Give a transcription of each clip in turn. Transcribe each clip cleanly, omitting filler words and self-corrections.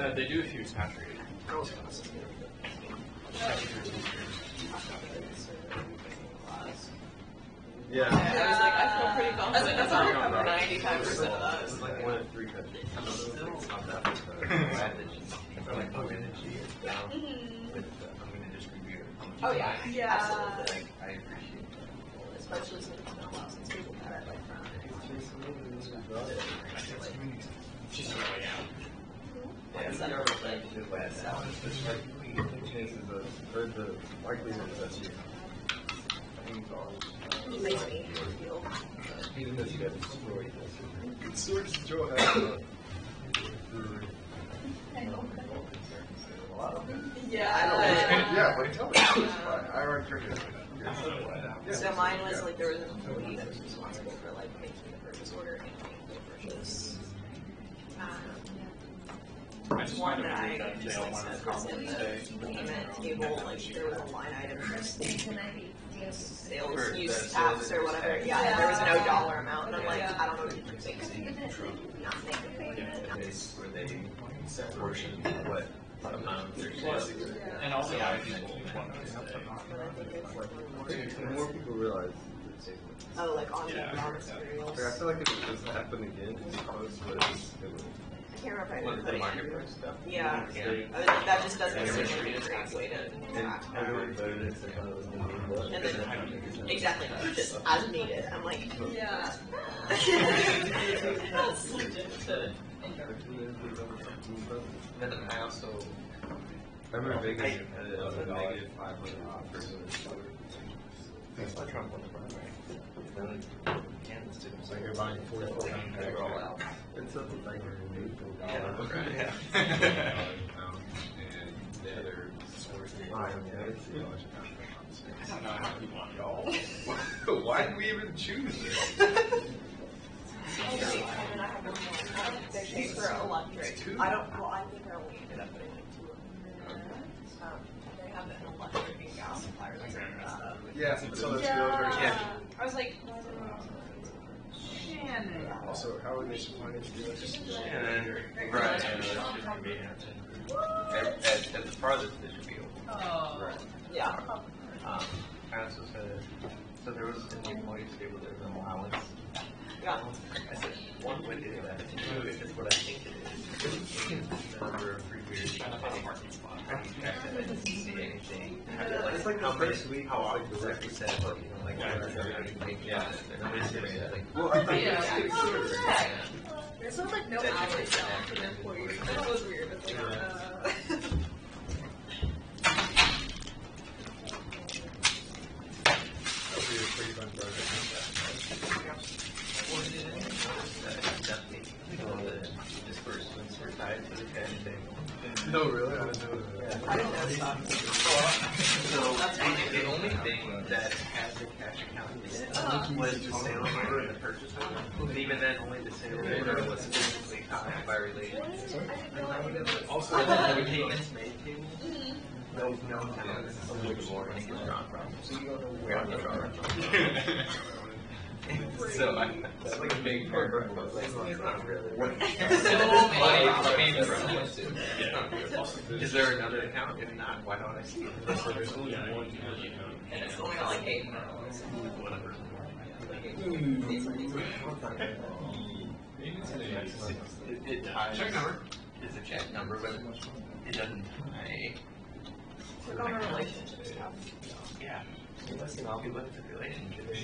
They do a few repatriated. Yeah. I was like, I feel pretty confident. I was like, that's not 95% of that. It's like one in 3 countries. It's not that much better. I'm like, I'm going to distribute. Oh yeah, Yeah. absolutely. Like, I appreciate that. Especially since it's been a while since people had it like front. Just the way out. Yeah, it's never like the West. It's like the chances of, or the likelihood that you It makes me feel. even if you get destroyed, it's sort of Joe has Yeah. yeah, but tell me, I already tricked it. So mine was like there was an employee that was responsible for like making the purchase order and making the purchase. I just One wanted that to I read that just they all like wanted sent to in the payment table, like there was a line item for sales use tax or whatever. Yeah, and there was no dollar amount, and I'm like, I don't know what you think. Nothing. Where they portion what amount they're selling. And also, I think The more people realize, Oh, like on the Yeah. raw materials. I feel like if it doesn't happen again, it's close, but it would. I can't remember if I What did the put it marketplace stuff? Yeah. I Yeah. was like, that just doesn't seem like a great way to And interact. everyone voted and said, oh, it was the main book. And then, exactly, just as needed. I'm like, Yeah. that's legit to And then I also, I remember Vegas had a negative 500 off for the that's what Trump won the primary. Then Kansas did. So you're buying 44 pound They bags. were all out. It's something like $8. Yeah. And the other source I don't know how you want y'all. Why did we even choose this? And then I have one more. They pay for electric. I don't, well, I think I only ended up putting like 200. They have an electric and gas supplier that's like that. Yeah, so that's Yeah. I was like, Shannon. Also, how are they supplying it to you? Right. At the farthest they should be able. Oh. Right. yeah. I also said, so there was in the employee table, there was an allowance. Yeah. I said, one way to do that, two, if it's what I think it is, the number of free beers. How do you check that? I didn't see anything. It's like the first week, how often the rep said, like, you know, like, everybody can make it. Nobody's doing it. Like, well, I think it's There's sort of like no hours down for the employees. That was weird. It's like, That'll be a pretty fun project. disbursements were tied to the cash table. No, really? I didn't know that. I didn't know that. So the only thing that had the cash account in it was the sales order and the purchase order. But even then, only the sales order was physically tied by relation. Also, the payments made table. There was no account. Which warning is drawn from. So you don't know where I'm drawing from. So that's like a big part of it. It's not really. Is there another account? If not, why don't I see it? There's only one account. And it's only got like $8. It ties. Check number. It's a check number, but it doesn't tie. Click on the relationship stuff. Yeah. Listen, I'll be looking at relationships.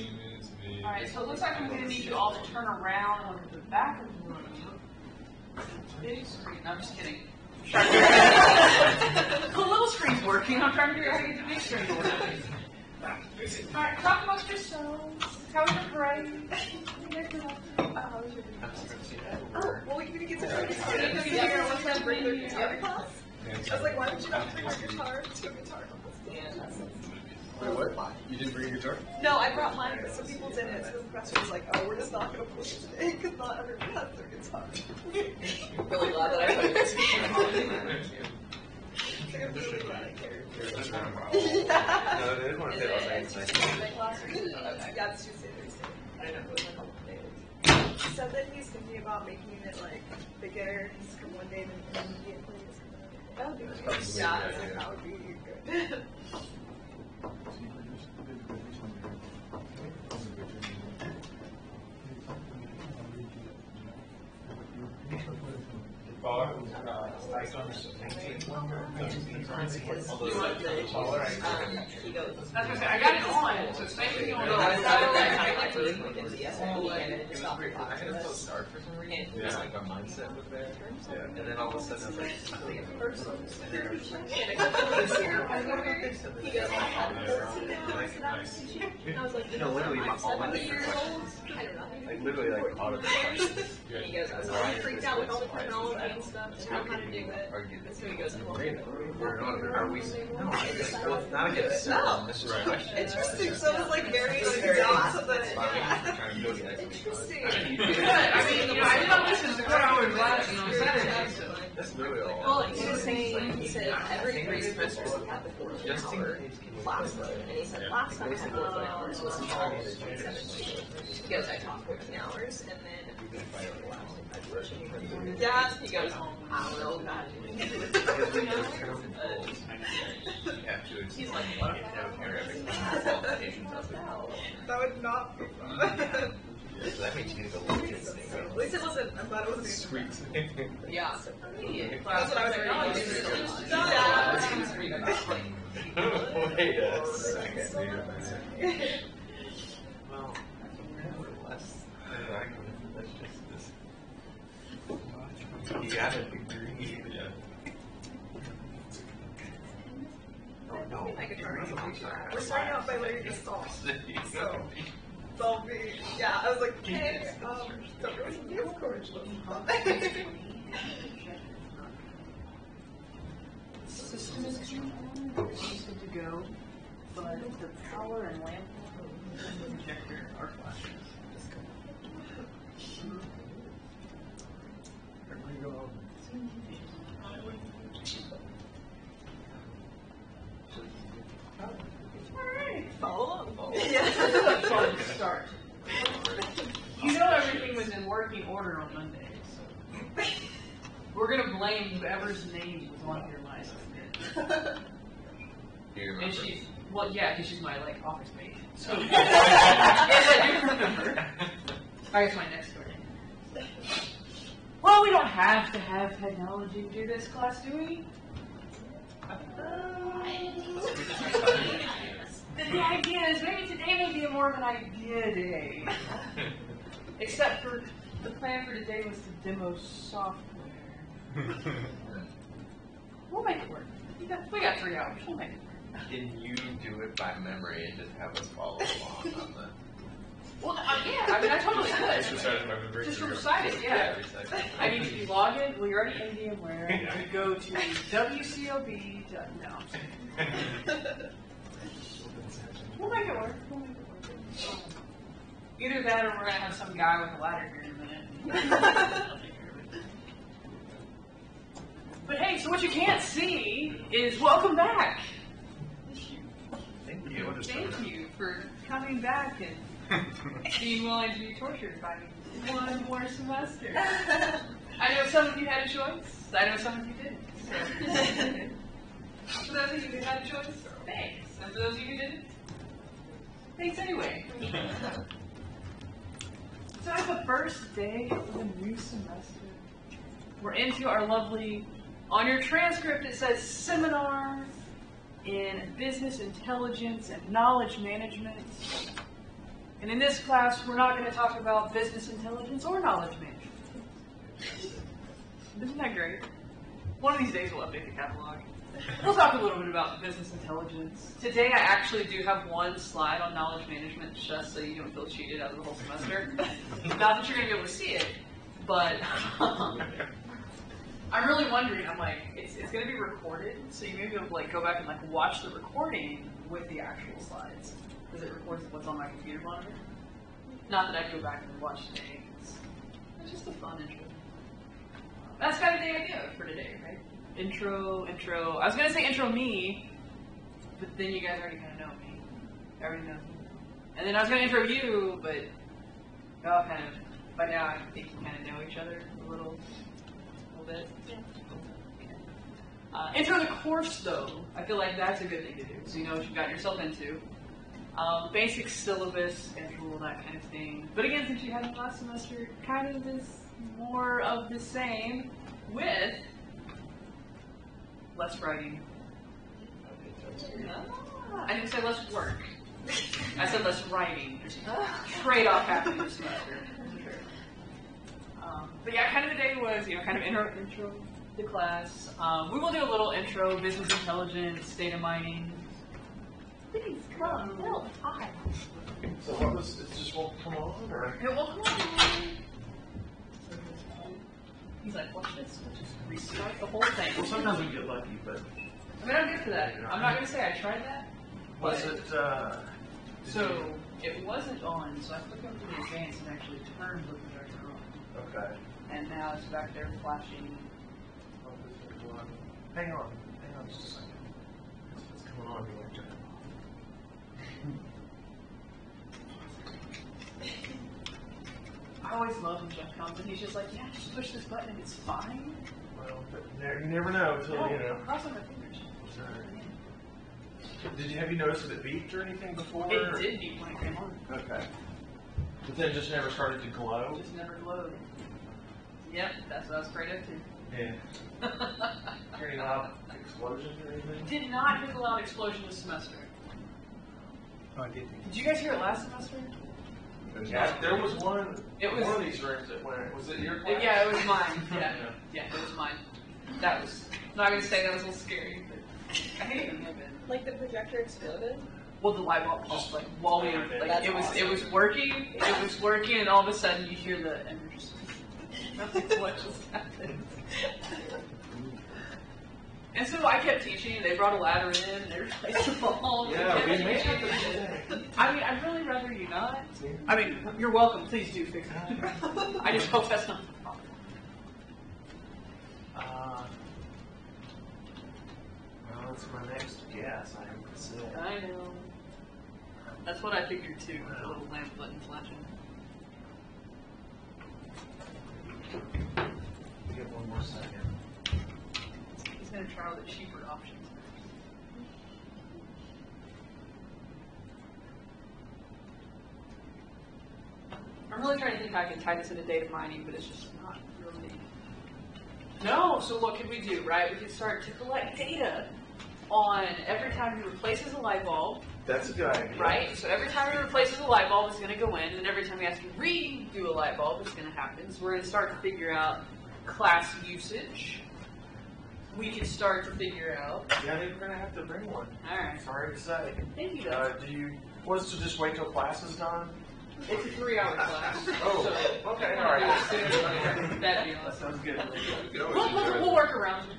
Alright, so it looks like I'm going to need you all to turn around and look at the back of the room. Big screen. No, I'm just kidding. The little screen's working. I'm trying to figure out how to get the big screen to work. Alright, talk amongst yourselves. How was your parade? How was your Well, we can get to the guitar. You know, you never want to bring their guitar class. I was like, why would you not bring your guitar to a guitar class? Wait, what? You didn't bring a guitar? No, I brought mine, but some people didn't. So the professor was like, oh, we're just not going to play today because not everyone has their guitar. Really glad that I put this game on. I'm really glad I cared. That's not a problem. No, they didn't want to play all night. It's nice. Yeah, it's Tuesday, Thursday. I don't know if it was like all day. He said that he's thinking about making it like bigger. He's come one day and immediately. Yeah, I was like, that would be good. He goes, I was gonna say, I got it on, so it's making me on. no, I started like really quick into the SAE and then it just stopped I had recording. a false start for some reason. Yeah. It was like our mindset was there. Yeah. And then all of a sudden I was like, He goes, I had 13 hours and I was teaching. And I was like, No, literally, I'm all my 7 different years old. questions. I don't know. like literally like all of the questions. And he goes, I was really freaked out with all the terminology and stuff, and how to do it. And so he goes, well, Are we? No, well, it's not against system. It's just a question. interesting. So it was like very not, but yeah. Trying to go get it. Interesting. I mean, I did not listen to the hours last, on Saturday, so. That's literally all. Well, he was saying, he said every 3 semesters we have the 14-hour class load, and he said last time I had 14 hours was 12.7. He goes, I taught 14 hours, and then yeah, he goes, I don't know, God. He's like, what? That would not be fun. That makes you the luckiest thing. At least it wasn't, I'm glad it wasn't Sweet. Yeah. That's what I was like, Wait a second. Well, less that's just this. You got a degree. Yeah. Oh no. We're starting out by learning to solve. So, they'll be, yeah, I was like, okay, don't really need of course. System is good to go, but the power and lamp projector are flashing. Everybody go home. Alright. Follow up. This Yeah. is a fun start. You know everything was in working order on Monday, so we're gonna blame whoever's name was on your list. Do you And remember? she's, well, yeah, because she's my, like, office mate. So, yes, I do remember. I guess my next story. Well, we don't have to have technology to do this class, do we? The idea is maybe today may be more of an idea day. Except for the plan for today was to demo software. We'll make it work. We got 3 hours. We'll make it work. Can you do it by memory and just have us follow along on the? Well, yeah, I mean, I totally Just could. recited my memory. Just recite it, yeah. Recycle. I mean, if you log in, well, you're already in VMware. You could go to WCOB. No. We'll make it work. We'll make it work. Either that or we're going to have some guy with a ladder here in a minute. But hey, so what you can't see is welcome back. Thank you. Thank you for coming back and being willing to be tortured by me one more semester. I know some of you had a choice. I know some of you didn't. So. For those of you who had a choice, thanks. And for those of you who didn't, thanks anyway. So it's the first day of the new semester. We're into our lovely, on your transcript it says seminar in business intelligence and knowledge management. And in this class, we're not going to talk about business intelligence or knowledge management. Isn't that great? One of these days we'll update the catalog. We'll talk a little bit about business intelligence. Today I actually do have one slide on knowledge management, just so you don't feel cheated out of the whole semester. Not that you're going to be able to see it, but I'm really wondering, I'm like, it's going to be recorded, so you may be able to like go back and like watch the recording with the actual slides, because it records what's on my computer monitor. Not that I go back and watch today. It's just a fun intro. That's kind of the idea for today, right? Intro. I was going to say intro me, but then you guys already kind of know me. Already know me. And then I was going to intro you, but y'all kind of, by now I think you kind of know each other a little bit. Yeah. Intro the course, though, I feel like that's a good thing to do, so you know what you've gotten yourself into. Basic syllabus, schedule, that kind of thing. But again, since you had it last semester, kind of is more of the same with less writing. I didn't say less work. I said less writing. There's a trade-off happening this semester. But yeah, kind of the day was, kind of intro to class. We will do a little intro, business intelligence, data mining. Please come, help, hi. So what was, it just won't come on, or? It will come on. He's like, watch this, we'll just restart the whole thing. Well, sometimes we get lucky, but. I mean, I'm good for that. I'm not going to say I tried that. Was it, So, it wasn't on, so I clicked over to the advanced and actually turned the projector on. okay. And now it's back there flashing. Hang on just a second. It's coming on, you like to. I always love when Jeff comes and he's just like, yeah, just push this button and it's fine. Well, but you never know until, Crossing my fingers. Have you noticed that it beeped or anything before? It did beep when it came on. Okay. But then it just never started to glow? It just never glowed. Yep, that's what I was afraid of too. Yeah. Hear any loud explosions or anything? Did not hear the loud explosion this semester. Oh, I did. Did you guys hear it last semester? Yeah, there was one. It was one of these rooms that went. Was it your class? Yeah, it was mine. Yeah, it was mine. That was, I'm not going to say that was a little scary, but I hate it. Like the projector exploded? Well, the light bulb just like while we were, like That's it was awesome. working, and all of a sudden you hear the and you're just nothing what just happened. And so I kept teaching. They brought a ladder in, and they replaced the bulb. Yeah, we made it. I mean, I'd really rather you not. I mean, you're welcome. Please do fix it. I just hope that's not the problem. Well, that's my next guess. I have to say. I know. That's what I figured too. With the little lamp button flashing. Give one more second. He's gonna try all the cheaper options. I'm really trying to think how I can tie this into data mining, but it's just not really. No, so what could we do, right? We could start to collect data on every time he replaces a light bulb, That's a good idea. right? So every time he replaces a light bulb, it's going to go in, and every time he has to redo a light bulb, it's going to happen. So we're going to start to figure out class usage. We can start to figure out. Yeah, I think we're gonna have to bring one. All right. Sorry to say. Thank you. Do you want us to just wait till class is done? It's a 3-hour class. Oh, So, okay, all right. that'd be awesome. Sounds good. We'll work around it.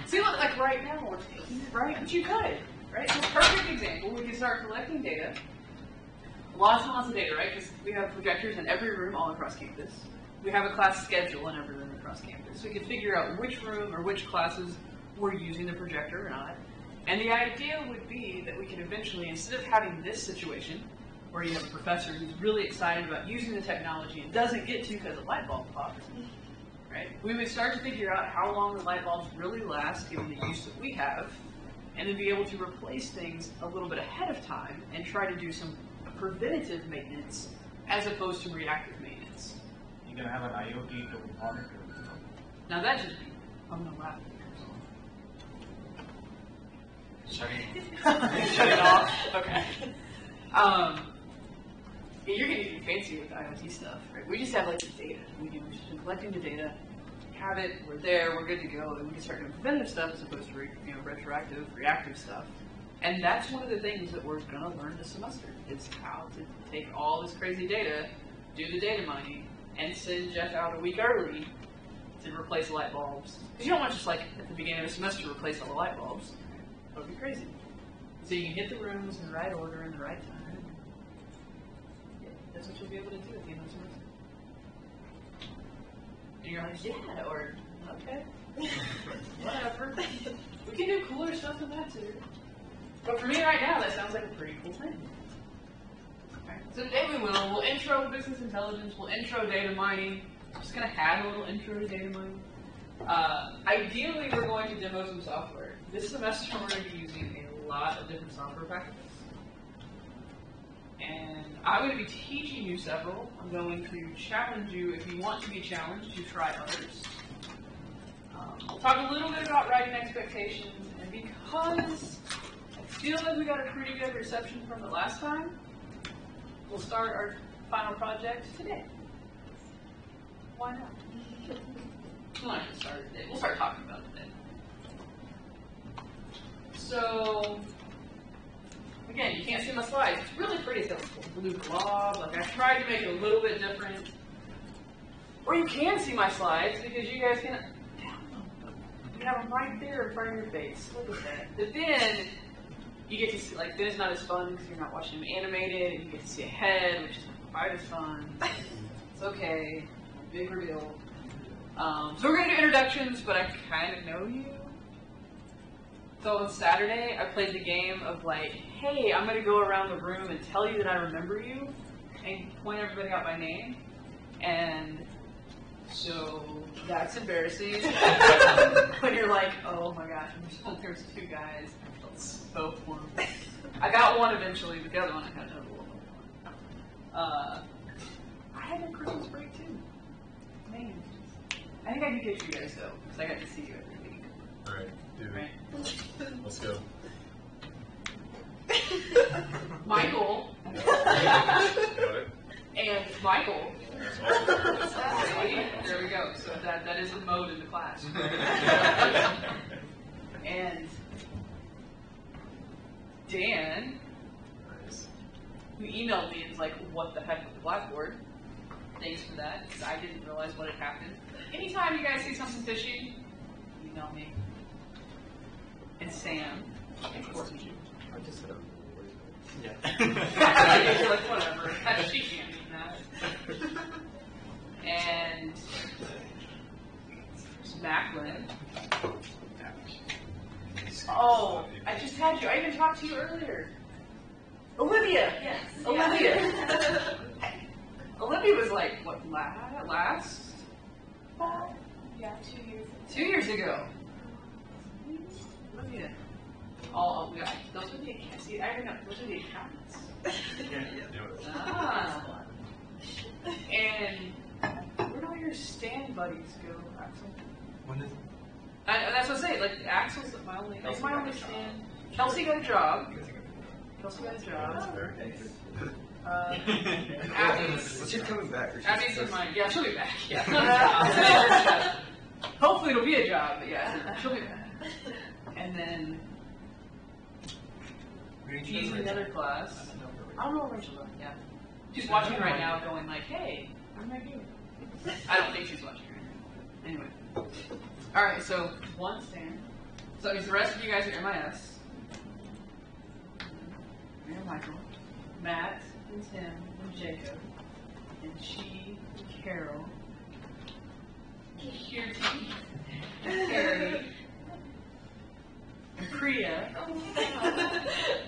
See, look, like right now, we're taking it, right? But you could, right? So, perfect example, we can start collecting data. Lots and lots of data, right? Because we have projectors in every room all across campus. We have a class schedule in every room across campus. So we can figure out which room or which classes we're using the projector or not. And the idea would be that we can eventually, instead of having this situation, where you have a professor who's really excited about using the technology and doesn't get to because a light bulb popped, right? We would start to figure out how long the light bulbs really last given the use that we have, and then be able to replace things a little bit ahead of time and try to do some preventative maintenance as opposed to reactive maintenance. You're gonna have an IoT to monitor. Now that just, I'm gonna laugh. Shut it. Shut it off. Okay. Yeah, you're getting fancy with IoT stuff, right? We just have like the data. We've just been collecting the data, have it, we're there, we're good to go, and we can start doing preventative stuff as opposed to retroactive, reactive stuff. And that's one of the things that we're gonna learn this semester is how to take all this crazy data, do the data mining, and send Jeff out a week early to replace light bulbs. Because you don't want just like at the beginning of the semester to replace all the light bulbs. That would be crazy. So you can hit the rooms in the right order in the right time. Yeah, that's what you'll be able to do at the end of the semester. And you're like, yeah, or okay. Whatever. We can do cooler stuff than that too. But for me right now, that sounds like a pretty cool thing. Okay. So today we'll intro business intelligence, we'll intro data mining. I'm just gonna add a little intro to data mining. Ideally, we're going to demo some software. This semester, we're going to be using a lot of different software packages. And I'm going to be teaching you several. I'm going to challenge you, if you want to be challenged, to try others. We'll talk a little bit about writing expectations, and because I feel like we got a pretty good reception from it last time, we'll start our final project today. Why not? We'll not just start today. We'll start talking about it today. So, again, you can't see my slides. It's really pretty. It's a blue blob. Like, I tried to make it a little bit different. Or you can see my slides because you guys can download them. You have them right there in front of your face. Look at that. But then, you get to see, like, then it's not as fun because you're not watching them animated, and you get to see a head, which is not quite as fun. It's okay. Big reveal. So we're going to do introductions, but I kind of know you. So on Saturday, I played the game of like, hey, I'm going to go around the room and tell you that I remember you, and point everybody out by name. And so that's embarrassing. When you're like, oh my gosh, there's two guys. I felt so horrible. I got one eventually, but the other one I kind of know a little. I had a Christmas break too. Man. I think I can get you guys though, because I got to see you every week. Alright, dude. Right? Let's go. Michael. And Michael. There we go. So that is the mode in the class. And Dan, who emailed me and was like, what the heck with the blackboard? Thanks for that, because I didn't realize what had happened. Anytime you guys see something fishy, email me. And Sam, of course, you. I just said Yeah. You're like, whatever. She can't do that. And Macklin. Oh, I just had you. I even talked to you earlier. Olivia. Yes. Olivia. Olivia was like, what, last? Yeah, 2 years. 2 years ago. Olivia. Oh, yeah. Those are the accounts. See, I don't know. Those are the accounts. Ah. And where do all your stand buddies go, Axel? When is That's what I say. Like, Axel's my only stand. Kelsey got a job. Kelsey got a job. Abby's. But she's coming back. Abby's in mine. Yeah, she'll be back. Yeah. Hopefully it'll be a job, but yeah, she'll be back. And then he's in another class. I don't know what Rachel does. Yeah. She's watching right now going like, hey, what am I doing? I don't think she's watching right now. Anyway. Alright, so one stand. So is the rest of you guys are MIS. You're Michael. Matt and Tim and Jacob. And she and Carol. Kirti. And Harry. And Priya.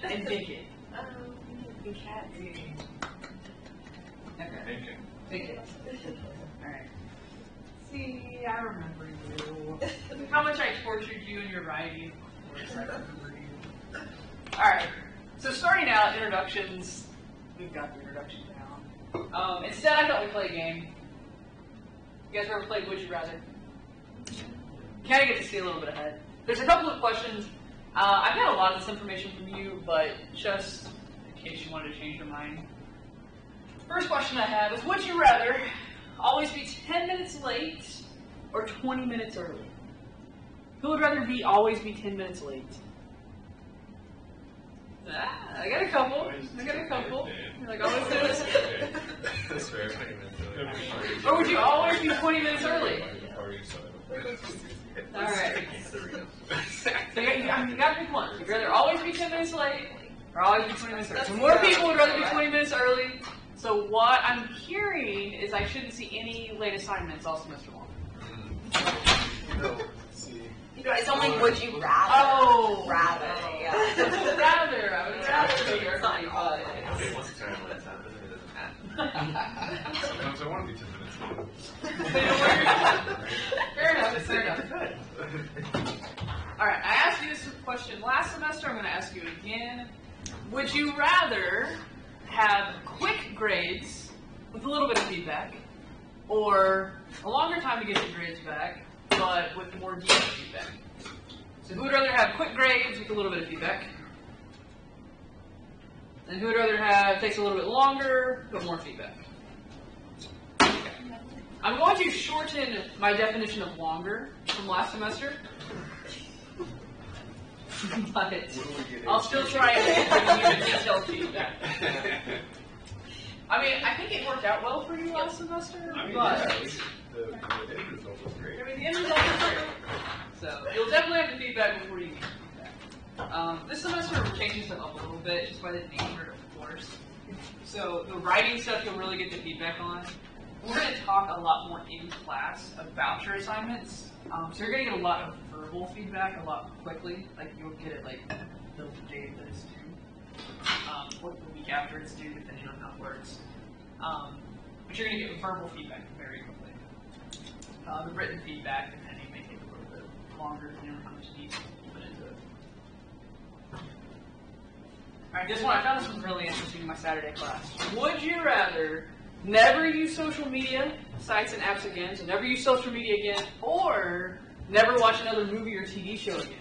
And Vicky. And Kathy. Okay. Vicky. Alright. See, I remember you. How much I tortured you in your writing. Of course, I remember you. Alright. So starting out, introductions. We've got the introduction down. Instead, I thought we'd play a game. You guys ever played Would You Rather? Kind of get to see a little bit ahead. There's a couple of questions. I've got a lot of this information from you, but just in case you wanted to change your mind. First question I have is, would you rather always be 10 minutes late or 20 minutes early? Who would rather always be 10 minutes late? I got a couple. You're like, always do this. That's fair. Or would you always be 20 minutes early? Alright. So you got to pick one. You'd rather always be 10 minutes late or always be 20 minutes early. So more people would rather be 20 minutes early. So what I'm hearing is I shouldn't see any late assignments all semester long. It's only would you rather. Oh, rather. Yeah. I would rather be your funny fun. Sometimes I want to be 10 minutes late. Fair enough. Fair enough. Good. All right, I asked you this question last semester. I'm going to ask you again. Would you rather have quick grades with a little bit of feedback, or a longer time to get your grades back, but with more detailed feedback? So who would rather have quick grades with a little bit of feedback? And who would rather have takes a little bit longer, but more feedback? I'm going to shorten my definition of longer from last semester. But I'll still try and give you detailed feedback. I mean, I think it worked out well for you last semester, but the end result was great. I mean, the end result is great. So you'll definitely have the feedback before you get feedback. This semester we're changing stuff up a little bit just by the nature of the course. So the writing stuff you'll really get the feedback on. We're going to talk a lot more in class about your assignments. So you're going to get a lot of verbal feedback a lot quickly. Like you'll get it like the day that it's due, or the week after it's due, depending on how it works. But you're going to get verbal feedback very quickly. The written feedback, depending, may take a little bit longer depending on how much detail you put into it. All right, this one I found this one really interesting in my Saturday class. Would you rather never use social media sites and apps again, so never use social media again, or never watch another movie or TV show again?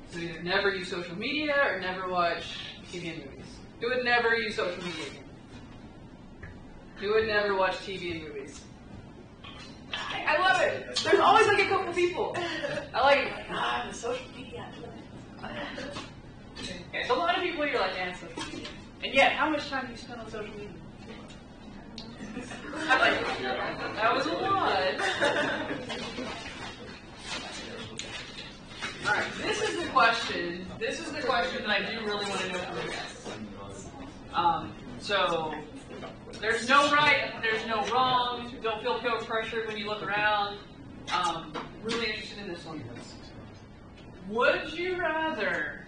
So either never use social media or never watch TV and movies. Who would never use social media again? Who would never watch TV and movies? I love it. There's always like a couple people. I like it. Like, the social media. Okay, so a lot of people you're like, social media. And yet, how much time do you spend on social media? I'm like, that was a lot. All right, this is the question. This is the question that I do really want to know from you guys. So, there's no right, there's no wrong. Don't feel pressured when you look around. Really interested in this one. Would you rather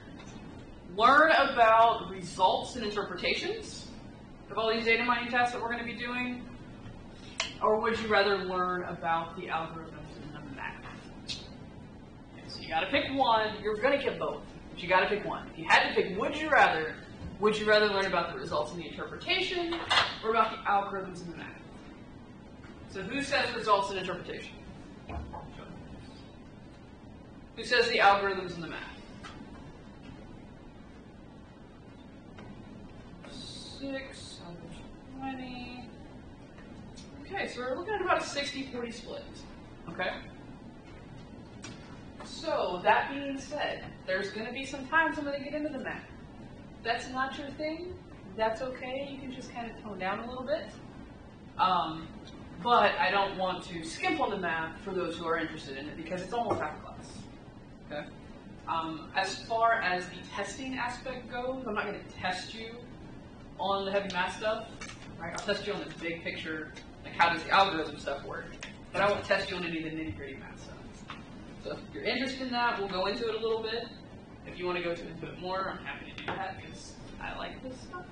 learn about results and interpretations of all these data mining tasks that we're going to be doing? Or would you rather learn about the algorithms in the math? Okay, so you got to pick one. You're going to get both, but you got to pick one. If you had to pick, would you rather learn about the results and the interpretation, or about the algorithms in the math? So who says results and interpretation? Who says the algorithms in the math? 6 out of 20. Okay, so we're looking at about a 60-40 split. Okay? So, that being said, there's going to be some times I'm going to get into the math. If that's not your thing, that's okay. You can just kind of tone down a little bit. But I don't want to skimp on the math for those who are interested in it because it's almost half a class. Okay? As far as the testing aspect goes, I'm not going to test you on the heavy math stuff. Right? I'll test you on the big picture, like how does the algorithm stuff work. But I won't test you on any of the nitty-gritty math stuff. So if you're interested in that, we'll go into it a little bit. If you want to go into it more, I'm happy to do that because I like this stuff.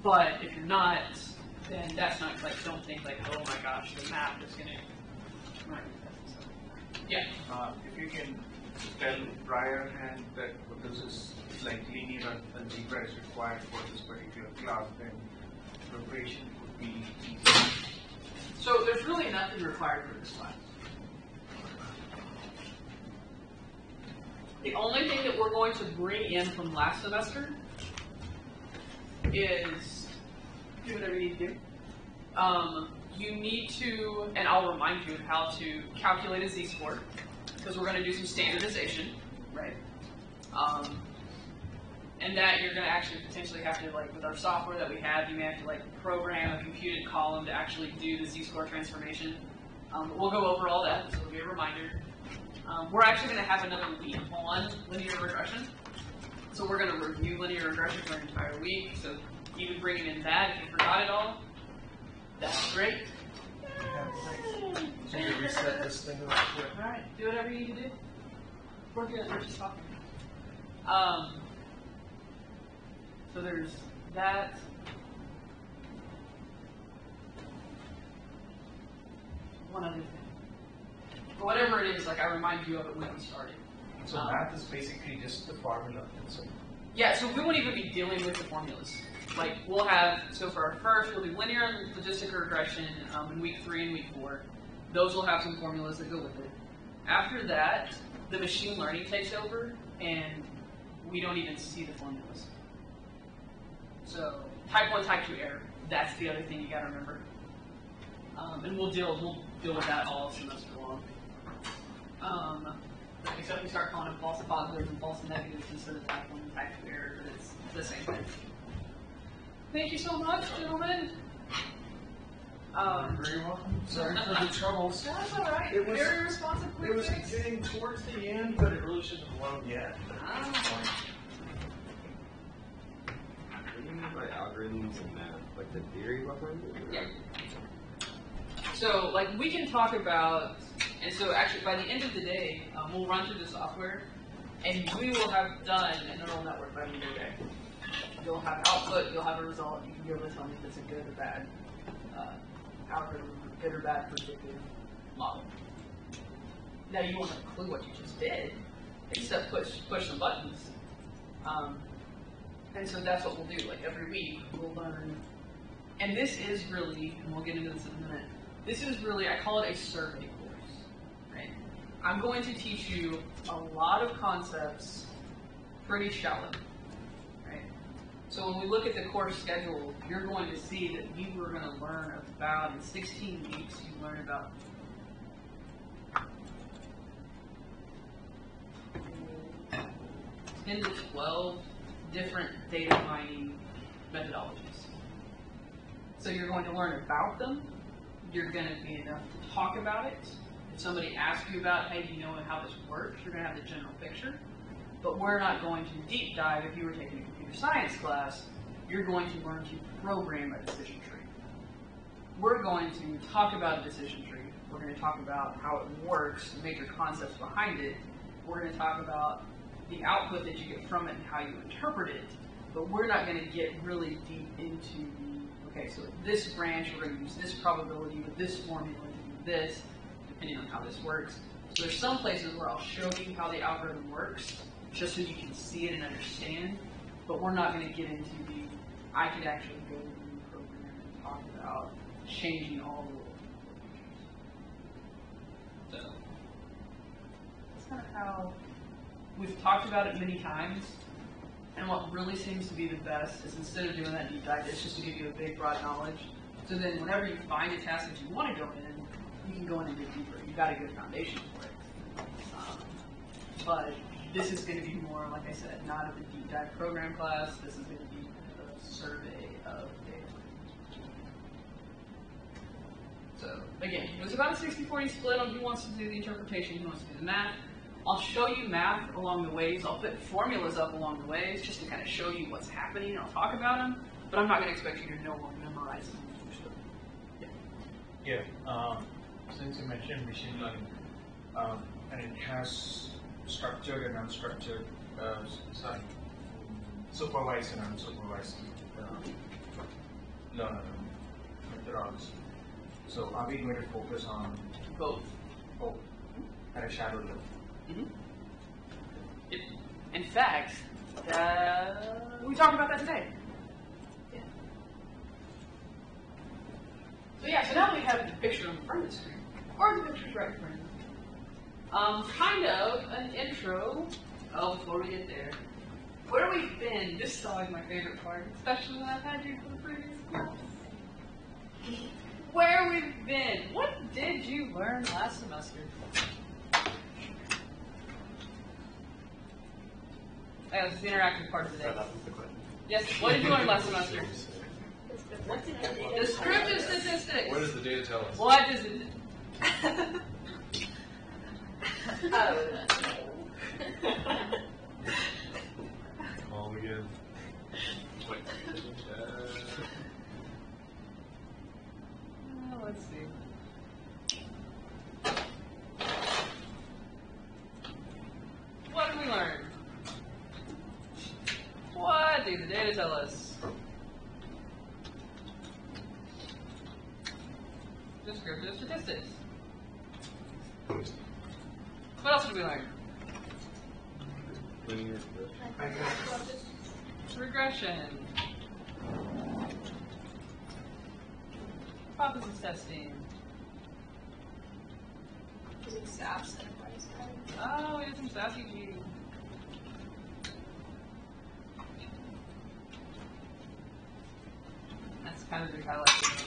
But if you're not, then that's not like, don't think like, oh my gosh, the math is going to. Right. Yeah. If you can tell priorhand that this is like linear algebra is required for this particular class, then preparation would be easy. So there's really nothing required for this class. The only thing that we're going to bring in from last semester is do whatever you need to do. You need to, and I'll remind you of how to calculate a z-score, because we're going to do some standardization, right? And that you're going to actually potentially have to, like with our software that we have, you may have to like program a computed column to actually do the z-score transformation. But we'll go over all that, so it'll be a reminder. We're actually going to have another week on linear regression. So we're going to review linear regression for an entire week. So even bringing in that, if you forgot it all, that's great. So you reset this thing real quick. All right, do whatever you need to do. We're good. We're just talking. So there's that. one other thing. But whatever it is, like I remind you of it when we started. So math is basically just the formula. So Yeah, so we won't even be dealing with the formulas. Like we'll have, so for our first, we'll do linear and logistic regression in week 3 and week 4. Those will have some formulas that go with it. After that, the machine learning takes over, and we don't even see the formulas. So type 1, type 2 error. That's the other thing you got to remember. And we'll deal with that all semester long. Except we start calling them false positives and false negatives instead of type 1 and type 2 error, but it's the same thing. Thank you so much, gentlemen. You're very welcome. Sorry for the troubles. That's all right. It was- Very responsive. It was getting towards the end, but it really shouldn't have flown yet. What do you mean by algorithms and math? Like the theory behind it? Or? Yeah. So, like, we can talk about, and so actually by the end of the day, we'll run through the software, and we will have done a neural network by the end of the day. You'll have output, you'll have a result, you can be able to tell me if it's a good or bad algorithm, good or bad predictive model. Now, you won't have a clue what you just did, except push some buttons. And so that's what we'll do. Like every week, we'll learn. And this is really, and we'll get into this in a minute, this is really, I call it a survey course, right? I'm going to teach you a lot of concepts pretty shallow, right? So when we look at the course schedule, you're going to see that you are going to learn about, in 16 weeks, you learn about 10 to 12 different data mining methodologies. So you're going to learn about them. You're going to be enough to talk about it. If somebody asks you about, hey, do you know how this works, you're going to have the general picture. But we're not going to deep dive. If you were taking a computer science class, you're going to learn to program a decision tree. We're going to talk about a decision tree. We're going to talk about how it works, the major concepts behind it. We're going to talk about the output that you get from it and how you interpret it. But we're not going to get really deep into, okay, so this branch, we're going to use this probability with this formula to do this, depending on how this works. So there's some places where I'll show you how the algorithm works, just so you can see it and understand. But we're not going to get into the, I could actually go through the program and talk about changing all the rules. So that's kind of how we've talked about it many times. And what really seems to be the best is instead of doing that deep dive, it's just to give you a big, broad knowledge. So then whenever you find a task that you want to go in, you can go in and dig deeper. You've got a good foundation for it. But this is going to be more, like I said, not a deep dive program class. This is going to be a survey of data. So again, it was about a 60-40 split on who wants to do the interpretation, who wants to do the math. I'll show you math along the ways. I'll put formulas up along the ways just to kind of show you what's happening. I'll talk about them, but I'm not going to expect you to know or memorize them. Yeah. Since you mentioned machine learning, and it has structured and unstructured, supervised and unsupervised learner methodology. So are we going to focus on Both. both at a shadow level? Mm-hmm. In fact, we talked about that today. Yeah. So yeah, so now we have the picture in front of the screen, or the picture's right in front of you. Kind of an intro. Oh, before we get there, where we've been. This is always my favorite part, especially when I've had you for the previous class. Where we've been. What did you learn last semester? Yeah, this is the interactive part of the day. Yes, what did you learn last semester? Descriptive statistics. What does the data tell us? What does it? Call again. Wait. Let's see. What did we learn? What do the data tell us? Descriptive statistics. What else did we learn? Linear Regression. Hypothesis testing. Using staffs enterprise guide. Oh, we did some sassy G. That's kind of the big highlight.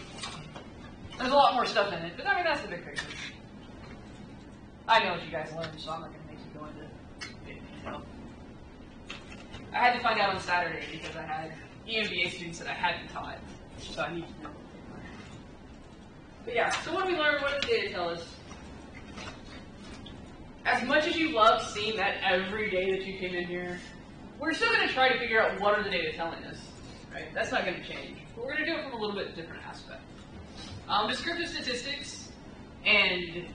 There's a lot more stuff in it, but I mean, that's the big picture. I know what you guys learned, so I'm not going to make you go into big detail. I had to find out on Saturday because I had EMBA students that I hadn't taught, so I need to know. But yeah, so what did we learn? What did the data tell us? As much as you loved seeing that every day that you came in here, we're still going to try to figure out what are the data telling us, right? That's not going to change. But we're going to do it from a little bit different aspect. Descriptive statistics and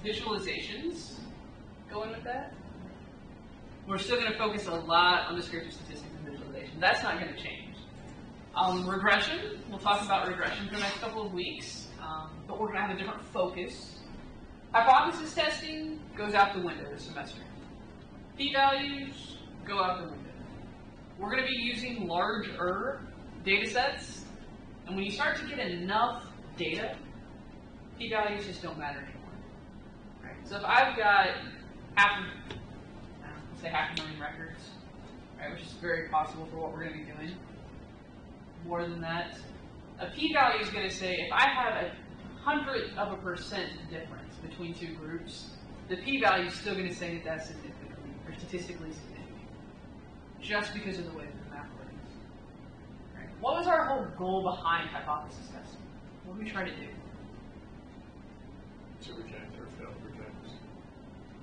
visualizations. Going with that? We're still going to focus a lot on descriptive statistics and visualization. That's not going to change. Regression, we'll talk about regression for the next couple of weeks, but we're going to have a different focus. Hypothesis testing goes out the window this semester. P-values go out the window. We're going to be using larger data sets, and when you start to get enough data, p-values just don't matter anymore. Right? So if I've got let's say 500,000 records, right, which is very possible for what we're going to be doing. More than that, a p-value is going to say if I have 100% difference between two groups, the p-value is still going to say that that's significantly or statistically significant, just because of the way that the math works. Right? What was our whole goal behind hypothesis testing? What did we try to do? To reject or fail rejects.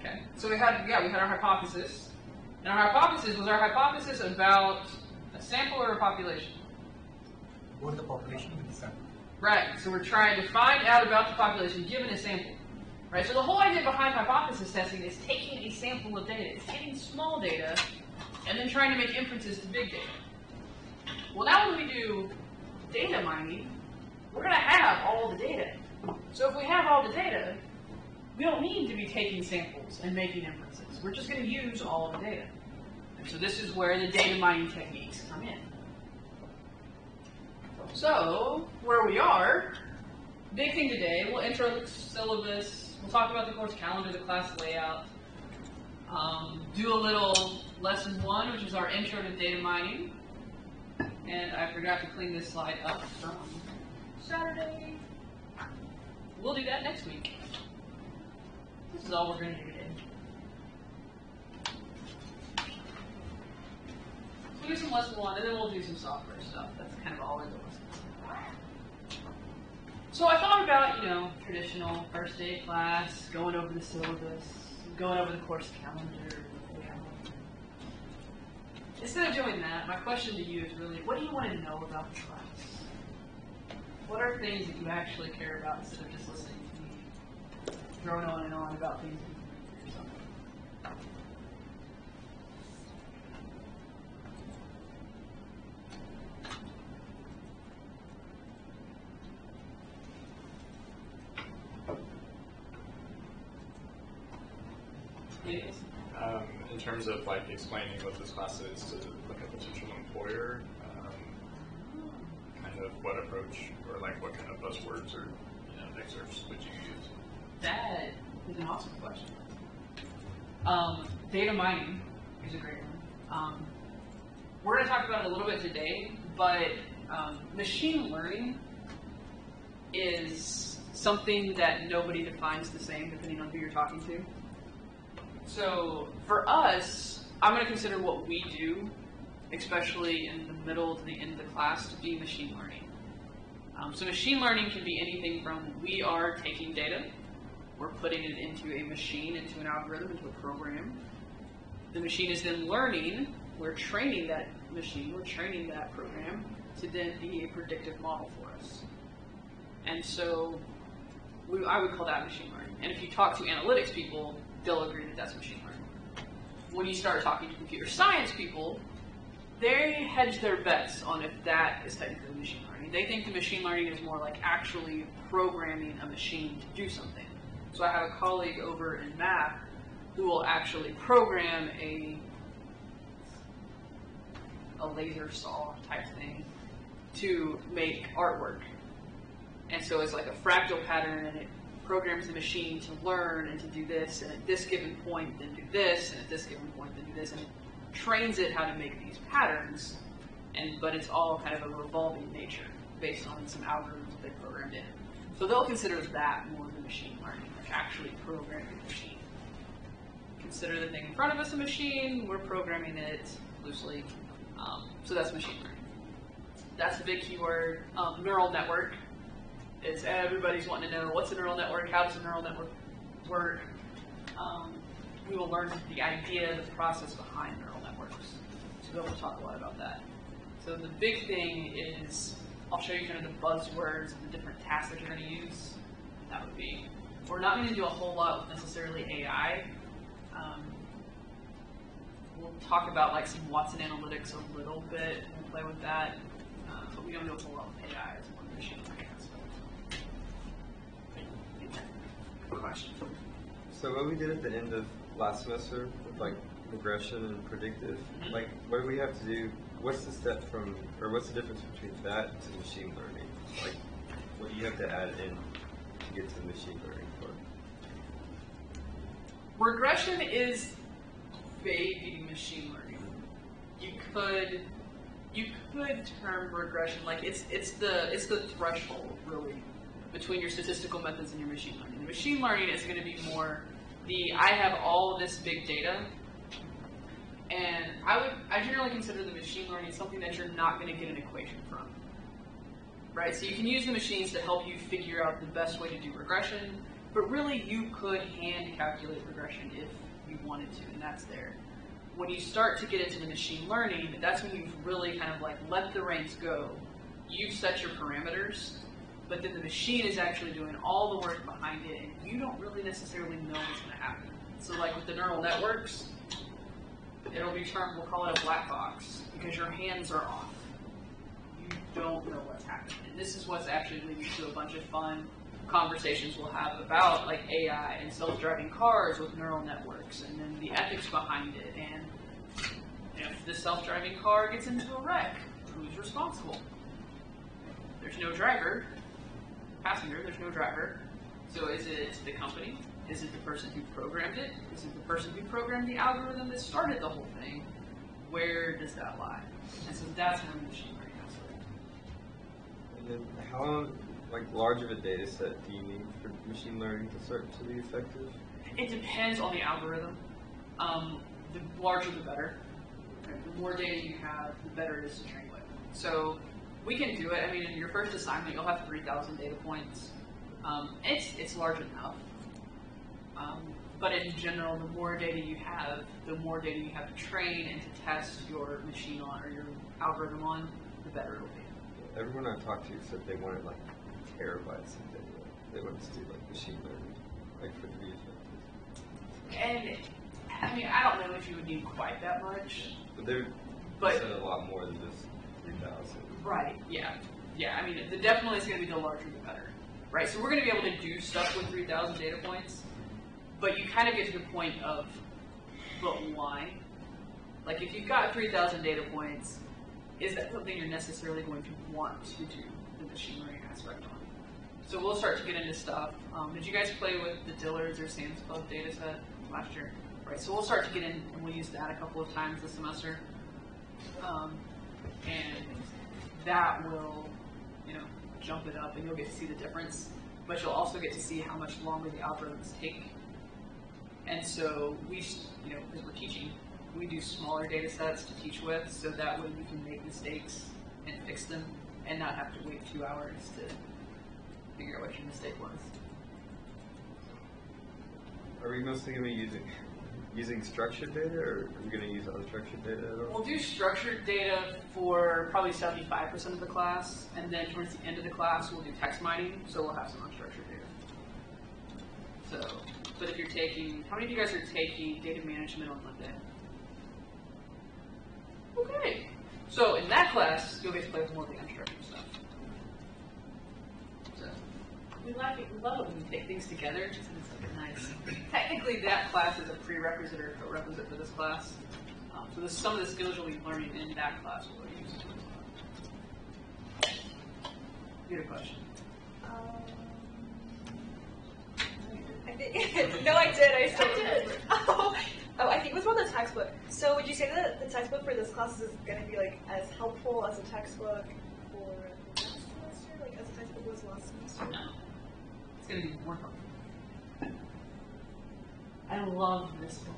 Okay, so we had our hypothesis, and our hypothesis was our hypothesis about a sample or a population. Both the population and the sample. Right, so we're trying to find out about the population given a sample. Right, so the whole idea behind hypothesis testing is taking a sample of data. It's taking small data and then trying to make inferences to big data. Well, now when we do data mining, we're going to have all the data. So if we have all the data, we don't need to be taking samples and making inferences. We're just going to use all the data. And so this is where the data mining techniques come in. So, where we are, big thing today, we'll intro the syllabus, we'll talk about the course calendar, the class layout, do a little lesson 1, which is our intro to data mining, and I forgot to clean this slide up from Saturday. We'll do that next week. This is all we're going to do today. We'll do some lesson 1, and then we'll do some software stuff. That's kind of all in the lesson. So I thought about, traditional first day class, going over the syllabus, going over the course calendar. Instead of doing that, my question to you is really, what do you want to know about the class? What are things that you actually care about instead of just listening to me drone on and on about things that you can do yourself? Yes. In terms of explaining what this class is to a potential employer, kind of what approach or what kind of buzzwords or excerpts would you use? That is an awesome question. Data mining is a great one. We're going to talk about it a little bit today, but machine learning is something that nobody defines the same depending on who you're talking to. So for us, I'm going to consider what we do, especially in the middle to the end of the class, to be machine learning. So machine learning can be anything from we are taking data, we're putting it into a machine, into an algorithm, into a program. The machine is then learning, we're training that machine, we're training that program to then be a predictive model for us. And so I would call that machine learning. And if you talk to analytics people, they'll agree that that's machine learning. When you start talking to computer science people, they hedge their bets on if that is technically machine learning. They think the machine learning is more like actually programming a machine to do something. So I have a colleague over in math who will actually program a laser saw type thing to make artwork. And so it's like a fractal pattern, and it programs the machine to learn and to do this, and at this given point then do this, and at this given point then do this, and it trains it how to make these patterns, but it's all kind of a revolving nature based on some algorithms that they programmed in. So they'll consider that more than machine learning, like actually programming the machine. Consider the thing in front of us a machine, we're programming it loosely. So that's machine learning. That's the big keyword. Neural network. Everybody's wanting to know, what's a neural network? How does a neural network work? We will learn the idea, the process behind neural networks. So we'll talk a lot about that. So the big thing is, I'll show you kind of the buzzwords and the different tasks that you're going to use. That would be, we're not going to do a whole lot with necessarily AI. We'll talk about like some Watson analytics a little bit and play with that, but we don't do a whole lot with AI. It's more machine learning aspect. Good question. So what we did at the end of last semester with like regression and predictive, like what do we have to do? What's the step from, or what's the difference between that to machine learning? Like, what do you have to add in to get to the machine learning part? Regression is baby machine learning. You could term regression like it's the threshold really between your statistical methods and your machine learning. The machine learning is going to be more I have all this big data, and I generally consider the machine learning something that you're not going to get an equation from. Right? So you can use the machines to help you figure out the best way to do regression, but really you could hand calculate regression if you wanted to, and that's there. When you start to get into the machine learning, that's when you've really kind of like let the reins go. You've set your parameters, but then the machine is actually doing all the work behind it, and you don't really necessarily know what's going to happen. So like with the neural networks, it'll be termed, we'll call it a black box, because your hands are off. You don't know what's happening. And this is what's actually leading to a bunch of fun conversations we'll have about like AI and self-driving cars with neural networks, and then the ethics behind it, and if the self-driving car gets into a wreck, who's responsible? There's no driver, passenger, there's no driver. So is it the company? Is it the person who programmed it? Is it the person who programmed the algorithm that started the whole thing? Where does that lie? And so that's where machine learning comes from. And then how large of a data set do you need for machine learning to start to be effective? It depends on the algorithm. The larger the better. The more data you have, the better it is to train with. So we can do it. I mean, in your first assignment, you'll have 3,000 data points. It's large enough. But in general, the more data you have, the more data you have to train and to test your machine on or your algorithm on, the better it'll be. Everyone I've talked to said they wanted like terabytes of data. They wanted to do like machine learning, like for it to be effective. And I mean, I don't know if you would need quite that much. But said a lot more than just 3,000. Right. Yeah. Yeah. I mean, definitely it's going to be the larger the better. Right. So we're going to be able to do stuff with 3,000 data points, but you kind of get to the point of, but why? Like if you've got 3,000 data points, is that something you're necessarily going to want to do the machine learning aspect on? So we'll start to get into stuff. Did you guys play with the Dillard's or Sam's Club data set last year? Right, so we'll start to get in, and we'll use that a couple of times this semester. And that will, jump it up, and you'll get to see the difference. But you'll also get to see how much longer the algorithms take. And so we, because we're teaching, we do smaller data sets to teach with, so that way you can make mistakes and fix them, and not have to wait 2 hours to figure out what your mistake was. Are we mostly going to be using structured data, or are we going to use unstructured data at all? We'll do structured data for probably 75% of the class, and then towards the end of the class we'll do text mining, so we'll have some unstructured data. So, but if you're taking, how many of you guys are taking data management on Monday? Okay. So in that class, you'll get to play with more of the unstructured stuff. So, We like it. We love it when we take things together. It's like a nice. Technically, that class is a prerequisite or a requisite for this class. So this, some of the skills you'll be learning in that class will be used. You had a question. I think, no, I did. I still did. Oh, I think it was about the textbook. So would you say that the textbook for this class is going to be like as helpful as a textbook for last semester, like as a textbook was last semester? No. It's going to be more helpful. I love this book.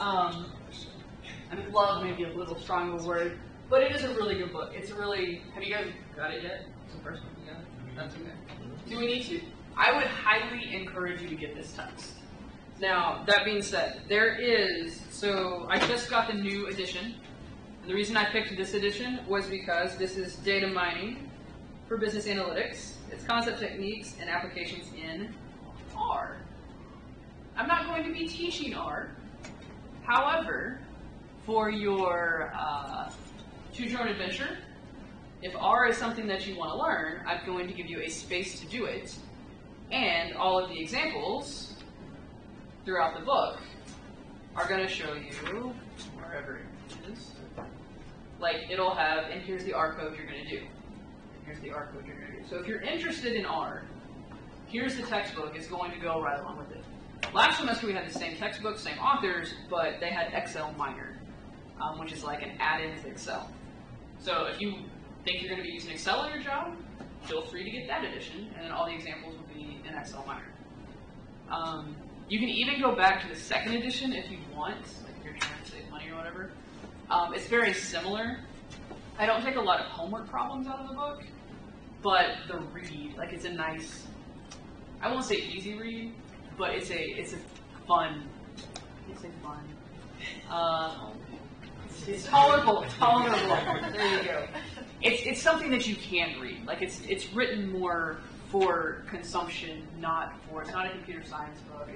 I mean, love maybe a little strong of a word, but it is a really good book. It's a really. Have you guys got it yet? It's the first one you got it. That's okay. Do we need to? I would highly encourage you to get this text. Now, that being said, there is, so I just got the new edition. And the reason I picked this edition was because this is data mining for business analytics. It's concept techniques and applications in R. I'm not going to be teaching R. However, for your Choose Your Own Adventure, if R is something that you want to learn, I'm going to give you a space to do it. And all of the examples throughout the book are going to show you, wherever it is, like it'll have, and here's the R code you're going to do. And here's the R code you're going to do. So if you're interested in R, here's the textbook. It's going to go right along with it. Last semester we had the same textbook, same authors, but they had Excel Minor, which is like an add-in to Excel. So if you think you're going to be using Excel in your job, feel free to get that edition, and then all the examples will be in Excel Minor. You can even go back to the second edition if you want, like if you're trying to save money or whatever. It's very similar. I don't take a lot of homework problems out of the book, but the read, like it's a nice, I won't say easy read, but it's a fun, it's tolerable, there you go. It's something that you can read. Like it's written more for consumption, it's not a computer science book.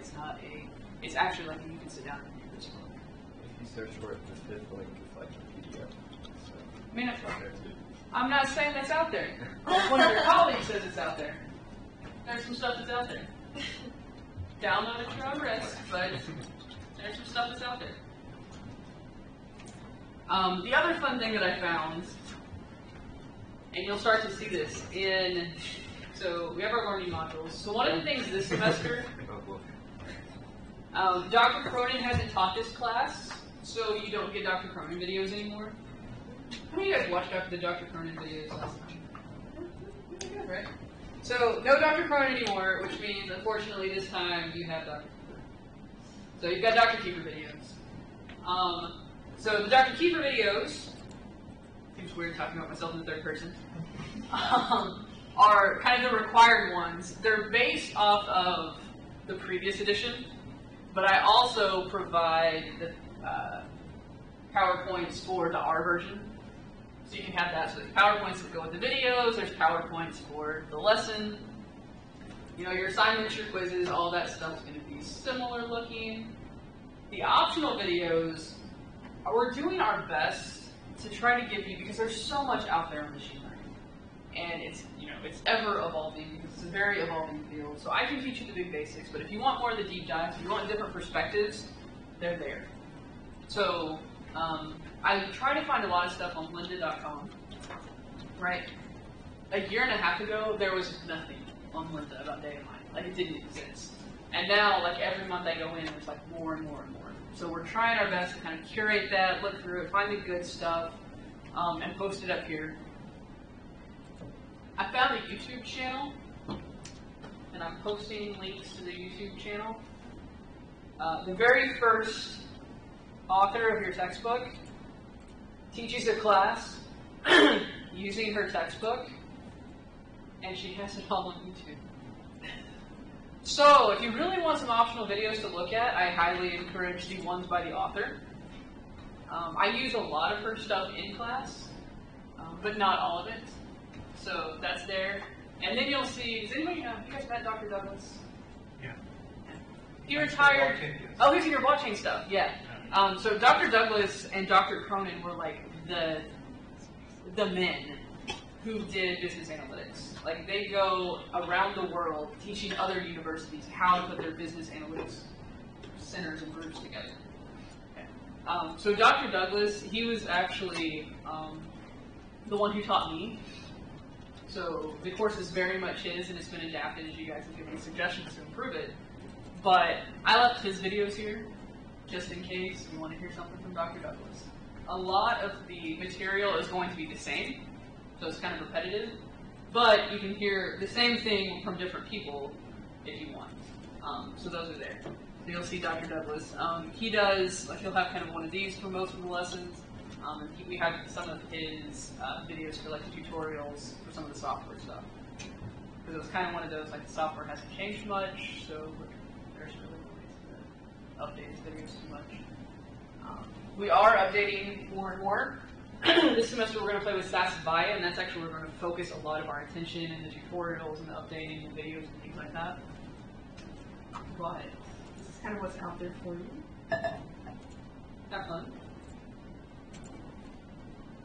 It's actually like you can sit down and read this book. If you search for it, the fifth link is like a PDF. So I mean, it's out there too. I'm not saying that's out there. One of your colleagues says it's out there. There's some stuff that's out there. Download it at your own risk, but there's some stuff that's out there. The other fun thing that I found, and you'll start to see this in, so we have our learning modules. So one of the things this semester, Dr. Cronin hasn't taught this class, so you don't get Dr. Cronin videos anymore. How many of you guys watched the Dr. Cronin videos last time? Pretty good, right? So no Dr. Cronin anymore, which means unfortunately this time you have Dr. Keeper. So you've got Dr. Keeper videos. So the Dr. Keeper videos, seems weird talking about myself in the third person, are kind of the required ones. They're based off of the previous edition, but I also provide the PowerPoints for the R version. So you can have that. So there's PowerPoints that go with the videos, there's PowerPoints for the lesson. You know, your assignments, your quizzes, all that stuff's going to be similar looking. The optional videos, we're doing our best to try to give you, because there's so much out there in machine learning. And it's, you know, it's ever evolving because it's a very evolving field. So I can teach you the big basics, but if you want more of the deep dives, if you want different perspectives, they're there. So I try to find a lot of stuff on lynda.com, right? A year and a half ago, there was nothing on Lynda about data mining. Like, it didn't exist. And now, like, every month I go in, there's like more and more and more. So we're trying our best to kind of curate that, look through it, find the good stuff, and post it up here. I found a YouTube channel, and I'm posting links to the YouTube channel. The very first author of your textbook teaches a class using her textbook, and she has it all on YouTube. So, if you really want some optional videos to look at, I highly encourage the ones by the author. I use a lot of her stuff in class, but not all of it. So, that's there. And then you'll see, does anybody know, have you guys met Dr. Douglas? Yeah. He retired. Oh, he's in your blockchain stuff, yeah. So Dr. Douglas and Dr. Cronin were like the men who did business analytics. Like, they go around the world teaching other universities how to put their business analytics centers and groups together. Okay. So Dr. Douglas, he was actually the one who taught me. So the course is very much his, and it's been adapted as you guys have given me suggestions to improve it. But I left his videos here, just in case you want to hear something from Dr. Douglas. A lot of the material is going to be the same, so it's kind of repetitive, but you can hear the same thing from different people if you want. So those are there. So you'll see Dr. Douglas. He does, like, he'll have kind of one of these for most of the lessons. And we have some of his videos for like the tutorials for some of the software stuff. Because it was kind of one of those, like, the software hasn't changed much, so there's really no reason to update his videos too much. We are updating more and more. This semester we're going to play with ISYS, and that's actually where we're going to focus a lot of our attention in the tutorials and the updating and videos and things like that. But this is kind of what's out there for you. Have fun.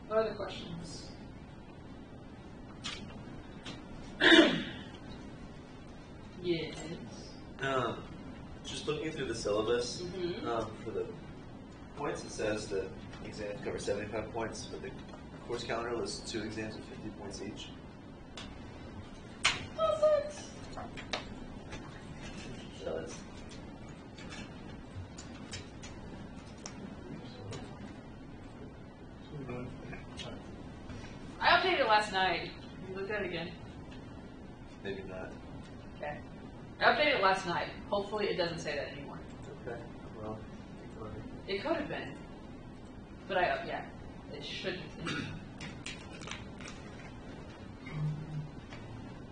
What other questions? Yes. Just looking through the syllabus, Mm-hmm. for the points, it says the exams cover 75 points, but the course calendar lists 2 exams with 50 points each. Does. I updated it last night. You looked at it again. Maybe not. Okay. I updated it last night. Hopefully it doesn't say that anymore. Okay, well, It could have been. But yeah, it should.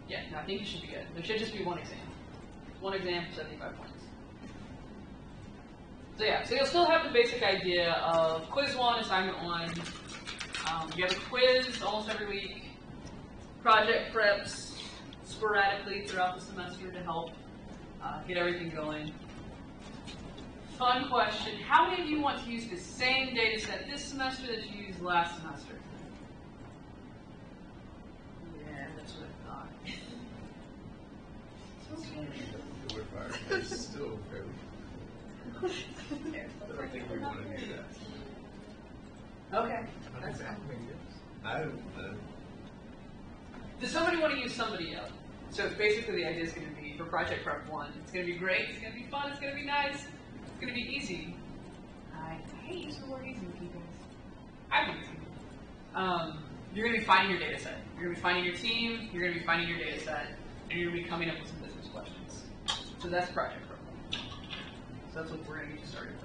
Yeah, no, I think it should be good. There should just be one exam. One exam for 75 points. So yeah, so you'll still have the basic idea of quiz 1, assignment 1. You have a quiz almost every week. Project preps sporadically throughout the semester to help get everything going. Fun question. How many of you want to use the same data set this semester that you used last semester? Yeah, that's what I thought. It's still fairly. I don't think we want to do that. Okay. That's fine. I don't. Does somebody want to use somebody else? So basically the idea is going to be, for Project Prep 1, it's going to be great, it's going to be fun, it's going to be nice, it's going to be easy. I hate using the word easy with you guys. I think it's easy. You're going to be finding your data set. You're going to be finding your team, you're going to be finding your data set, and you're going to be coming up with some business questions. So that's Project Prep 1. So that's what we're going to get you started with.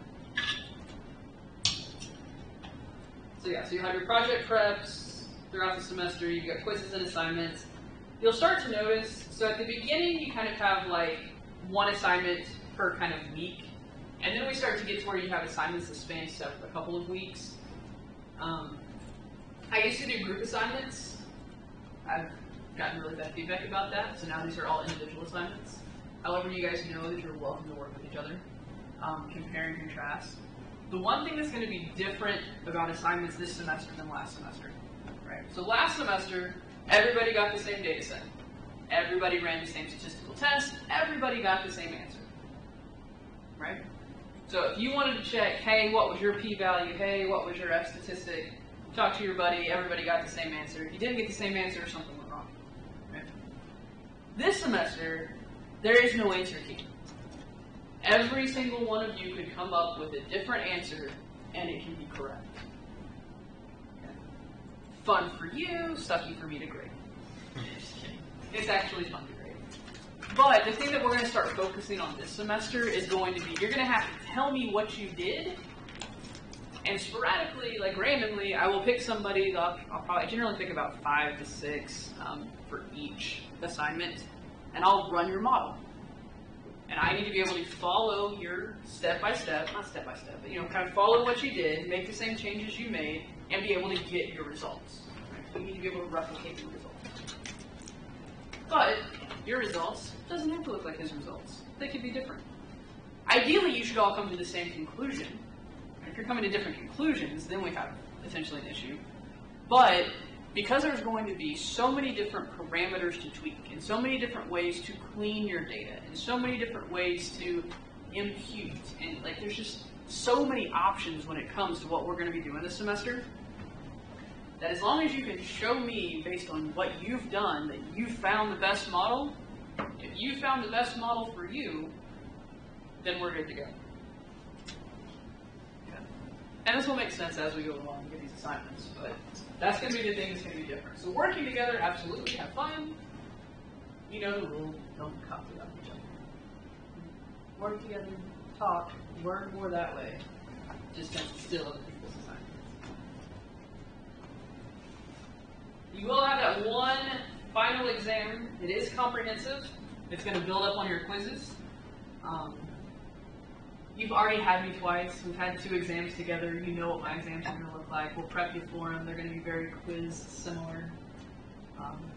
So yeah, so you have your project preps throughout the semester, you've got quizzes and assignments. You'll start to notice, so at the beginning you kind of have like one assignment per kind of week, and then we start to get to where you have assignments that span a couple of weeks. I used to do group assignments. I've gotten really bad feedback about that, so now these are all individual assignments. However, you guys know that you're welcome to work with each other, compare and contrast. The one thing that's going to be different about assignments this semester than last semester, right? So last semester, everybody got the same data set. Everybody ran the same statistical test. Everybody got the same answer, right? So if you wanted to check, hey, what was your p-value? Hey, what was your F statistic? Talk to your buddy. Everybody got the same answer. If you didn't get the same answer, something went wrong, right? This semester, there is no answer key. Every single one of you could come up with a different answer, and it can be correct. Okay. Fun for you, sucky for me to grade. Just kidding. It's actually fun to grade. But the thing that we're going to start focusing on this semester is going to be, you're going to have to tell me what you did, and sporadically, like randomly, I will pick somebody, I'll probably generally pick about 5 to 6 for each assignment, and I'll run your model. And I need to be able to follow your step-by-step, not step-by-step, but kind of follow what you did, make the same changes you made, and be able to get your results. Right? So you need to be able to replicate your results. But your results doesn't have to look like his results. They could be different. Ideally, you should all come to the same conclusion. If you're coming to different conclusions, then we have potentially an issue. But because there's going to be so many different parameters to tweak, and so many different ways to clean your data, and so many different ways to impute, and like there's just so many options when it comes to what we're going to be doing this semester, that as long as you can show me based on what you've done that you found the best model, if you found the best model for you, then we're good to go. And this will make sense as we go along and get these assignments, but that's going to be the thing that's going to be different. So working together, absolutely, have fun. You know the rule, don't copy off each other. Work together, talk, learn more that way. Just don't steal other people's assignments. You will have that one final exam. It is comprehensive. It's going to build up on your quizzes. You've already had me twice. We've had 2 exams together. You know what my exams are going to look like. We'll prep you for them. They're going to be very quiz similar.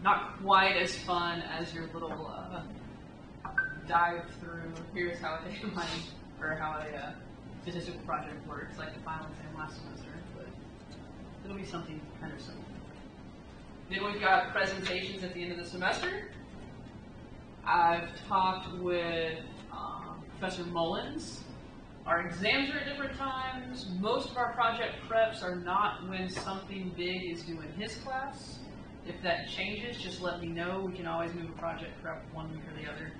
Not quite as fun as your little dive through. Here's how how a statistical project works, like the final exam last semester. But it'll be something kind of similar. Then we've got presentations at the end of the semester. I've talked with Professor Mullins. Our exams are at different times. Most of our project preps are not when something big is due in his class. If that changes, just let me know. We can always move a project prep one week or the other.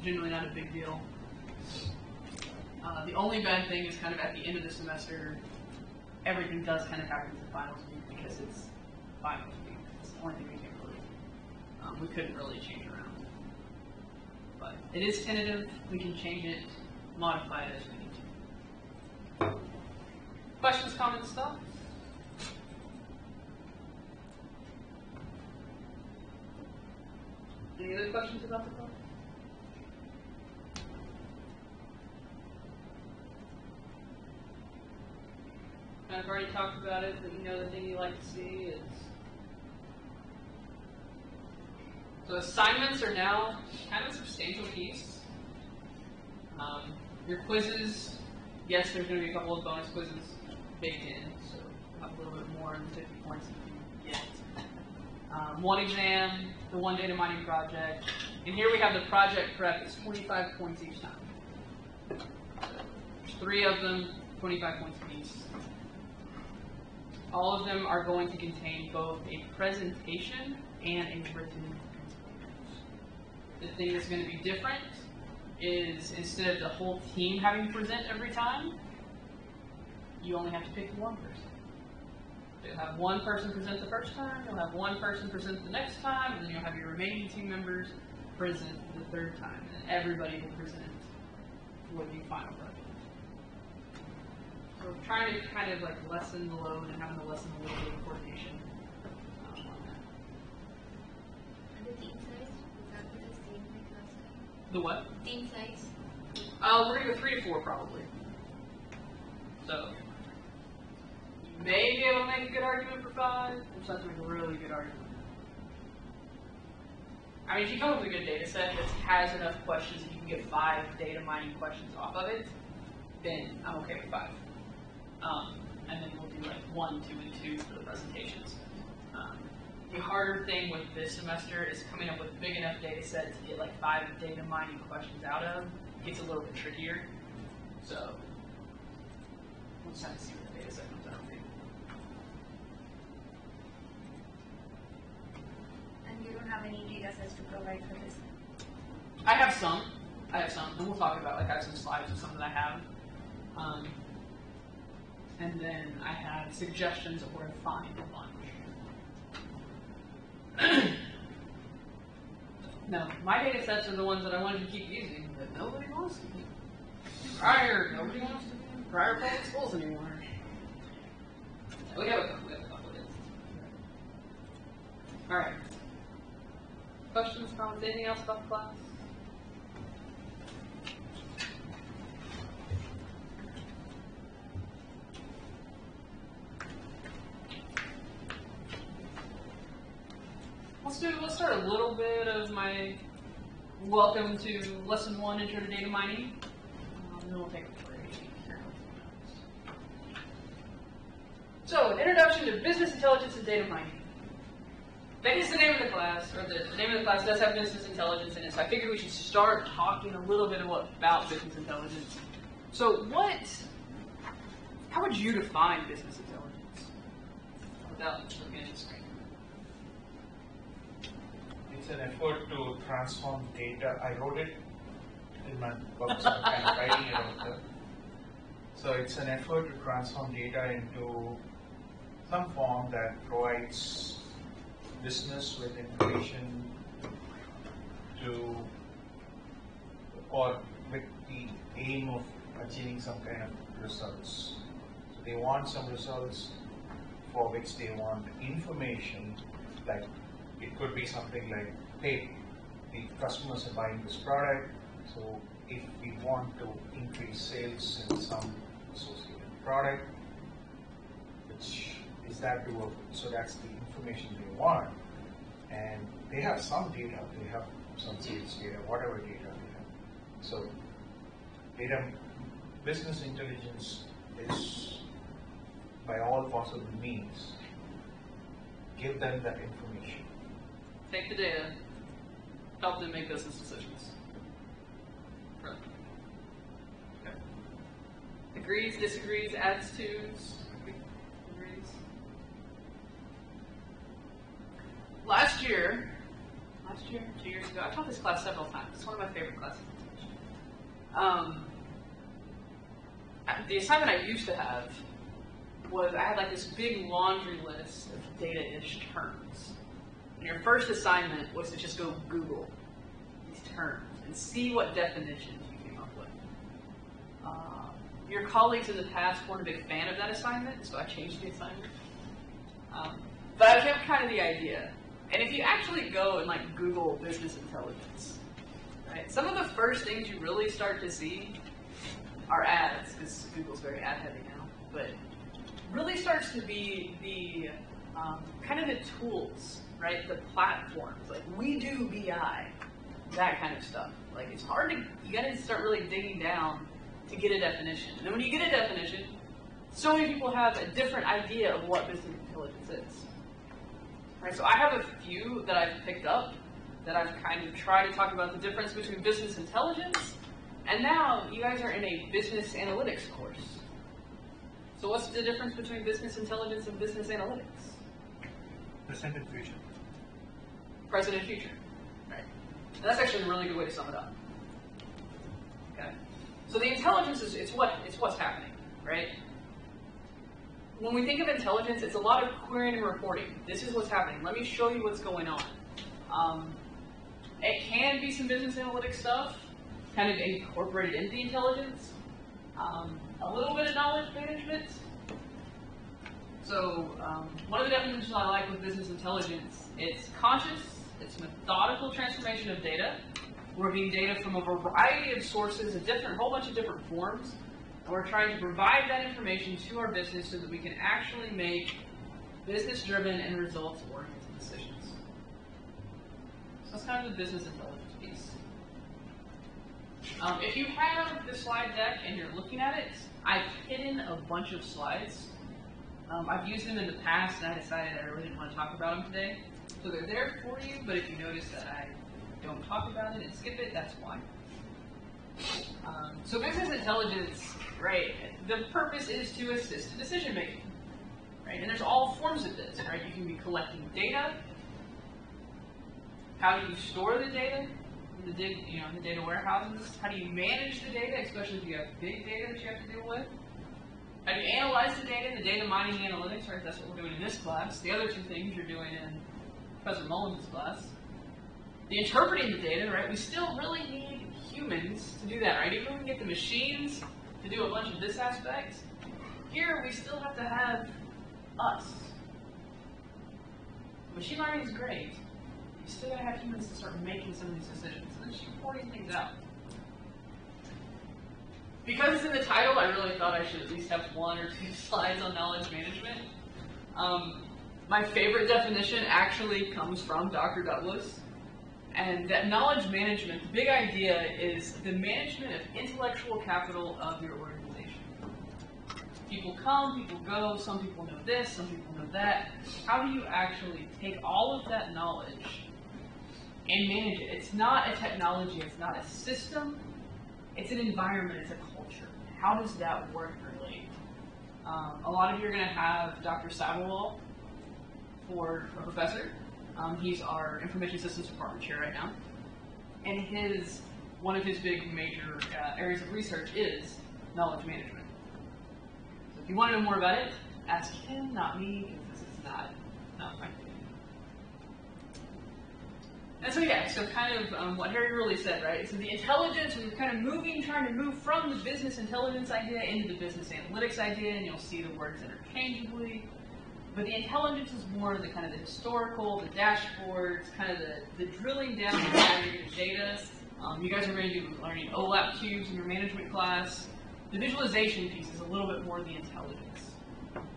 Generally not a big deal. The only bad thing is kind of at the end of the semester, everything does kind of happen to finals week because it's finals week. It's the only thing we can't really, we couldn't really change around. But it is tentative. We can change it, modify it as we need to. Questions, comments, thoughts? Any other questions about the class? I've already talked about it, but you know the thing you like to see is... So assignments are now kind of a substantial piece. Your quizzes, yes, there's going to be a couple of bonus quizzes baked in, so we'll have a little bit more than 50 points you can get. One exam, the one data mining project, and here we have the project prep. It's 25 points each time. There's 3 of them, 25 points apiece. All of them are going to contain both a presentation and a written component. The thing that's going to be different is instead of the whole team having to present every time, you only have to pick one person. You'll have one person present the first time, you'll have one person present the next time, and then you'll have your remaining team members present the third time, and everybody will present with the final project. So we're trying to kind of like lessen the load and having to lessen a little bit of coordination on that. And the team size, is that what the same like last time? The what? Team size? We're going to go 3 to 4 probably. So, you may be able to make a good argument for 5, or something like a really good argument. I mean, if you come up with a good data set that has enough questions and you can get 5 data mining questions off of it, then I'm okay with 5. And then we'll do like 1, 2, and 2 for the presentations. The harder thing with this semester is coming up with a big enough data set to get like 5 data mining questions out of. It gets a little bit trickier. So we'll just have to see what the data set comes out to be. And you don't have any data sets to provide for this? I have some, and we'll talk about, like, I have some slides of some that I have. And then I have suggestions of where to find a bunch. No, my data sets are the ones that I wanted to keep using, but nobody wants to keep. Nobody wants to do prior public schools anymore. We have a couple of it. Alright. Questions, comments, anything else about the class? Let's start a little bit of my welcome to lesson 1, Intro to Data Mining. Then we'll take a break. So, an introduction to business intelligence and data mining. That is the name of the class, or the name of the class does have business intelligence in it, so I figured we should start talking a little bit about business intelligence. So how would you define business intelligence? Without looking at the screen. It's an effort to transform data. I wrote it in my book, so I'm kind of writing it out there. So it's an effort to transform data into some form that provides business with information or with the aim of achieving some kind of results. So they want some results for which they want information, like it could be something like, hey, the customers are buying this product, so if we want to increase sales in some associated product, which is that doable? So that's the information they want. And they have some data, they have some sales data, whatever data they have. So business intelligence is, by all possible means, give them that information. Take the data, help them make business decisions. Right. Okay. Agrees, disagrees, adds to's. Agrees. Last year, 2 years ago, I taught this class several times. It's one of my favorite classes to teach. The assignment I used to have was I had like this big laundry list of data-ish terms. And your first assignment was to just go Google these terms and see what definitions you came up with. Your colleagues in the past weren't a big fan of that assignment, so I changed the assignment. But I kept kind of the idea. And if you actually go and like Google business intelligence, right, some of the first things you really start to see are ads, because Google's very ad heavy now, but really starts to be the kind of the tools, right, the platforms, like we do BI, that kind of stuff. Like it's hard to, you gotta start really digging down to get a definition. And then when you get a definition, so many people have a different idea of what business intelligence is. Right, so I have a few that I've picked up that I've kind of tried to talk about the difference between business intelligence, and now you guys are in a business analytics course. So what's the difference between business intelligence and business analytics? Present and future. Present and future. Right. And that's actually a really good way to sum it up. Okay. So the intelligence is it's what's happening, right? When we think of intelligence, it's a lot of querying and reporting. This is what's happening. Let me show you what's going on. It can be some business analytics stuff, kind of incorporated into the intelligence. A little bit of knowledge management. So one of the definitions I like with business intelligence, it's conscious, it's methodical transformation of data. We're getting data from a variety of sources, a whole bunch of different forms. And we're trying to provide that information to our business so that we can actually make business-driven and results-oriented decisions. So that's kind of the business intelligence piece. If you have the slide deck and you're looking at it, I've hidden a bunch of slides. I've used them in the past and I decided I really didn't want to talk about them today. So they're there for you, but if you notice that I don't talk about it and skip it, that's why. So business intelligence, right, the purpose is to assist in decision making, right? And there's all forms of this, right? You can be collecting data. How do you store the data in the data warehouses? How do you manage the data, especially if you have big data that you have to deal with? How do you analyze the data, the data mining analytics, right? That's what we're doing in this class. The other two things you're doing in Professor Mullins' class. The interpreting the data, right? We still really need humans to do that, right? Even when we get the machines to do a bunch of this aspect, here we still have to have us. Machine learning is great. You still gotta have humans to start making some of these decisions and just reporting things out. Because it's in the title, I really thought I should at least have 1 or 2 slides on knowledge management. My favorite definition actually comes from Dr. Douglas. And that knowledge management, the big idea is the management of intellectual capital of your organization. If People come, people go, some people know this, some people know that. How do you actually take all of that knowledge and manage it? It's not a technology, it's not a system, it's an environment, it's a culture. How does that work really? A lot of you are going to have Dr. Sabalwal for a professor. He's our information systems department chair right now. And one of his big major areas of research is knowledge management. So if you want to know more about it, ask him, not me, because this is not my thing. And so yeah, so kind of what Harry really said, right? So the intelligence, we were kind of trying to move from the business intelligence idea into the business analytics idea, and you'll see the words interchangeably. But the intelligence is more the kind of the historical, the dashboards, kind of the drilling down and aggregated data. You guys are going to be learning OLAP cubes in your management class. The visualization piece is a little bit more the intelligence.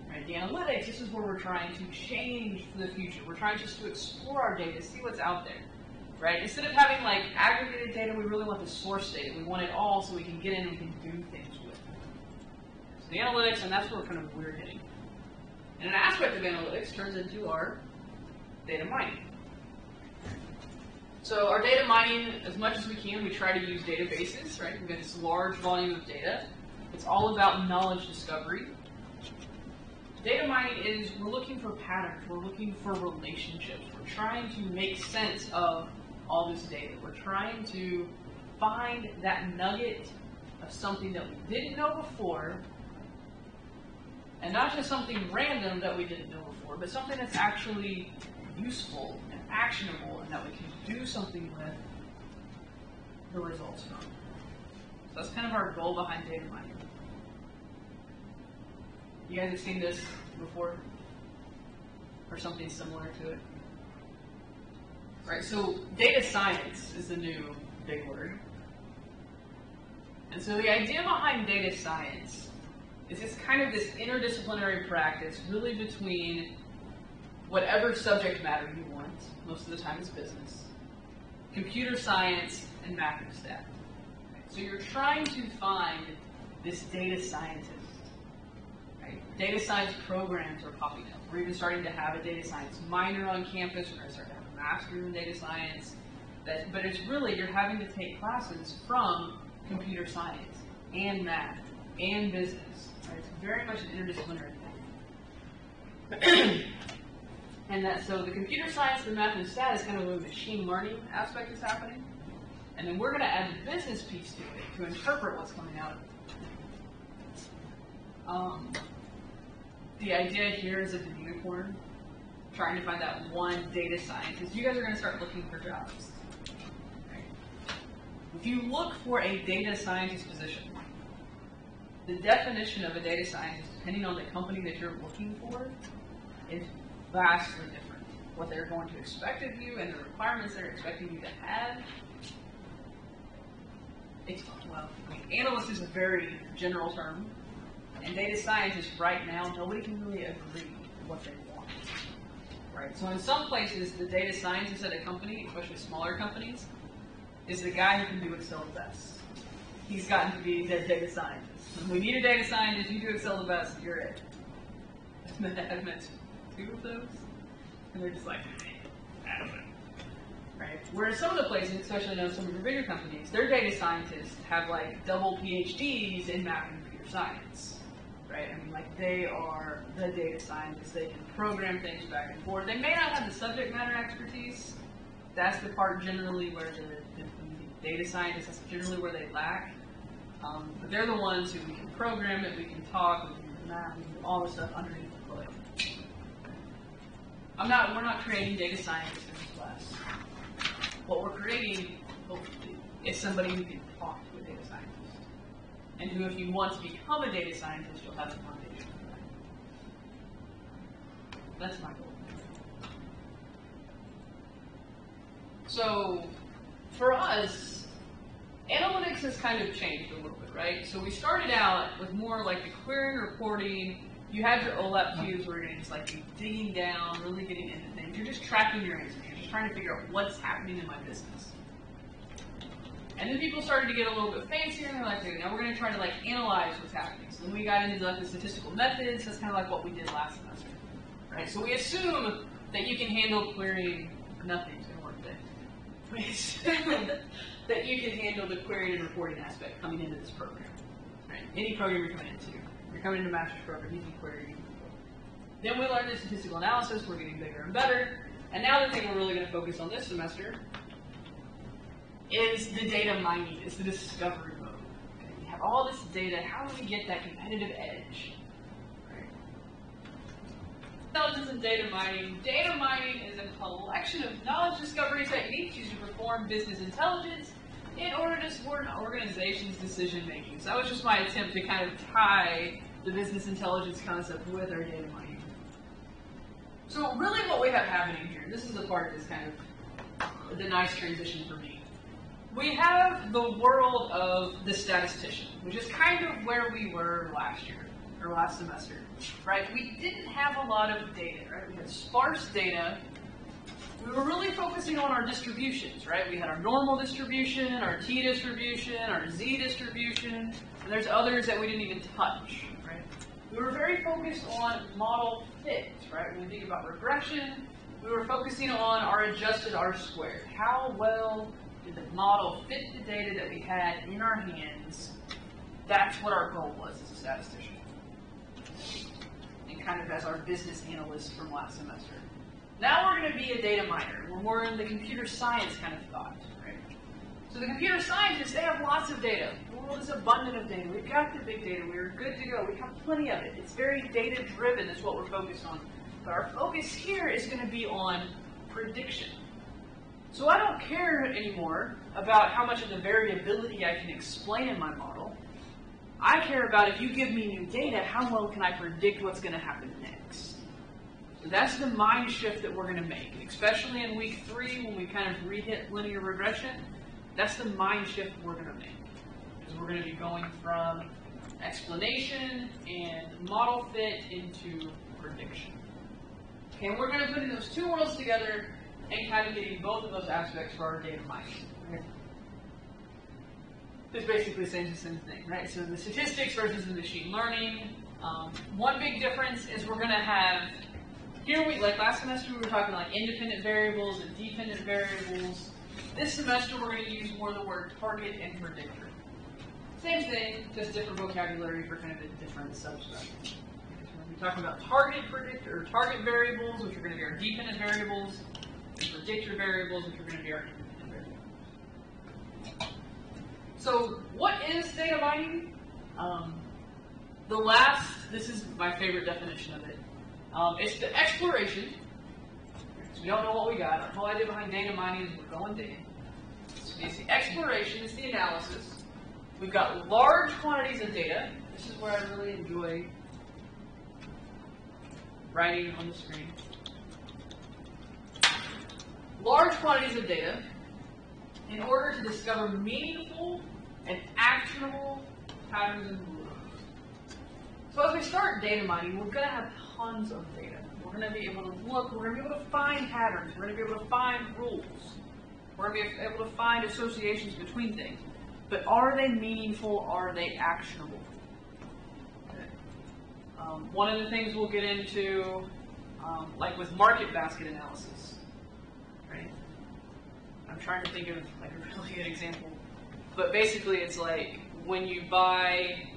Right? The analytics, this is where we're trying to change for the future. We're trying just to explore our data, see what's out there. Right? Instead of having like aggregated data, we really want the source data. We want it all so we can get in and we can do things with it. So the analytics, and that's where we're hitting. And an aspect of analytics turns into our data mining. So our data mining, as much as we can, we try to use databases, right? We've got this large volume of data. It's all about knowledge discovery. Data mining is, we're looking for patterns, we're looking for relationships, we're trying to make sense of all this data. We're trying to find that nugget of something that we didn't know before, and not just something random that we didn't know before, but something that's actually useful and actionable and that we can do something with the results from. So that's kind of our goal behind data mining. You guys have seen this before? Or something similar to it? Right, so data science is the new big word. And so the idea behind data science is it's kind of this interdisciplinary practice really between whatever subject matter you want, most of the time it's business, computer science, and math and stat. So you're trying to find this data scientist. Right? Data science programs are popping up. We're even starting to have a data science minor on campus. We're going to start to have a master in data science. But it's really, you're having to take classes from computer science and math and business. Right? It's very much an interdisciplinary thing. And so the computer science, the math, and stat is kind of a machine learning aspect is happening. And then we're going to add the business piece to it to interpret what's coming out of it. The idea here is a unicorn, trying to find that one data scientist. You guys are going to start looking for jobs. Right? If you look for a data scientist position, the definition of a data scientist, depending on the company that you're looking for, is vastly different. What they're going to expect of you and the requirements they're expecting you to have. Analyst is a very general term, and data scientists right now, nobody can really agree what they want. Right? So in some places, the data scientist at a company, especially smaller companies, is the guy who can do Excel the best. He's gotten to be their data scientist. When we need a data scientist, you do Excel the best, you're it. I've met 2 of those, and they're just like, I don't know. Right? Whereas some of the places, especially now some of your bigger companies, their data scientists have like double PhDs in math and computer science. Right? I mean, like they are the data scientists. They can program things back and forth. They may not have the subject matter expertise. That's the part generally where the data scientists, that's generally where they lack. But they're the ones who we can program it, we can talk, we can do math, we can do all the stuff underneath the hood. We're not creating data scientists in this class. What we're creating, hopefully, is somebody who can talk to a data scientist. And who, if you want to become a data scientist, you'll have the foundation for that. That's my goal. So, for us, analytics has kind of changed a little bit, right? So we started out with more like the querying, reporting. You have your OLAP cubes where you're going to just like be digging down, really getting into things. You're just tracking your answers. You're just trying to figure out what's happening in my business. And then people started to get a little bit fancier, and they're like, okay, now we're going to try to like analyze what's happening. So then we got into like the statistical methods. That's kind of like what we did last semester, right? So we assume that you can handle querying. Nothing's going to work then. We assume that you can handle the querying and reporting aspect coming into this program, right? Any program you're coming into. You're coming into a master's program, you can query, you can report. Then we learned the statistical analysis. We're getting bigger and better. And now the thing we're really going to focus on this semester is the data mining. It's the discovery mode. Okay? We have all this data. How do we get that competitive edge? Right? Intelligence and data mining. Data mining is a collection of knowledge discovery techniques used to perform business intelligence in order to support an organization's decision making. So that was just my attempt to kind of tie the business intelligence concept with our data mining. So really what we have happening here, this is the part that's kind of the nice transition for me. We have the world of the statistician, which is kind of where we were last year, or last semester, right? We didn't have a lot of data, right? We had sparse data. We were really focusing on our distributions, right? We had our normal distribution, our T distribution, our Z distribution, and there's others that we didn't even touch, right? We were very focused on model fit, right? When we think about regression, we were focusing on our adjusted R-squared. How well did the model fit the data that we had in our hands? That's what our goal was as a statistician. And kind of as our business analyst from last semester. Now we're going to be a data miner. We're more in the computer science kind of thought, right? So the computer scientists, they have lots of data. The world is abundant of data. We've got the big data. We're good to go. We have plenty of it. It's very data-driven is what we're focused on. But our focus here is going to be on prediction. So I don't care anymore about how much of the variability I can explain in my model. I care about if you give me new data, how well can I predict what's going to happen next? So that's the mind shift that we're going to make, especially in week 3 when we kind of re-hit linear regression. That's the mind shift we're going to make. Because we're going to be going from explanation and model fit into prediction. Okay, and we're going to put in those two worlds together and kind of getting both of those aspects for our data mining. Okay. It's basically saying the same thing, right? So the statistics versus the machine learning. One big difference is we're going to have, here we, like last semester we were talking like independent variables and dependent variables. This semester we're going to use more the word target and predictor. Same thing, just different vocabulary for kind of a different substructure. We're talking about target predictor, or target variables, which are going to be our dependent variables, and predictor variables, which are going to be our independent variables. So, what is data mining? This is my favorite definition of it. It's the exploration. So we don't know what we got. Our whole idea behind data mining is we're going digging. So it's the exploration, it's the analysis. We've got large quantities of data. This is where I really enjoy writing on the screen. Large quantities of data in order to discover meaningful and actionable patterns and rules. So as we start data mining, we're going to have tons of data. We're going to be able to look, we're going to be able to find patterns, we're going to be able to find rules. We're going to be able to find associations between things. But are they meaningful? Are they actionable? Okay. One of the things we'll get into, like with market basket analysis, right? I'm trying to think of like a really good example. But basically it's like when you buy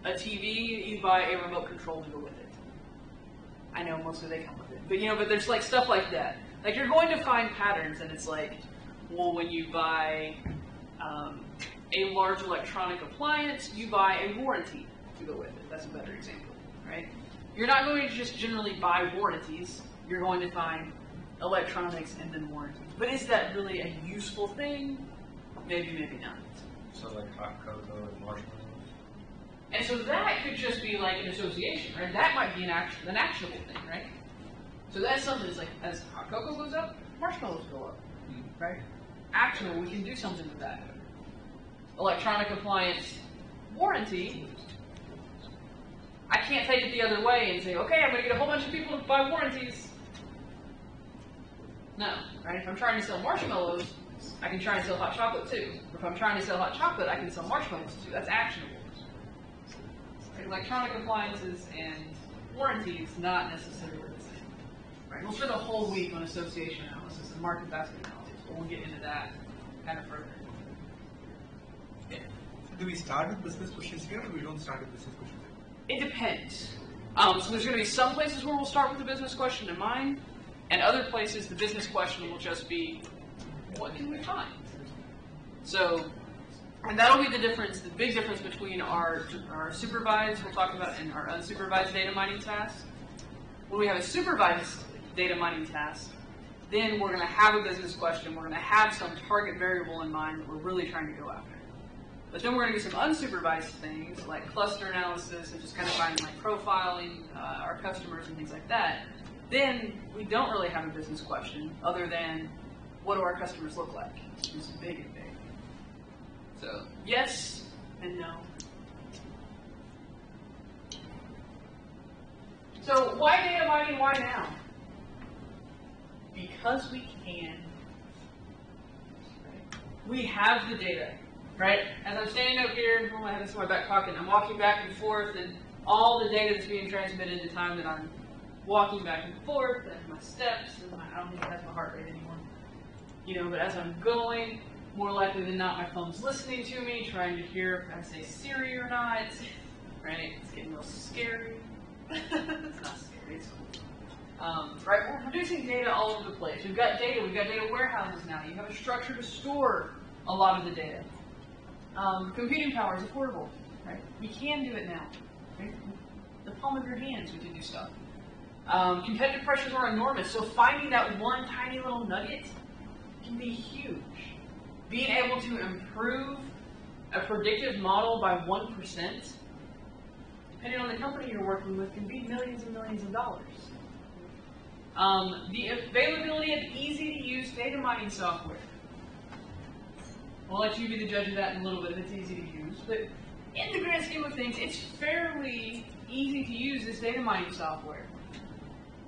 a TV, you buy a remote control to go with it. I know mostly they come with it. But but there's like stuff like that. Like you're going to find patterns and it's like, well, when you buy a large electronic appliance, you buy a warranty to go with it. That's a better example, right? You're not going to just generally buy warranties. You're going to find electronics and then warranties. But is that really a useful thing? Maybe, maybe not. So like hot cocoa and marshmallows? And so that could just be like an association, right? That might be an actionable thing, right? So that's something that's like, as hot cocoa goes up, marshmallows go up, right? Actionable, we can do something with that. Electronic appliance warranty, I can't take it the other way and say, okay, I'm going to get a whole bunch of people to buy warranties. No, right? If I'm trying to sell marshmallows, I can try and sell hot chocolate too. If I'm trying to sell hot chocolate, I can sell marshmallows too. That's actionable. Right? Electronic appliances and warranties, not necessarily the same. Right? We'll spend a whole week on association analysis and market basket analysis, but we'll get into that kind of further. Do we start with business questions here, or we don't start with business questions here? It depends. So there's going to be some places where we'll start with the business question in mind, and other places the business question will just be, what can we find? So, and that'll be the difference, the big difference between our supervised, we'll talk about, and our unsupervised data mining task. When we have a supervised data mining task, then we're going to have a business question, we're going to have some target variable in mind that we're really trying to go after. But then we're going to do some unsupervised things like cluster analysis and just kind of finding like profiling our customers and things like that. Then we don't really have a business question other than what do our customers look like? It's big and big. So yes and no. So why data mining? Why now? Because we can. We have the data. Right? As I'm standing up here, I have this in my back pocket, I'm walking back and forth, and all the data that's being transmitted at the time that I'm walking back and forth, and my steps, and I don't think it has my heart rate anymore. You know, but as I'm going, more likely than not, my phone's listening to me, trying to hear if I say Siri or not. Right? It's getting real scary. It's not scary, it's cool. Right? We're producing data all over the place. We've got data warehouses now. You have a structure to store a lot of the data. Computing power is affordable, right? You can do it now. Right? The palm of your hands, we can do stuff. Competitive pressures are enormous, so finding that one tiny little nugget can be huge. Being able to improve a predictive model by 1%, depending on the company you're working with, can be millions and millions of dollars. The availability of easy-to-use data mining software. I'll let you be the judge of that in a little bit if it's easy to use. But in the grand scheme of things, it's fairly easy to use this data mining software.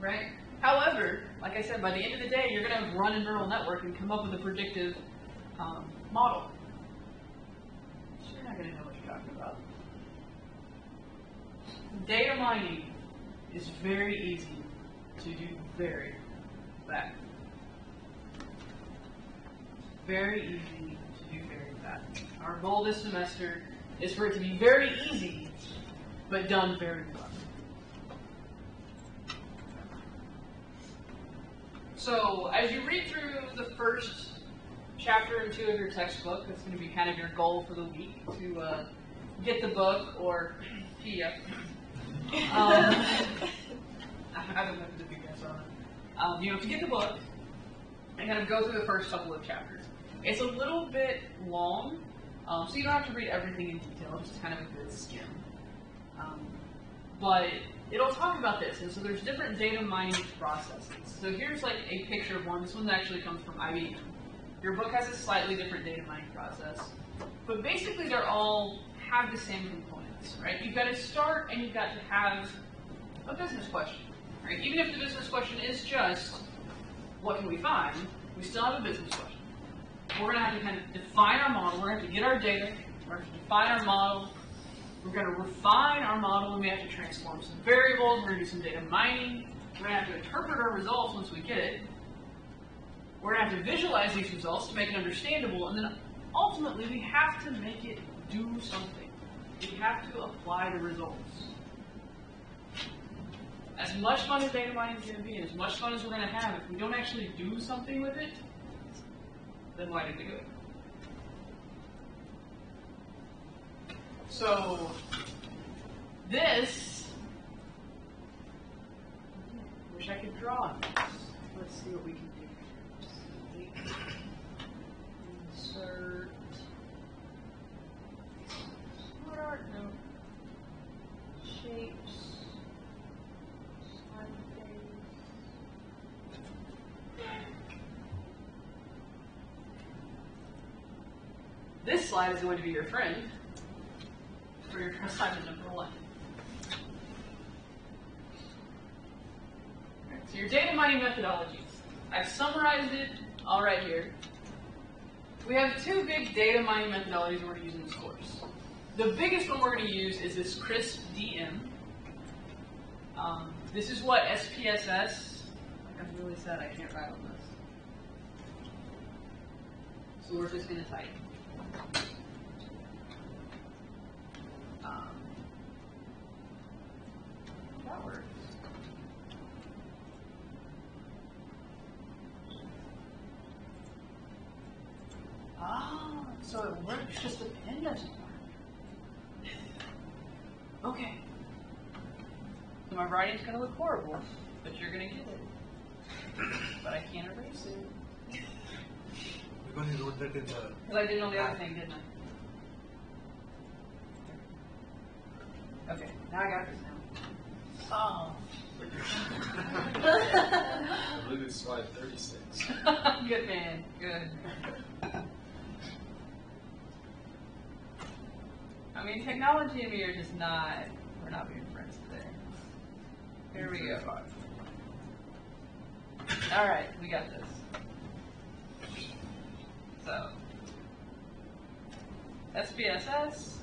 Right? However, like I said, by the end of the day, you're going to run a neural network and come up with a predictive model. So you're not going to know what you're talking about. Data mining is very easy to do very fast. Very easy to do very fast. Our goal this semester is for it to be very easy, but done very well. So, as you read through the first chapter and 2 of your textbook, that's going to be kind of your goal for the week, to get the book or PDF. I don't know if the big guys on it. To get the book and kind of go through the first couple of chapters. It's a little bit long, so you don't have to read everything in detail, just kind of a good skim. But it'll talk about this, and so there's different data mining processes. So here's like a picture of one. This one actually comes from IBM. Your book has a slightly different data mining process, but basically they're all have the same components, right? You've got to start and you've got to have a business question, right? Even if the business question is just, what can we find? We still have a business question. We're going to have to kind of define our model. We're going to have to get our data. We're going to define our model. We're going to refine our model, and we have to transform some variables. We're going to do some data mining. We're going to have to interpret our results once we get it. We're going to have to visualize these results to make it understandable, and then ultimately we have to make it do something. We have to apply the results. As much fun as data mining is going to be, and as much fun as we're going to have, if we don't actually do something with it, then why did we do it? So, this, wish I could draw on this. Let's see what we can do. Insert. What are, no. Shapes. This slide is going to be your friend for your assignment number 1. Right, so your data mining methodologies. I've summarized it all right here. we have two big data mining methodologies we're going to use in this course. The biggest one we're going to use is this CRISP DM. This is what SPSS, I'm really sad I can't write on this. So we're just going to type. That works. Ah, so it works, just the pen doesn't work. Okay. So my writing's going to look horrible, but you're going to get it. But I can't erase it. Because you wrote that in the. Because I did on the other thing, didn't I? Okay, now I got this now. Oh. I believe it's slide 36. Good man, good. I mean, technology and me are just not, we're not being friends today. Here we go. All right, we got this. So, SPSS,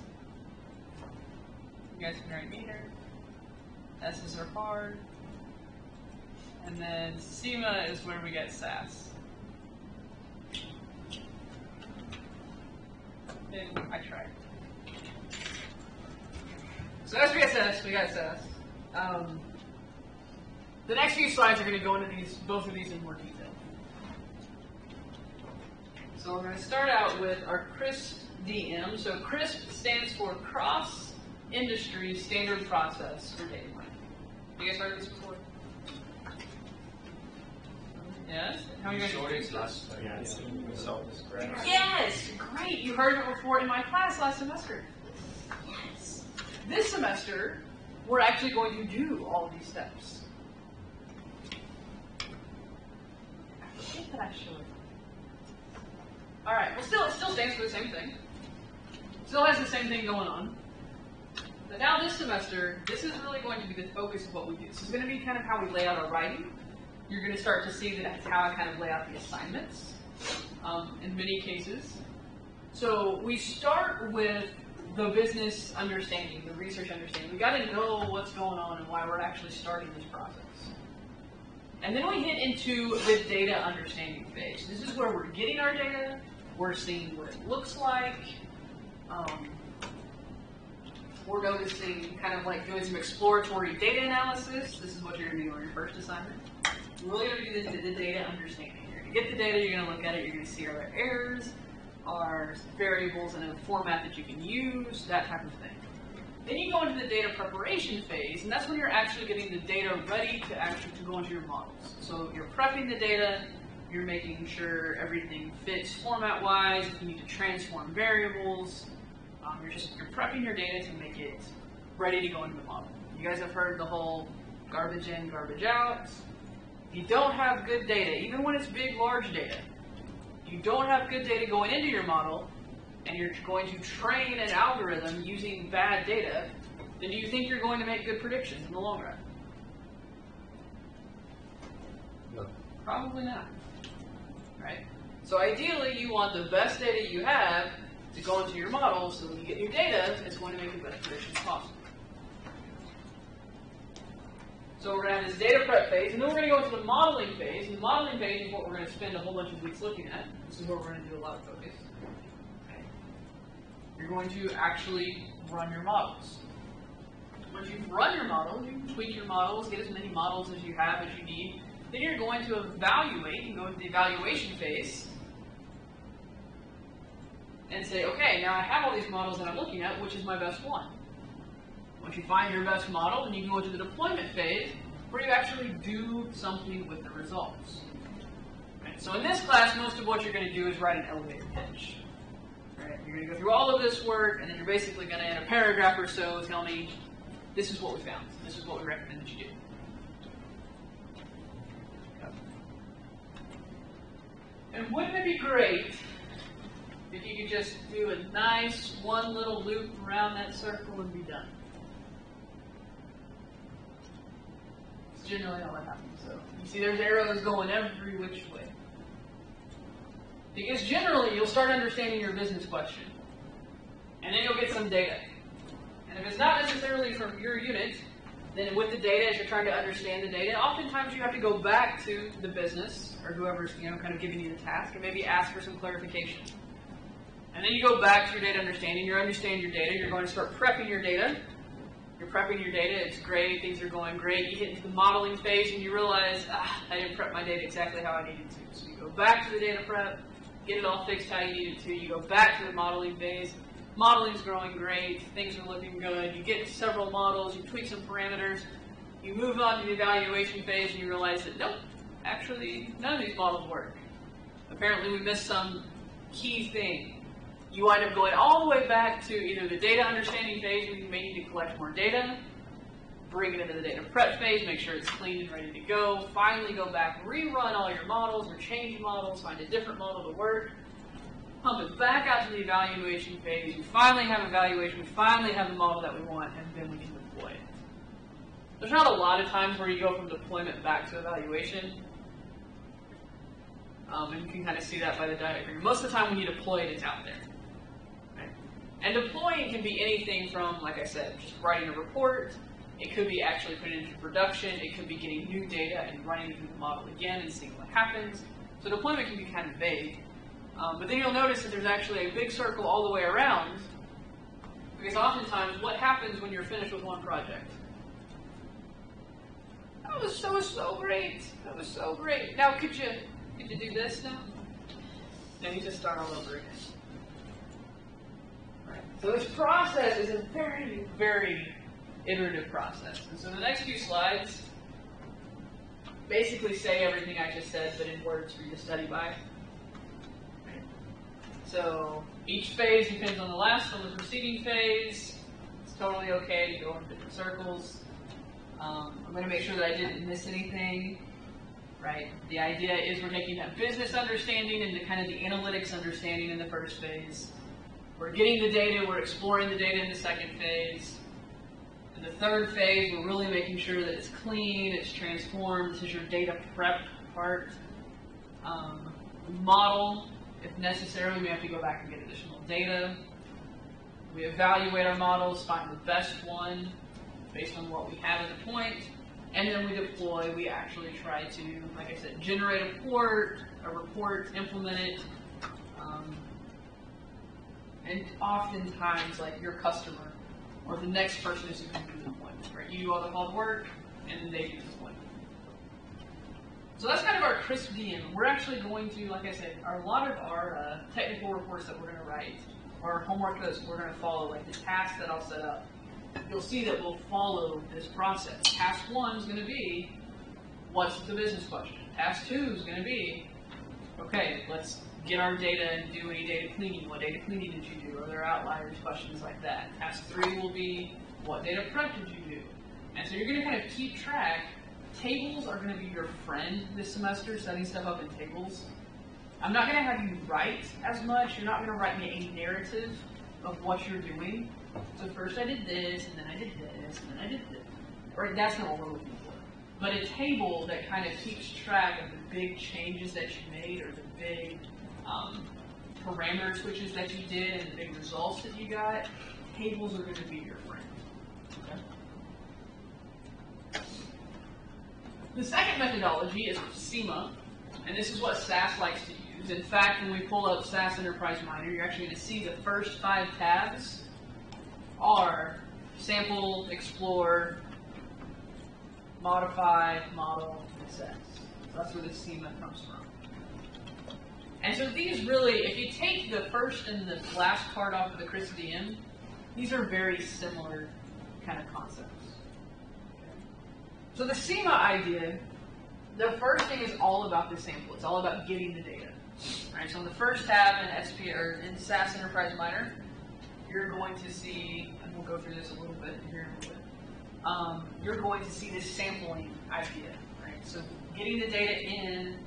you guys can write meter, S's are hard, and then SEMA is where we get SAS. I tried. So SPSS, we got SAS. The next few slides are going to go into both of these in more detail. So we're going to start out with our CRISP DM. So CRISP stands for Cross Industry Standard Process for Data Mining. You guys heard of this before? Yes? How many of you guys last time. Yes. Yes! Great! You heard it before in my class last semester. Yes! This semester, we're actually going to do all of these steps. I think that I showed. Alright, well it still stands for the same thing. Still has the same thing going on. But now this semester, this is really going to be the focus of what we do. This is going to be kind of how we lay out our writing. You're going to start to see that that's how I kind of lay out the assignments in many cases. So we start with the business understanding, the research understanding. We got to know what's going on and why we're actually starting this process. And then we hit into the data understanding phase. This is where we're getting our data, we're seeing what it looks like, we're noticing kind of like doing some exploratory data analysis. This is what you're going to do on your first assignment. We're really going to do the data understanding. You're going to get the data, you're going to look at it, you're going to see are there errors, are variables in a format that you can use, that type of thing. Then you go into the data preparation phase, and that's when you're actually getting the data ready to go into your models. So you're prepping the data, you're making sure everything fits format-wise, if you need to transform variables, you're prepping your data to make it ready to go into the model. You guys have heard the whole garbage in, garbage out. If you don't have good data, even when it's big, large data, you don't have good data going into your model, and you're going to train an algorithm using bad data, then do you think you're going to make good predictions in the long run? No. Probably not. Right? So ideally, you want the best data you have to go into your model, so when you get your data, it's going to make the best predictions possible. So we're going to have this data prep phase, and then we're going to go into the modeling phase. And the modeling phase is what we're going to spend a whole bunch of weeks looking at. This is where we're going to do a lot of focus. Okay. You're going to actually run your models. Once you've run your model, you can tweak your models, get as many models as you have as you need. Then you're going to evaluate and go into the evaluation phase and say, okay, now I have all these models that I'm looking at, which is my best one? Once you find your best model, then you can go into the deployment phase where you actually do something with the results. Right? So in this class, most of what you're going to do is write an elevator pitch. Right? You're going to go through all of this work, and then you're basically going to, in a paragraph or so, tell me, this is what we found. This is what we recommend that you do. And wouldn't it be great if you could just do a nice one little loop around that circle and be done? It's generally how that happens. So you see there's arrows going every which way. Because generally, you'll start understanding your business question, and then you'll get some data. And if it's not necessarily from your unit, then with the data, as you're trying to understand the data, oftentimes you have to go back to the business, or whoever's kind of giving you the task, and maybe ask for some clarification. And then you go back to your data understanding, you understand your data, you're going to start prepping your data. You're prepping your data, it's great, things are going great. You get into the modeling phase and you realize, I didn't prep my data exactly how I needed to. So you go back to the data prep, get it all fixed how you need it to. You go back to the modeling phase. Modeling's growing great, things are looking good. You get several models, you tweak some parameters. You move on to the evaluation phase and you realize that, nope, actually none of these models work. Apparently we missed some key thing. You wind up going all the way back to either the data understanding phase, where you may need to collect more data, bring it into the data prep phase, make sure it's clean and ready to go, finally go back, rerun all your models or change models, find a different model to work, pump it back out to the evaluation phase, you finally have evaluation, we finally have the model that we want, and then we can deploy it. There's not a lot of times where you go from deployment back to evaluation. And you can kind of see that by the diagram. Most of the time when you deploy it, it's out there. Right? And deploying can be anything from, like I said, just writing a report. It could be actually putting it into production. It could be getting new data and running it through the model again and seeing what happens. So deployment can be kind of vague. But then you'll notice that there's actually a big circle all the way around, because oftentimes what happens when you're finished with one project? That was so great. That was so great. Now could you do this now? Now you just start all over again. Right. So this process is a very, very iterative process. And so the next few slides basically say everything I just said, but in words for you to study by. Right. So each phase depends on the last, on the preceding phase. It's totally okay to go in different circles. I'm going to make sure that I didn't miss anything. Right? The idea is we're taking that business understanding into kind of the analytics understanding in the first phase. We're getting the data, we're exploring the data in the second phase. In the third phase, we're really making sure that it's clean, it's transformed. This is your data prep part. Model, if necessary, we have to go back and get additional data. We evaluate our models, find the best one based on what we have at the point. And then we deploy, we actually try to, like I said, generate a report, implement it, and oftentimes, like your customer or the next person is going to do the deployment, right? You do all the hard work, and then they do the deployment. So that's kind of our crisp DM. We're actually going to, like I said, a lot of our technical reports that we're going to write, or homework that we're going to follow, like the tasks that I'll set up, you'll see that we'll follow this process. Task 1 is going to be, what's the business question? Task 2 is going to be, okay, let's get our data and do any data cleaning. What data cleaning did you do? Are there outliers? Questions like that. Task 3 will be, what data prep did you do? And so you're going to kind of keep track. Tables are going to be your friend this semester, setting stuff up in tables. I'm not going to have you write as much. You're not going to write me a narrative of what you're doing. So first I did this, and then I did this, and then I did this. Right? That's not what we're looking for. But a table that kind of keeps track of the big changes that you made, or the big parameter switches that you did, and the big results that you got, tables are going to be your friend. Okay? The second methodology is SEMA, and this is what SAS likes to use. In fact, when we pull up SAS Enterprise Miner, you're actually going to see the first 5 tabs are sample, explore, modify, model, assess. So that's where the SEMA comes from. And so these really, if you take the first and the last part off of the crisp DM, these are very similar kind of concepts. Okay. So the SEMA idea, the first thing is all about the sample. It's all about getting the data. Right? So in the first tab in SP or in SAS Enterprise Miner, you're going to see, and we'll go through this a little bit here in a little bit, you're going to see this sampling idea, right? So getting the data in,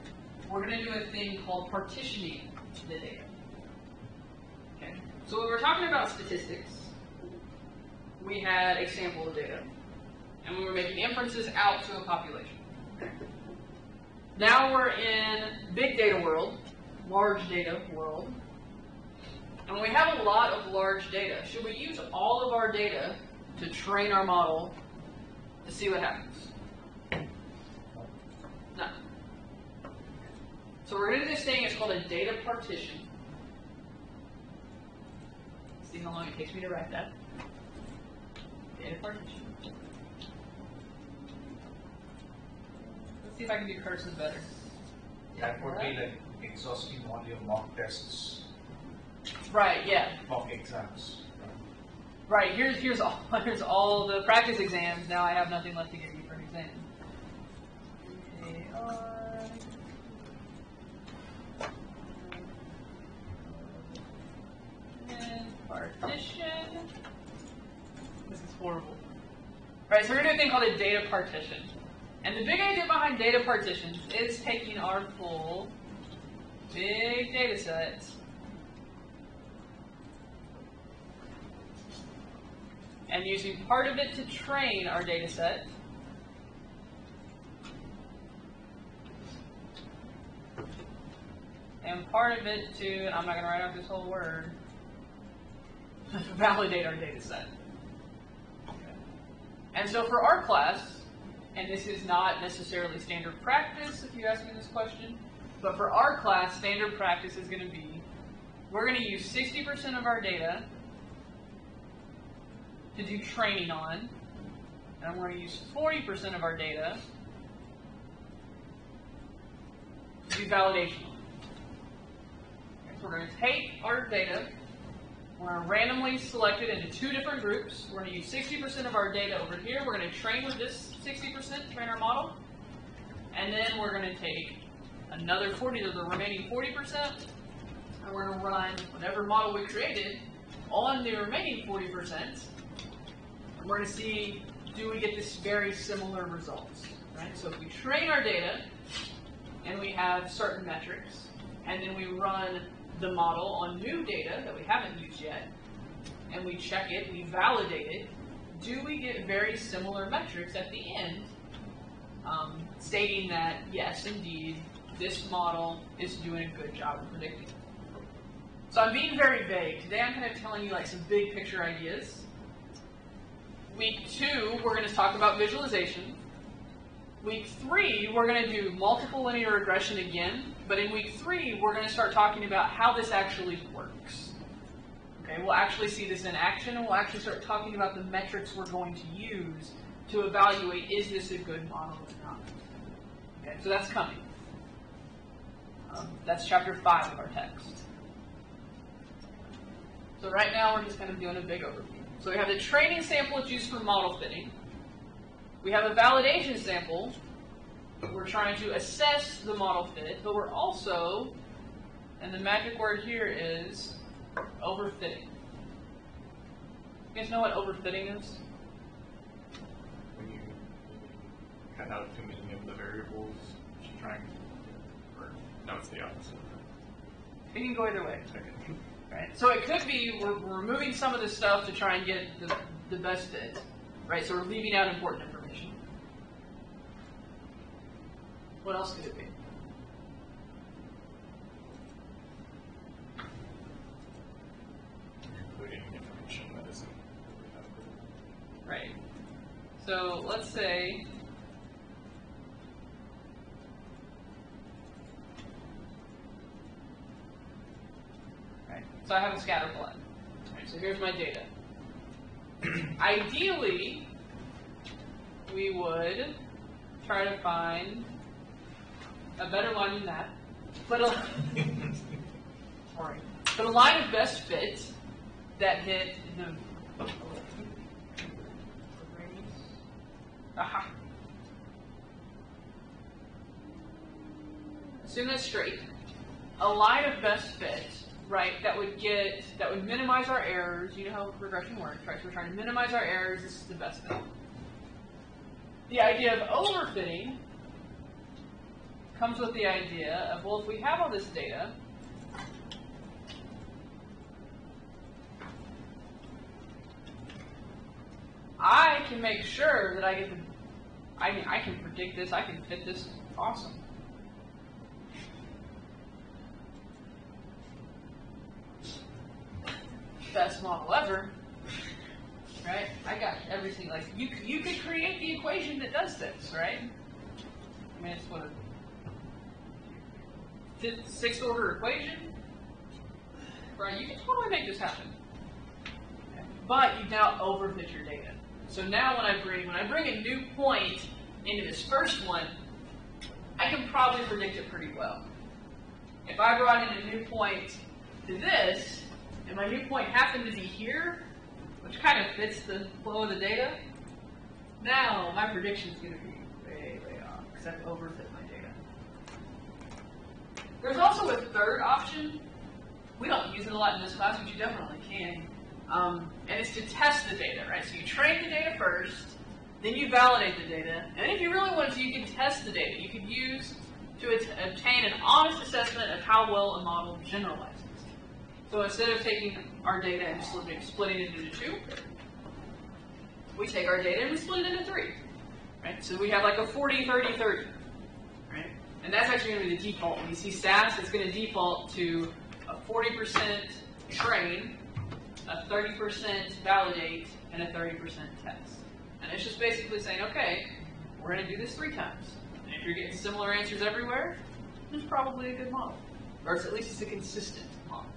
we're going to do a thing called partitioning the data. Okay? So when we're talking about statistics, we had a sample of data, and we were making inferences out to a population. Okay? Now we're in big data world, large data world. And we have a lot of large data. Should we use all of our data to train our model to see what happens? No. So we're going to do this thing, it's called a data partition. See how long it takes me to write that. Data partition. Let's see if I can do cursive better. That would be like exhausting all your mock tests, Right, yeah. mock exams. Right, here's all the practice exams. Now I have nothing left to give you for an exam. And partition. This is horrible. Right, so we're going to do a thing called a data partition. And the big idea behind data partitions is taking our full big data set and using part of it to train our data set, and part of it to, and I'm not going to write out this whole word, validate our data set. And so for our class, and this is not necessarily standard practice if you ask me this question, but for our class, standard practice is going to be, we're going to use 60% of our data to do training on, and we're going to use 40% of our data to do validation on. Okay, so we're going to take our data, we're going to randomly select it into two different groups. We're going to use 60% of our data over here. We're going to train with this 60%, train our model, and then we're going to take another 40 to the remaining 40%, and we're going to run whatever model we created on the remaining 40%. We're going to see, do we get this very similar results, right? So if we train our data, and we have certain metrics, and then we run the model on new data that we haven't used yet, and we check it, we validate it, do we get very similar metrics at the end, stating that, yes, indeed, this model is doing a good job of predicting. So I'm being very vague. Today I'm kind of telling you like some big picture ideas. Week 2, we're going to talk about visualization. Week 3, we're going to do multiple linear regression again, but in week 3, we're going to start talking about how this actually works. Okay, we'll actually see this in action, and we'll actually start talking about the metrics we're going to use to evaluate, is this a good model or not? Okay, so that's coming. That's chapter 5 of our text. So right now, we're just kind of doing a big overview. So we have the training sample it's used for model fitting. We have a validation sample. We're trying to assess the model fit, but we're also, and the magic word here is overfitting. You guys know what overfitting is? When you cut out too many of the variables, just trying, or no, it's the opposite. It can go either way. Okay. Right? So it could be we're removing some of this stuff to try and get the best fit. Right? So we're leaving out important information. What else could it be? Including information that isn't Right. So let's say so I have a scatter plot. Right, so here's my data. Ideally, we would try to find a better line than that, but a, sorry, but a line of best fit that hit the. Aha. Assume that's straight. A line of best fit. Right, that would minimize our errors. You know how regression works, right? So we're trying to minimize our errors. This is the best fit. The idea of overfitting comes with the idea of, well, if we have all this data, I can make sure that I get the, I can predict this, I can fit this, awesome. best model ever, right? I got everything. Like you could create the equation that does this, right? I mean, it's what a sixth order equation, right? You can totally make this happen, but you now overfit your data. So now when I bring a new point into this first one, I can probably predict it pretty well. If I brought in a new point to this, and my new point happened to be here, which kind of fits the flow of the data, now my prediction is going to be way, way off, because I've overfit my data. There's also a third option. We don't use it a lot in this class, but you definitely can. And it's to test the data, right? So you train the data first, then you validate the data, and if you really want to, you can test the data. You could use to obtain an honest assessment of how well a model generalizes. So instead of taking our data and splitting it into two, we take our data and we split it into three, right? So we have like a 40, 30, 30, right? And that's actually going to be the default. When you see SAS, it's going to default to a 40% train, a 30% validate, and a 30% test. And it's just basically saying, okay, we're going to do this 3 times. And if you're getting similar answers everywhere, it's probably a good model. Or at least it's a consistent model.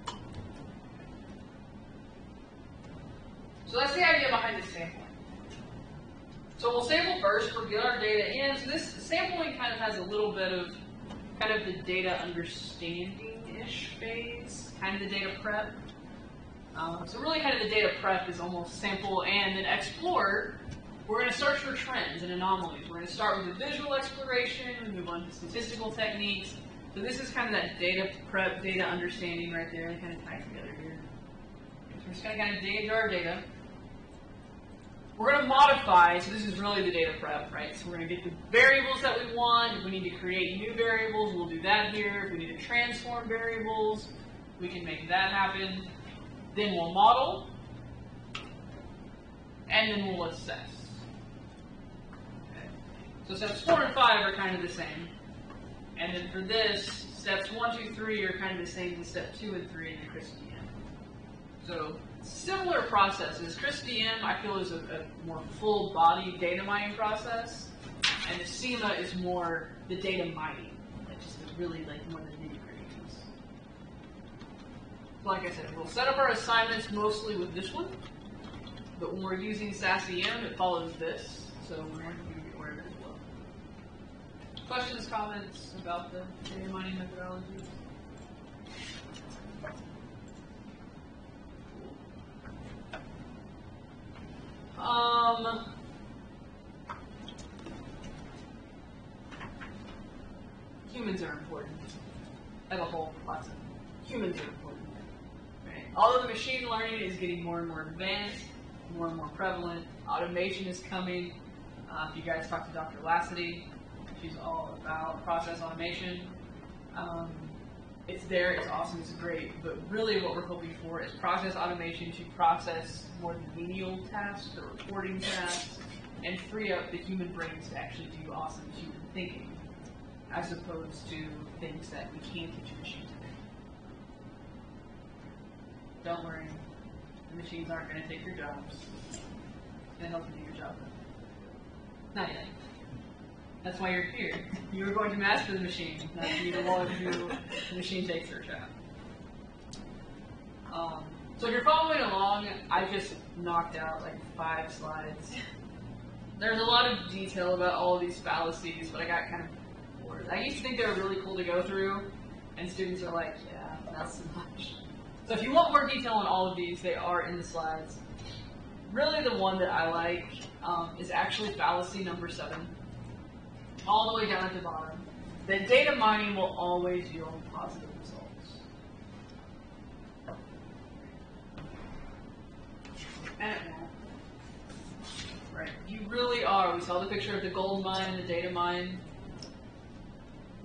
So that's the idea behind this sampling. So we'll sample first, we'll get our data in. So this sampling kind of has a little bit of kind of the data understanding-ish phase, kind of the data prep. So really kind of the data prep is almost sample and then explore. We're going to search for trends and anomalies. We're going to start with the visual exploration, move on to statistical techniques. So this is kind of that data prep, data understanding right there. They kind of tie together here. So we're just going to kind of dig into our data. We're going to modify, so this is really the data prep, right? So we're going to get the variables that we want. If we need to create new variables, we'll do that here. If we need to transform variables, we can make that happen. Then we'll model, and then we'll assess. Okay. So steps 4 and 5 are kind of the same. And then for this, steps 1, 2, 3 are kind of the same as step 2 and 3 in the CRISP-DM. So similar processes. CRISP-DM, I feel, is a more full body data mining process, and the SEMA is more the data mining, like just really like more the nitty-gritty piece. Like I said, we'll set up our assignments mostly with this one, but when we're using SAS-EM, it follows this, so we're going to be aware of it as well. Questions, comments about the data mining methodology? Humans are important. I have a whole class of humans are important. Right? Although the machine learning is getting more and more advanced, more and more prevalent, automation is coming. If you guys talk to Dr. Lassity, she's all about process automation. It's there, it's awesome, it's great, but really what we're hoping for is process automation to process more menial tasks, the reporting tasks, and free up the human brains to actually do awesome human thinking, as opposed to things that we can't teach a machine to do. Don't worry, the machines aren't going to take your jobs. It's going to help you do your job. Not yet. That's why you're here. You are going to master the machine, not be the one who the machine takes their job. So if you're following along, I just knocked out like 5 slides. There's a lot of detail about all of these fallacies, but I got kind of bored. I used to think they were really cool to go through, and students are like, yeah, that's too much. So if you want more detail on all of these, they are in the slides. Really the one that I like is actually fallacy number 7. All the way down at the bottom. That data mining will always yield positive results. And it won't. Right. You really are. We saw the picture of the gold mine and the data mine.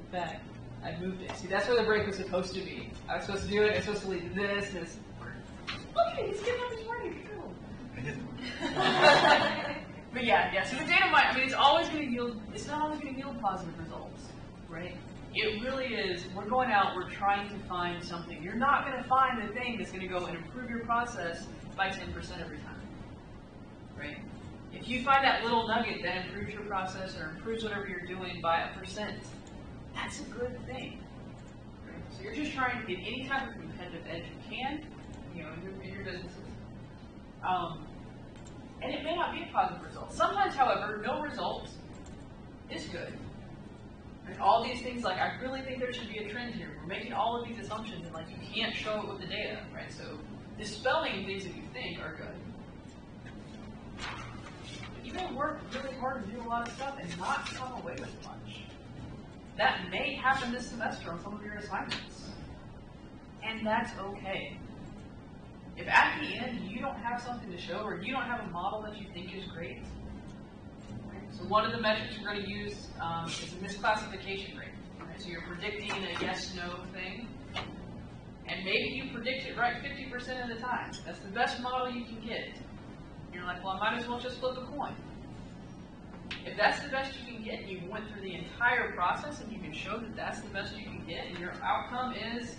In fact, I moved it. See, that's where the break was supposed to be. I was supposed to do it. I was supposed to leave this. Okay, he's getting up his morning. But yeah, so the data mine, I mean, it's not always going to yield positive results, right? It really is, we're going out, we're trying to find something. You're not going to find the thing that's going to go and improve your process by 10% every time, right? If you find that little nugget that improves your process or improves whatever you're doing by 1%, that's a good thing. Right? So you're just trying to get any type of competitive edge you can, in your businesses. And it may not be a positive result. Sometimes, however, no result is good. Right? All these things, like, I really think there should be a trend here. We're making all of these assumptions, and like, you can't show it with the data, right? So dispelling things that you think are good. You may work really hard and do a lot of stuff and not come away with much. That may happen this semester on some of your assignments. And that's okay. If at the end you don't have something to show or you don't have a model that you think is great, right? So one of the metrics we're going to use is a misclassification rate. Right? So you're predicting a yes-no thing, and maybe you predict it right 50% of the time. That's the best model you can get. And you're like, well, I might as well just flip a coin. If that's the best you can get, and you went through the entire process and you can show that that's the best you can get, and your outcome is,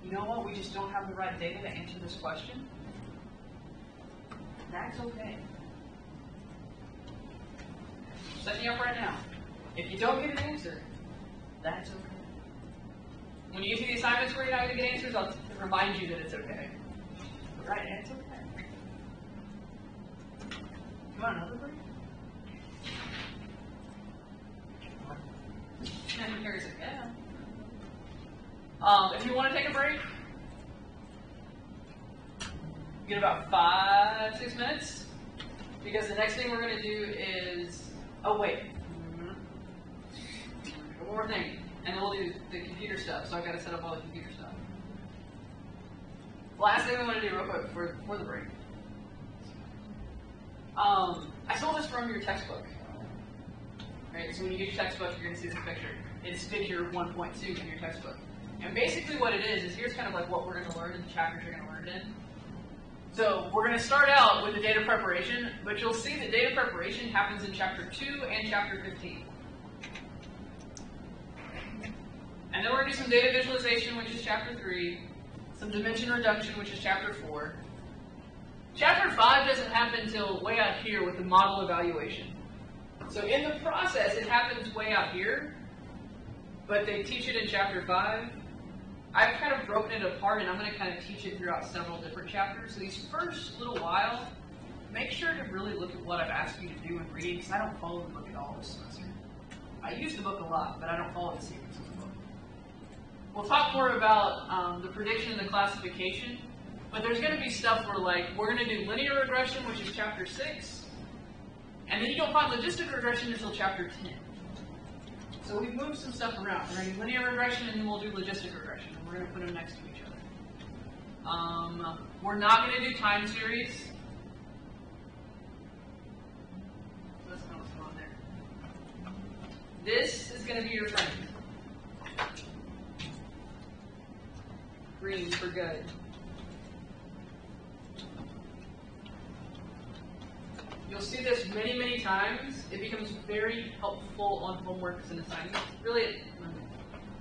you know what, we just don't have the right data to answer this question, that's okay. Setting you up right now. If you don't get an answer, that's okay. When you get to the assignments where you're not going to get answers, I'll remind you that it's okay. Right, it's okay. You want another break? And Harry said, yeah. If you want to take a break, you get about 5-6 minutes, because the next thing we're going to do is, oh wait, one more thing, and then we'll do the computer stuff, so I've got to set up all the computer stuff. Last thing we want to do real quick for the break. I stole this from your textbook. Right, so when you get your textbook, you're going to see this picture. It's figure 1.2 in your textbook. And basically what it is here's kind of like what we're going to learn in the chapters you're going to learn it in. So we're going to start out with the data preparation, but you'll see that data preparation happens in chapter 2 and chapter 15. And then we're going to do some data visualization, which is chapter 3, some dimension reduction, which is chapter 4. Chapter 5 doesn't happen until way out here with the model evaluation. So in the process, it happens way out here, but they teach it in chapter 5. I've kind of broken it apart, and I'm going to kind of teach it throughout several different chapters. So these first little while, make sure to really look at what I've asked you to do in reading, because I don't follow the book at all this semester. I use the book a lot, but I don't follow the sequence of the book. We'll talk more about the prediction and the classification, but there's going to be stuff where, like, we're going to do linear regression, which is chapter 6, and then you don't find logistic regression until chapter 10. So we've moved some stuff around. We're going to do linear regression, and then we'll do logistic regression, and we're going to put them next to each other. We're not going to do time series. That's not what's going on there. This is going to be your friend. Green for good. You'll see this many, many times. It becomes very helpful on homeworks and assignments. Really, it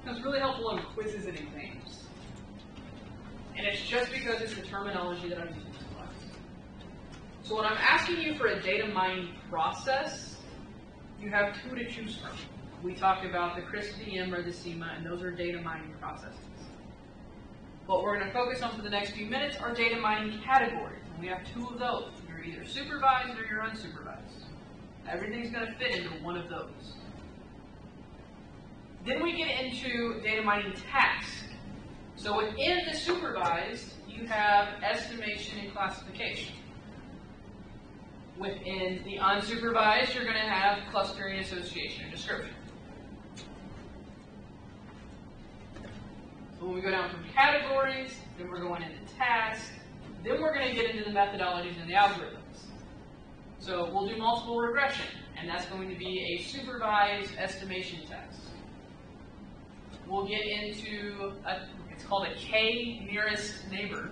becomes really helpful on quizzes and exams. And it's just because it's the terminology that I'm using in class. So when I'm asking you for a data mining process, you have 2 to choose from. We talked about the CRISP-DM or the SEMA, and those are data mining processes. What we're going to focus on for the next few minutes are data mining categories. And we have 2 of those. You're either supervised or you're unsupervised. Everything's going to fit into one of those. Then we get into data mining tasks. So within the supervised, you have estimation and classification. Within the unsupervised, you're going to have clustering, association, and description. So when we go down from categories, then we're going into tasks, then we're going to get into the methodologies and the algorithms. So we'll do multiple regression, and that's going to be a supervised estimation test. We'll get into, it's called a K nearest neighbor.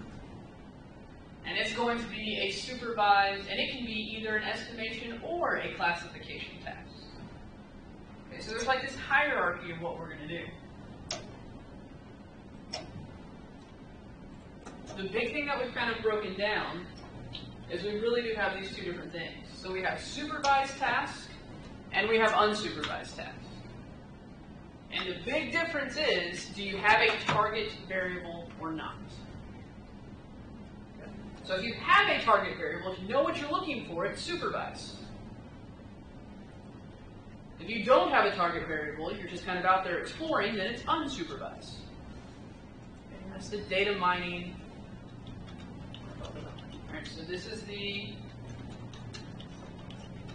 And it's going to be a supervised, and it can be either an estimation or a classification test. Okay, so there's like this hierarchy of what we're going to do. the big thing that we've kind of broken down is we really do have these two different things. So we have supervised tasks and we have unsupervised tasks. And the big difference is, do you have a target variable or not? So if you have a target variable, if you know what you're looking for, it's supervised. If you don't have a target variable, you're just kind of out there exploring, then it's unsupervised. Okay, that's the data mining. Alright, so this is the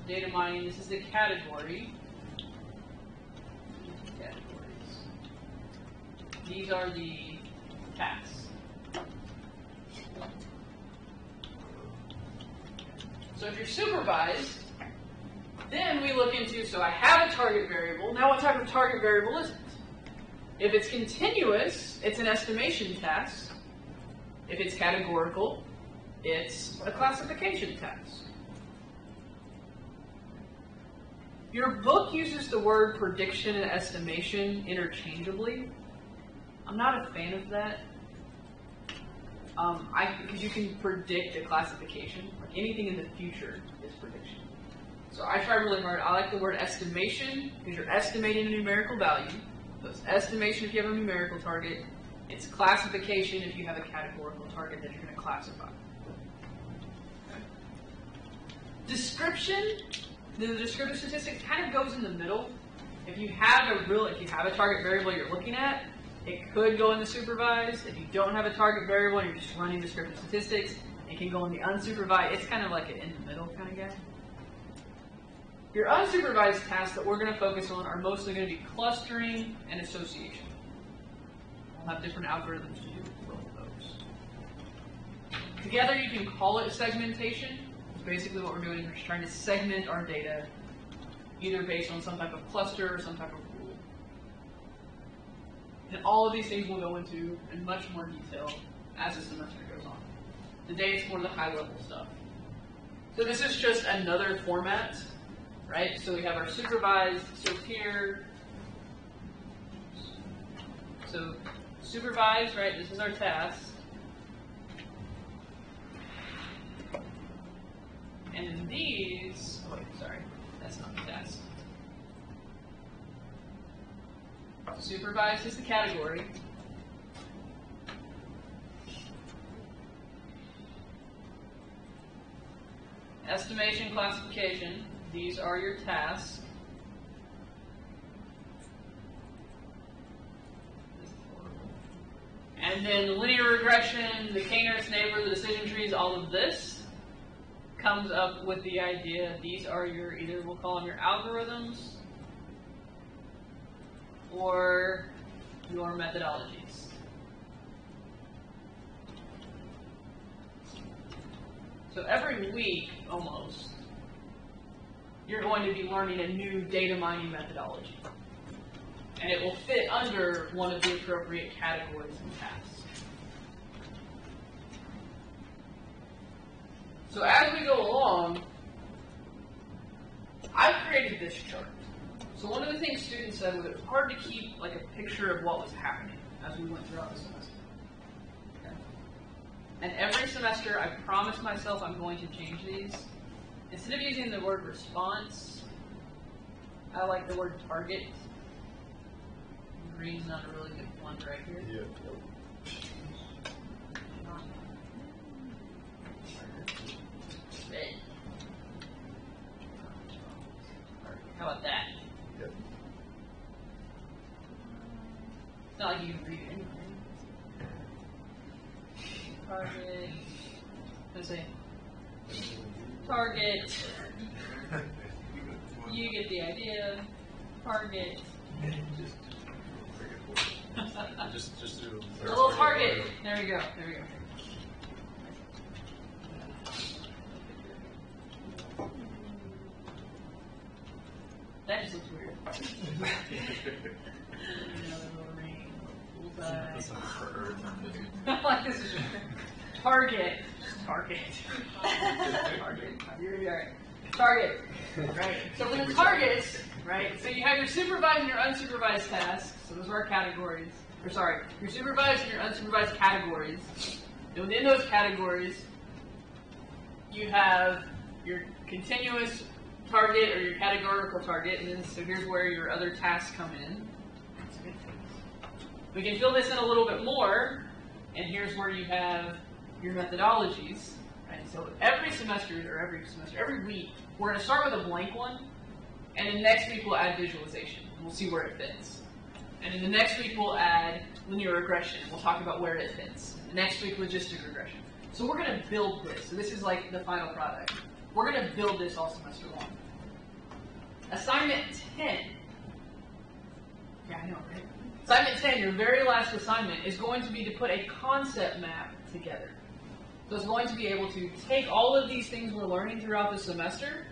data mining, this is the category. These are the tasks. So if you're supervised, then we look into, so I have a target variable, now what type of target variable is it? If it's continuous, it's an estimation task. If it's categorical, it's a classification task. Your book uses the word prediction and estimation interchangeably. I'm not a fan of that. Because you can predict a classification. Like anything in the future is prediction. So I try really hard. I like the word estimation because you're estimating a numerical value. So it's estimation if you have a numerical target. It's classification if you have a categorical target that you're going to classify. Okay. Description, the descriptive statistic kind of goes in the middle. If you have a target variable you're looking at, it could go in the supervised. If you don't have a target variable and you're just running descriptive statistics, it can go in the unsupervised. It's kind of like an in the middle kind of guy. Your unsupervised tasks that we're going to focus on are mostly going to be clustering and association. We'll have different algorithms to do both of those. Together you can call it segmentation. It's basically what we're doing. We're just trying to segment our data either based on some type of cluster or some type of rule. And all of these things we'll go into in much more detail as the semester goes on. Today it's more the high level stuff. So this is just another format, right? So we have our supervised, so here, so supervised, right, this is our task. And in these, oh wait, sorry, that's not the task. Supervised is the category. Estimation, classification, these are your tasks. And then linear regression, the k-nearest neighbor, the decision trees, all of this comes up with the idea these are your, either we'll call them your algorithms or your methodologies. So every week, almost, you're going to be learning a new data mining methodology. And it will fit under one of the appropriate categories and tasks. So as we go along, I've created this chart. So one of the things students said was it was hard to keep like a picture of what was happening as we went throughout the semester. Okay. And every semester I promised myself I'm going to change these. Instead of using the word response, I like the word target. Green's not a really good one right here. Yeah. Red. How about that? Yep. It's not like you can read anything. Target. Let's say target. You get the idea. Target. Just do A little target. There we go. There we go. That just looks weird. Another little ring. Bullseye. Like this is target. Target. Target. You're gonna be alright. Target. Right. So for the targets, right? So you have your supervised and your unsupervised tasks. So those are our categories. Or sorry, your supervised and your unsupervised categories. And within those categories, you have your continuous target or your categorical target, and then so here's where your other tasks come in. We can fill this in a little bit more, and here's where you have your methodologies. Right? So every week, we're going to start with a blank one, and then next week we'll add visualization. We'll see where it fits. And then the next week we'll add linear regression. We'll talk about where it fits. Next week, logistic regression. So we're going to build this. So this is like the final product. We're going to build this all semester long. Assignment 10. Yeah, I know, right? Assignment 10, your very last assignment, is going to be to put a concept map together. So it's going to be able to take all of these things we're learning throughout the semester,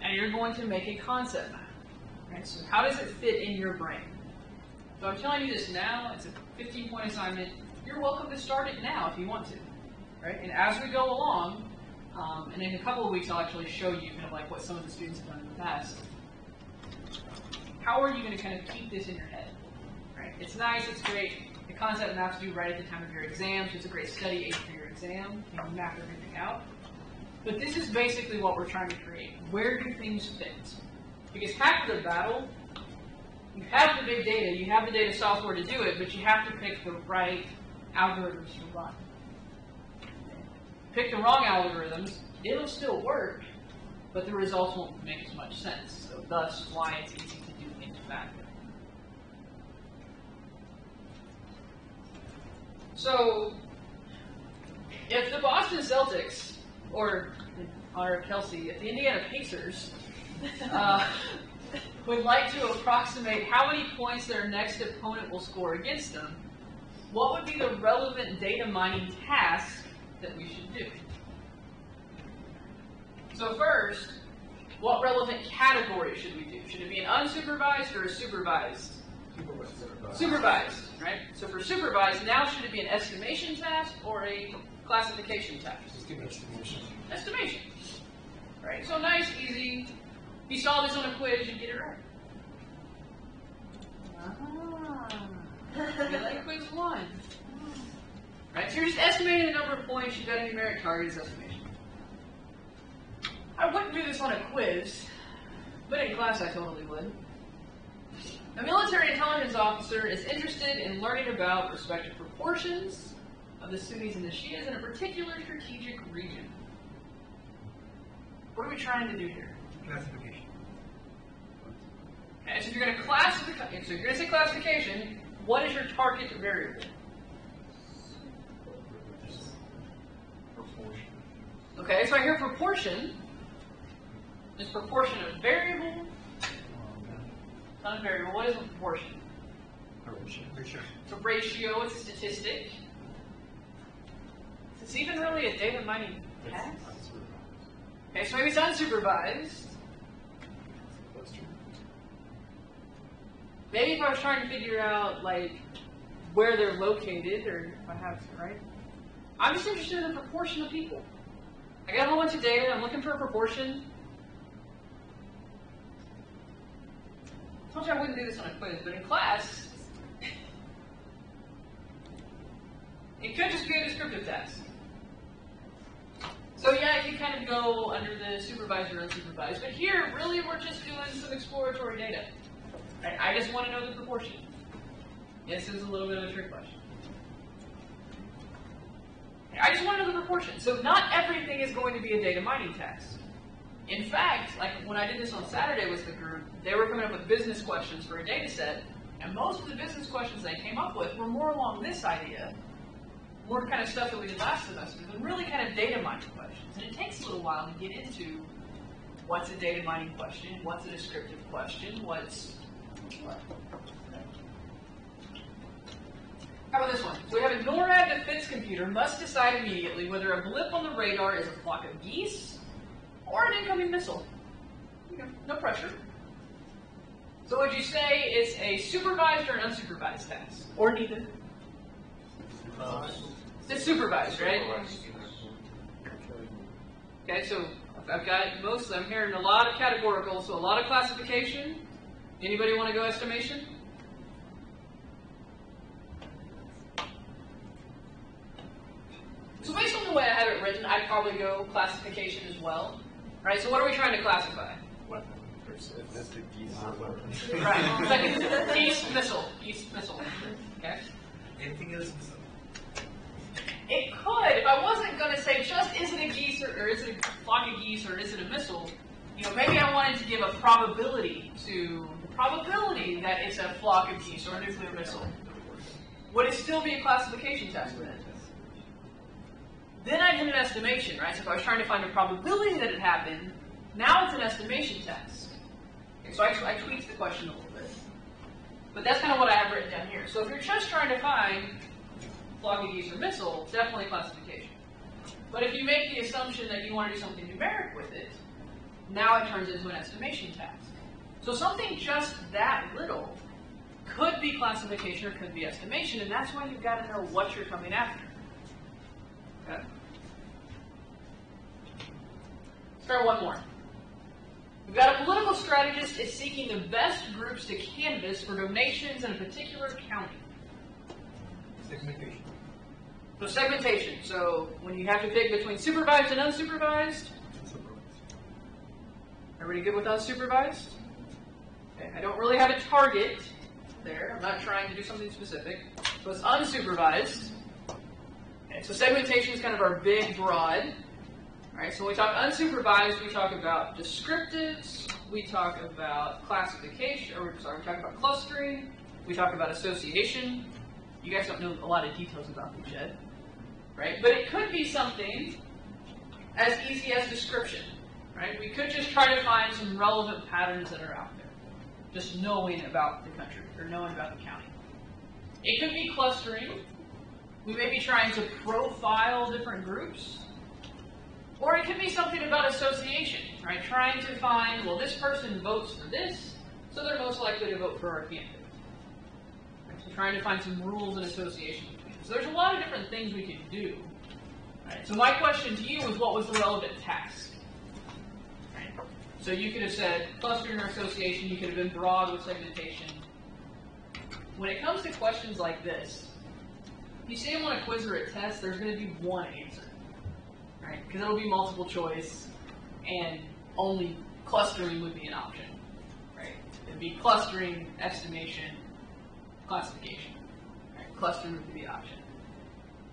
and you're going to make a concept map. Right? So how does it fit in your brain? So I'm telling you this now. It's a 15-point assignment. You're welcome to start it now if you want to. Right? And as we go along, and in a couple of weeks I'll actually show you kind of like what some of the students have done in the past. How are you going to kind of keep this in your head? Right? It's nice, it's great. The concept maps due right at the time of your exam, so it's a great study aid for your exam. You can map everything out. But this is basically what we're trying to create. Where do things fit? Because half of the battle, you have the big data, you have the data software to do it, but you have to pick the right algorithms to run. Pick the wrong algorithms, it'll still work, but the results won't make as much sense. So thus why it's easy to do things backwards. So if the Boston Celtics, or in honor of Kelsey, if the Indiana Pacers would like to approximate how many points their next opponent will score against them, what would be the relevant data mining task that we should do? So first, what relevant category should we do? Should it be an unsupervised or a supervised? Supervised, right? So for supervised, now should it be an estimation task or a classification task? Estimation. Right? So nice, easy. If you saw this on a quiz, you'd get it right. You like quiz 1. Right? So you're just estimating the number of points, you've got a numeric target as estimation. I wouldn't do this on a quiz, but in class I totally would. A military intelligence officer is interested in learning about respective proportions of the Sunnis and the Shias in a particular strategic region. What are we trying to do here? Classification. Okay, so if you're going to classify, so if you're going to say classification, what is your target variable? Proportion. Okay, so I hear proportion. Is proportion a variable? Not a variable. What is a proportion? Ratio. It's a ratio. It's a statistic. Is this even really a data mining task? Okay, so maybe it's unsupervised. Maybe if I was trying to figure out like where they're located, or if I have to, right? I'm just interested in the proportion of people. I got a whole bunch of data. I'm looking for a proportion. I told you I wouldn't do this on a quiz, but in class, it could just be a descriptive task. So yeah, it can kind of go under the supervised or unsupervised, but here, really, we're just doing some exploratory data. I just want to know the proportion. Yes, this is a little bit of a trick question. I just want to know the proportion. So not everything is going to be a data mining task. In fact, like when I did this on Saturday with the group, they were coming up with business questions for a data set, and most of the business questions they came up with were more along this idea, more kind of stuff that we did last semester, than really kind of data mining questions. And it takes a little while to get into what's a data mining question, what's a descriptive question, what's what. How about this one? So we have a NORAD defense computer must decide immediately whether a blip on the radar is a flock of geese or an incoming missile. Okay, no pressure. So would you say it's a supervised or an unsupervised task? Or neither? It's supervised, right? Okay, so I've got mostly, I'm hearing a lot of categorical, so a lot of classification. Anybody want to go estimation? So based on the way I have it written, I'd probably go classification as well. Right, so what are we trying to classify? Weapon. That's the geese. Right, second, geese missile. Okay? Anything else? It could, if I wasn't going to say just is it a geese or is it a flock of geese or is it a missile, maybe I wanted to give a probability to the probability that it's a flock of geese or a nuclear missile. Would it still be a classification test then? Then I'd hit an estimation, right? So if I was trying to find a probability that it happened, now it's an estimation test. Okay, so I tweaked the question a little bit. But that's kind of what I have written down here. So if you're just trying to find flock of geese or missile, definitely classification. But if you make the assumption that you want to do something numeric with it, now it turns into an estimation task. So something just that little could be classification or could be estimation, and that's why you've got to know what you're coming after. Okay. Let's try one more. We've got a political strategist is seeking the best groups to canvass for donations in a particular county. Segmentation. So segmentation. So when you have to pick between supervised and unsupervised. Everybody good with unsupervised? Okay. I don't really have a target there. I'm not trying to do something specific. So it's unsupervised. Okay. So segmentation is kind of our big, broad. All right. So when we talk unsupervised, we talk about descriptives. We talk about classification. Or sorry, we talk about clustering. We talk about association. You guys don't know a lot of details about these yet, right? But it could be something as easy as description, right? We could just try to find some relevant patterns that are out there, just knowing about the country or knowing about the county. It could be clustering. We may be trying to profile different groups. Or it could be something about association, right? Trying to find, well, this person votes for this, so they're most likely to vote for our candidate. So trying to find some rules and association between them. So there's a lot of different things we could do. Right? So my question to you was, what was the relevant task? Right? So you could have said clustering or association. You could have been broad with segmentation. When it comes to questions like this, if you say them on a quiz or a test, there's going to be one answer. Right? Because it'll be multiple choice, and only clustering would be an option. Right? It'd be clustering, estimation, classification. Right? Clustering would be the option.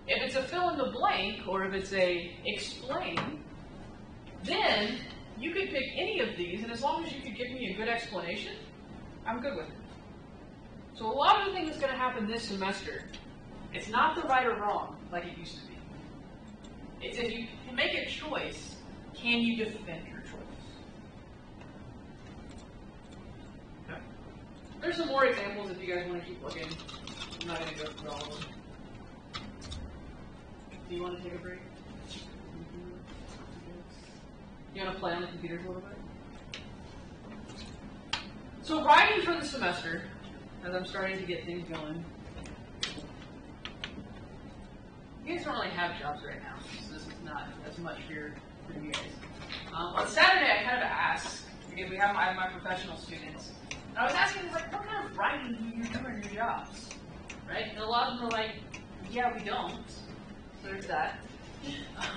If it's a fill in the blank, or if it's a explain, then you could pick any of these, and as long as you could give me a good explanation, I'm good with it. So a lot of the things that's going to happen this semester, it's not the right or wrong like it used to be. It's if you can make a choice, can you defend your choice? Okay. There's some more examples if you guys want to keep looking. I'm not going to go through all of them. Do you want to take a break? You want to play on the computers a little bit? So writing for the semester, as I'm starting to get things going, you guys don't really have jobs right now, so this is not as much for you guys. On Saturday, I kind of asked, because I have my professional students, and I was asking, like, what kind of writing do you do in your jobs? Right? And a lot of them are like, yeah, we don't. So there's that.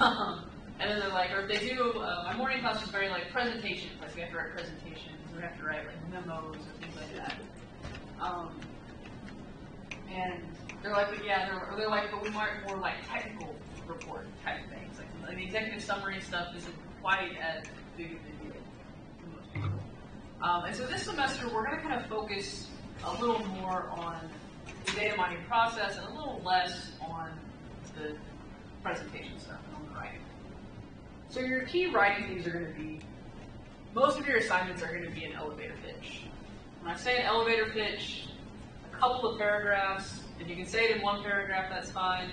And then they're like, or if they do, my morning class is very like presentations, like we have to write presentations, we have to write like memos and things like that. And they're like, but yeah, they're like, but we want more like technical report type things. Like the executive summary stuff isn't quite as big of a deal for most people. And so this semester, we're going to kind of focus a little more on the data mining process and a little less on the presentation stuff and on the writing. So your key writing things are going to be, most of your assignments are going to be an elevator pitch. When I say an elevator pitch, a couple of paragraphs. If you can say it in one paragraph, that's fine.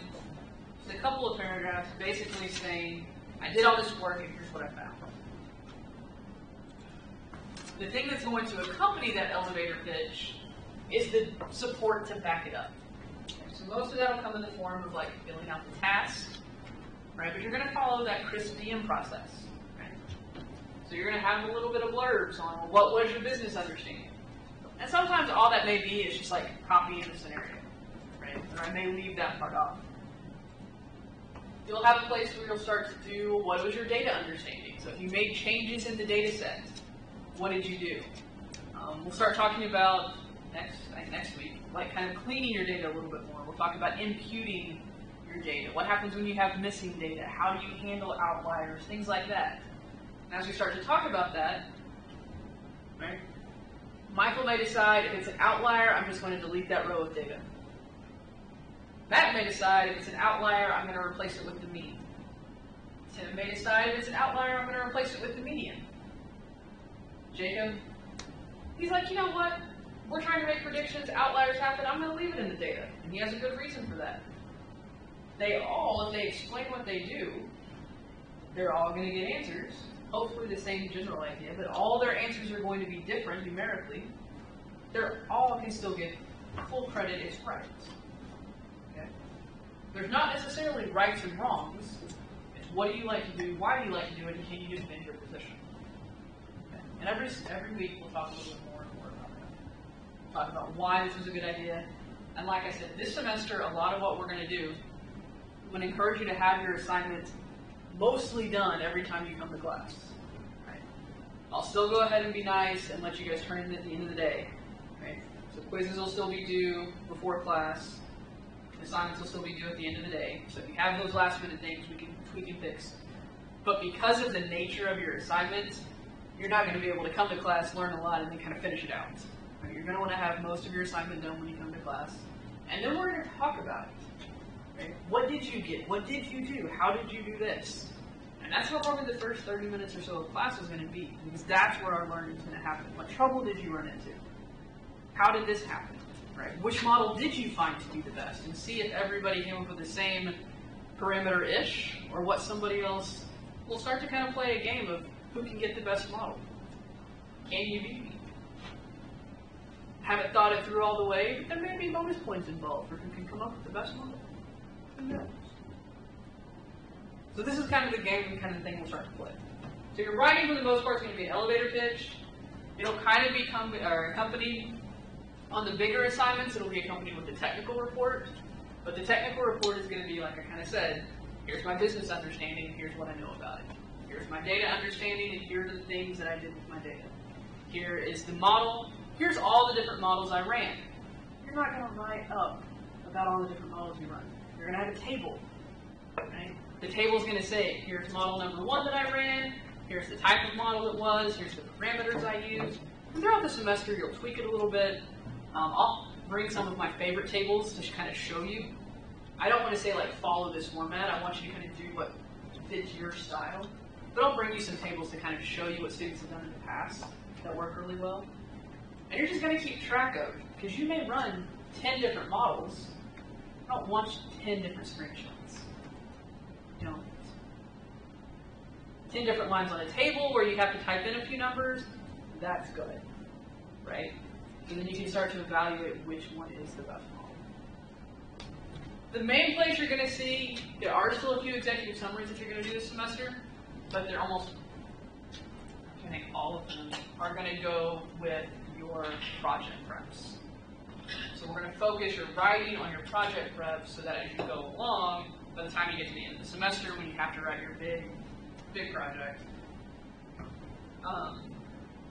Just a couple of paragraphs basically saying, I did all this work and here's what I found. The thing that's going to accompany that elevator pitch is the support to back it up. Okay, so most of that will come in the form of like filling out the task, right? But you're going to follow that crisp DM process, right? So you're going to have a little bit of blurbs on what was your business understanding. And sometimes all that may be is just like copying the scenario, right? Or I may leave that part off. you'll have a place where you'll start to do what was your data understanding. So if you made changes in the data set, what did you do? We'll start talking about next week, like kind of cleaning your data a little bit more. We'll talk about imputing your data. What happens when you have missing data? How do you handle outliers? Things like that. And as we start to talk about that, right, Michael may decide if it's an outlier, I'm just going to delete that row of data. Matt may decide if it's an outlier, I'm going to replace it with the mean. Tim may decide if it's an outlier, I'm going to replace it with the median. Jacob, he's like, you know what? We're trying to make predictions, outliers happen, I'm going to leave it in the data. And he has a good reason for that. They all, if they explain what they do, they're all going to get answers. Hopefully the same general idea, but all their answers are going to be different numerically. They're all can still get full credit as right. Okay? There's not necessarily rights and wrongs. It's what do you like to do, why do you like to do it, and can you defend your position? Okay? And every week we'll talk a little bit more and more about that. We'll talk about why this was a good idea. And like I said, this semester, a lot of what we're going to do, I'm going to encourage you to have your assignments mostly done every time you come to class. Right? I'll still go ahead and be nice and let you guys turn in at the end of the day. Right? So quizzes will still be due before class. Assignments will still be due at the end of the day. So if you have those last minute things, we can fix. But because of the nature of your assignments, you're not going to be able to come to class, learn a lot, and then kind of finish it out. Right? You're going to want to have most of your assignment done when you come to class. And then we're going to talk about it. Right? What did you get? What did you do? How did you do this? And that's what probably the first 30 minutes or so of class is going to be, because that's where our learning is going to happen. What trouble did you run into? How did this happen? Right? Which model did you find to be the best? And see if everybody came up with the same parameter-ish, or what somebody else will start to kind of play a game of who can get the best model. Can you beat me? Haven't thought it through all the way, but there may be bonus points involved for who can come up with the best model. Who knows? So this is kind of the game and kind of thing we'll start to play. So your writing, for the most part, is going to be an elevator pitch. It'll kind of become accompanied on the bigger assignments. It'll be accompanied with the technical report. But the technical report is going to be, like I kind of said, here's my business understanding, and here's what I know about it. Here's my data understanding, and here are the things that I did with my data. Here is the model. Here's all the different models I ran. You're not going to write up about all the different models you run. You're going to have a table. Right? The table is going to say, here's model number 1 that I ran, here's the type of model it was, here's the parameters I used. And throughout the semester, you'll tweak it a little bit. I'll bring some of my favorite tables to kind of show you. I don't want to say, like, follow this format. I want you to kind of do what fits your style. But I'll bring you some tables to kind of show you what students have done in the past that work really well. And you're just going to keep track of, because you may run 10 different models. Don't watch 10 different screenshots. You know, 10 different lines on a table where you have to type in a few numbers. That's good, right? And then you can start to evaluate which one is the best model. The main place you're going to see, there are still a few executive summaries that you're going to do this semester, but they're almost, I think all of them are going to go with your project preps. So we're going to focus your writing on your project prep so that as you go along, by the time you get to the end of the semester, when you have to write your big project,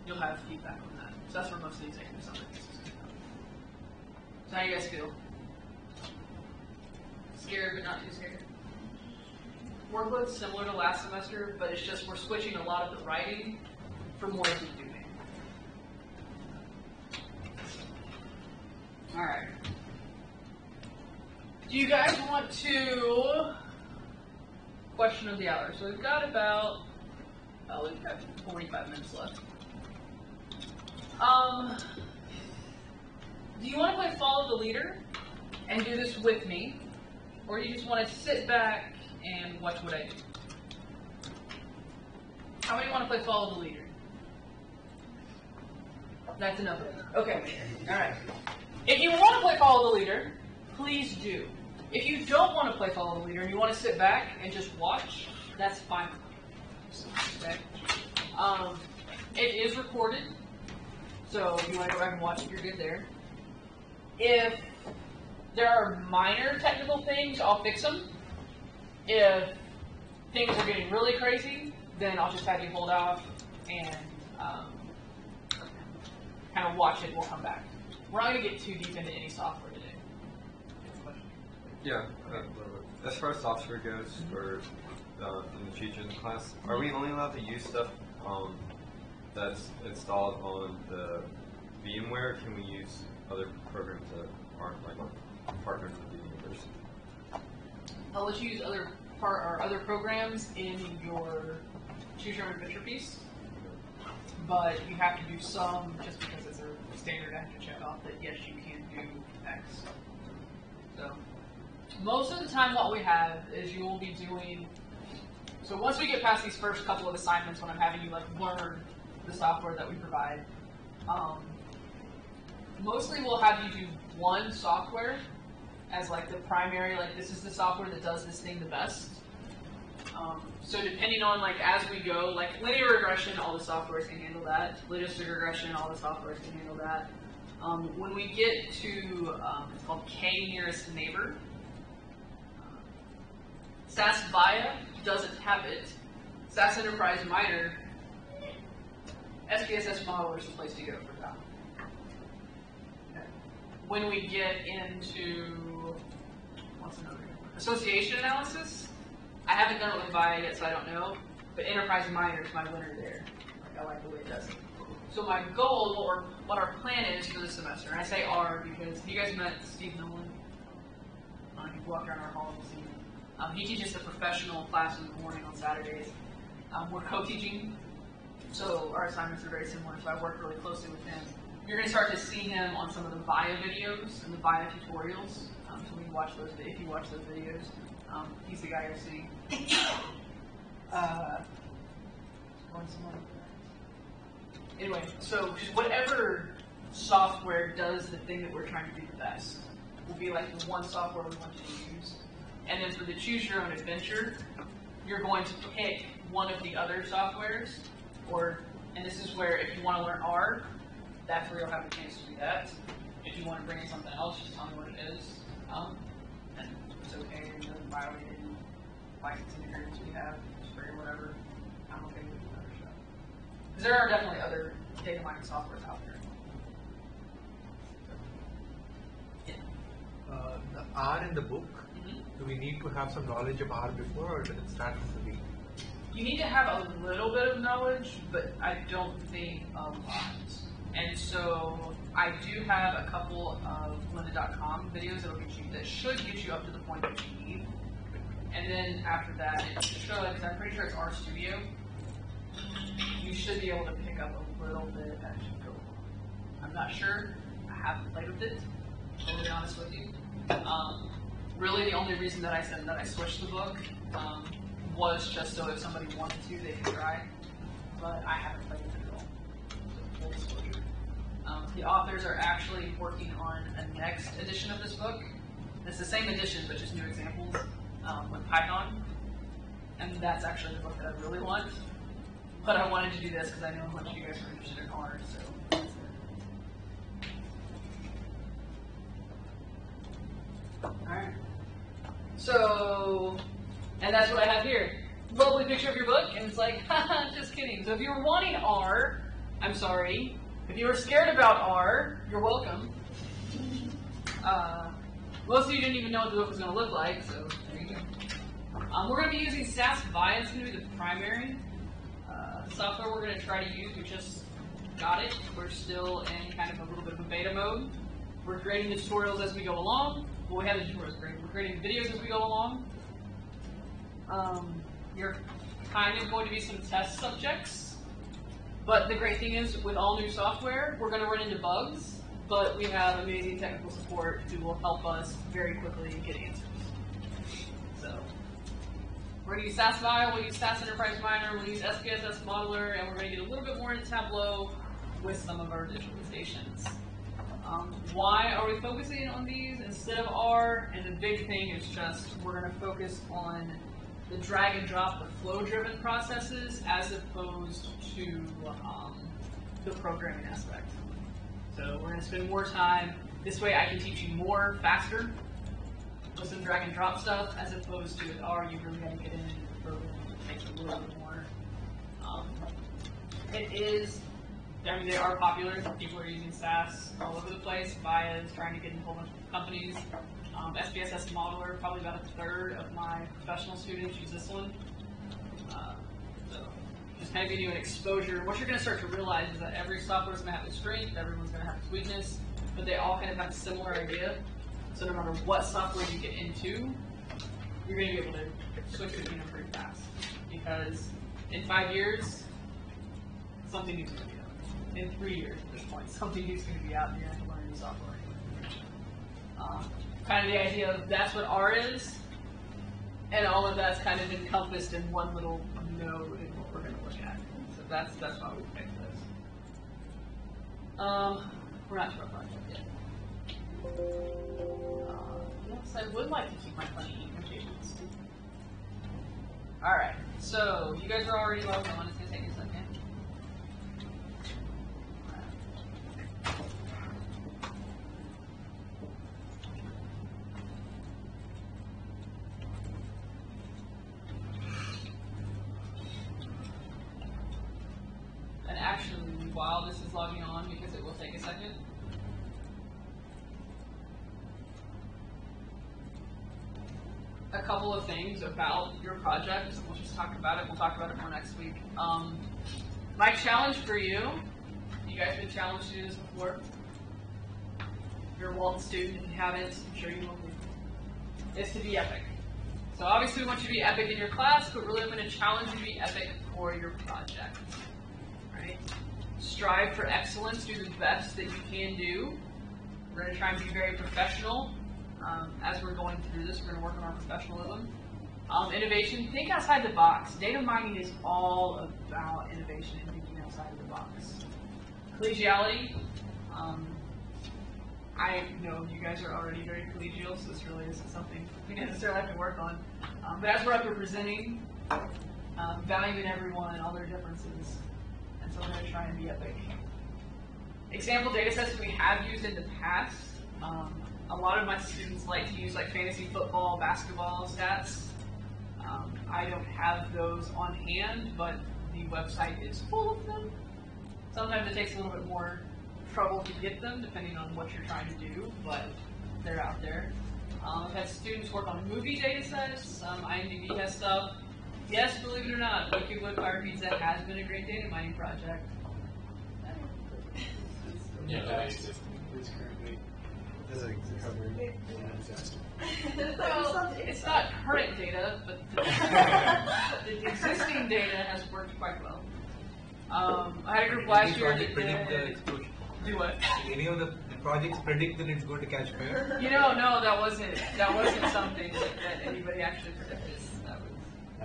you'll have feedback on that. So that's where most of the executive summaries is. So how do you guys feel? Scared but not too scared? Workload's similar to last semester, but it's just we're switching a lot of the writing for more of the doing. Alright. Do you guys want to question of the hour? So we've got about 45 minutes left. Do you want to play follow the leader and do this with me? Or do you just want to sit back and watch what I do? How many want to play follow the leader? That's enough. Okay. Alright. If you want to play follow the leader, please do. If you don't want to play follow the leader and you want to sit back and just watch, that's fine. Okay? It is recorded, so if you want to go back and watch it, you're good there. If there are minor technical things, I'll fix them. If things are getting really crazy, then I'll just have you hold off and kind of watch it. We'll come back. We're not going to get too deep into any software today. Yeah. As far as software goes, for in the future in the class, are we only allowed to use stuff that's installed on the VMware? Or can we use other programs that aren't like partners with the university? I'll let you use other programs in your choose your own adventure piece, but you have to do some just because it's a standard after check off that yes you can do X. So most of the time what we have is you will be doing, so once we get past these first couple of assignments when I'm having you like learn the software that we provide, mostly we'll have you do one software as like the primary, like this is the software that does this thing the best. So depending on like as we go, like linear regression, all the softwares can handle that. Logistic regression, all the softwares can handle that. When we get to, it's called K nearest neighbor. SAS Via doesn't have it. SAS Enterprise Miner, SPSS Modeler is the place to go for that. Okay. When we get into, what's another? Association analysis, I haven't done it with Via yet, so I don't know, but Enterprise Miner is my winner there. Like, I like the way it does it. So my goal, or what our plan is for the semester, and I say our because you guys met Steve Nolan. You've walked around our hall and seen him. He teaches a professional class in the morning on Saturdays. We're co-teaching, so our assignments are very similar, so I work really closely with him. You're going to start to see him on some of the VIA videos and the VIA tutorials, so we can watch those, if you watch those videos. He's the guy you're seeing. Anyway, so just whatever software does the thing that we're trying to do the best will be like the one software we want you to use. And then for the choose your own adventure, you're going to pick one of the other softwares, and this is where if you want to learn R, that's where you'll have a chance to do that. If you want to bring in something else, just tell me what it is. And it's okay, it doesn't violate any licensing agreements we have, just for whatever. I'm okay with other stuff. Because there are definitely other data mining softwares out there. The R in the book, do we need to have some knowledge of R before, or does it start from the beginning? You need to have a little bit of knowledge, but I don't think a lot. And so I do have a couple of lynda.com videos that should get you up to the point that you need. And then after that, it should, because I'm pretty sure it's RStudio, you should be able to pick up a little bit as you go along. I'm not sure. I haven't played with it, to be honest with you. Really, the only reason that I said that I switched the book was just so if somebody wanted to, they could try. But I haven't played with it at all. So, full disclosure. The authors are actually working on a next edition of this book. It's the same edition, but just new examples with Python. And that's actually the book that I really want. But I wanted to do this because I know how much you guys are interested in R, so. Alright. So, and that's what I have here. Lovely picture of your book, and it's like, haha, just kidding. So if you were wanting R, I'm sorry. If you were scared about R, you're welcome. Most of you didn't even know what the book was going to look like, so there you go. We're going to be using SAS Via. It's going to be the primary software we're going to try to use. We just got it. We're still in kind of a little bit of a beta mode. We're creating the tutorials as we go along. Well, we have the tutorials great. We're creating videos as we go along. You're kind of going to be some test subjects. But the great thing is, with all new software, we're going to run into bugs, but we have amazing technical support who will help us very quickly get answers. So, we're going to use SAS Via, we'll use SAS Enterprise Miner, we'll use SPSS Modeler, and we're going to get a little bit more into Tableau with some of our visualizations. Why are we focusing on these instead of R? And the big thing is just we're going to focus on the drag and drop, the flow-driven processes, as opposed to the programming aspect. So we're going to spend more time. This way I can teach you more faster. with some drag and drop stuff, as opposed to, oh, you really gotta get into the program, it takes a little bit more. It is, I mean, they are popular. People are using SAS all over the place. ISYS, trying to get in a whole bunch of companies. SPSS Modeler, probably about a third of my professional students use this one. So just kind of give you an exposure. What you're going to start to realize is that every software is going to have its strength, everyone's going to have its weakness, but they all kind of have a similar idea. So no matter what software you get into, you're going to be able to switch between them pretty fast. Because in 5 years, something new is going to be out. In 3 years at this point, something new is going to be out and you're going to learn new software. Kind of the idea of that's what R is, and all of that's kind of encompassed in one little node in what we're going to look at. So that's why we picked this. We're not to our project yet. Yes, I would like to keep my funny annotations. Alright, so you guys are already logged on. It's going to take a second. While this is logging on, because it will take a second. A couple of things about your project. We'll just talk about it. We'll talk about it more next week. My challenge for you, you guys have been challenged to do this before. If you're a Walton student, if you haven't, I'm sure you will be, is to be epic. So obviously we want you to be epic in your class, but really I'm going to challenge you to be epic for your project. Right? Strive for excellence, do the best that you can do. We're going to try and be very professional. As we're going through this, we're going to work on our professionalism. Innovation, think outside the box. Data mining is all about innovation and thinking outside of the box. Collegiality, I know you guys are already very collegial, so this really isn't something we necessarily have to work on. But as we're up here presenting, valuing everyone and all their differences. And so we're going to try and be epic. Example data sets that we have used in the past. A lot of my students like to use like fantasy football, basketball stats. I don't have those on hand, but the website is full of them. Sometimes it takes a little bit more trouble to get them, depending on what you're trying to do, but they're out there. I've had students work on movie data sets. IMDb has stuff. Yes, believe it or not, Wikiwood Fire Pizza has been a great data mining project. Yeah, Is it covering disaster? Well, it's not current data, but the existing data has worked quite well. I had a group last year that predict the explosion. do what? Any of the projects predict that it's going to catch fire? You know, no, that wasn't something that anybody actually predicted.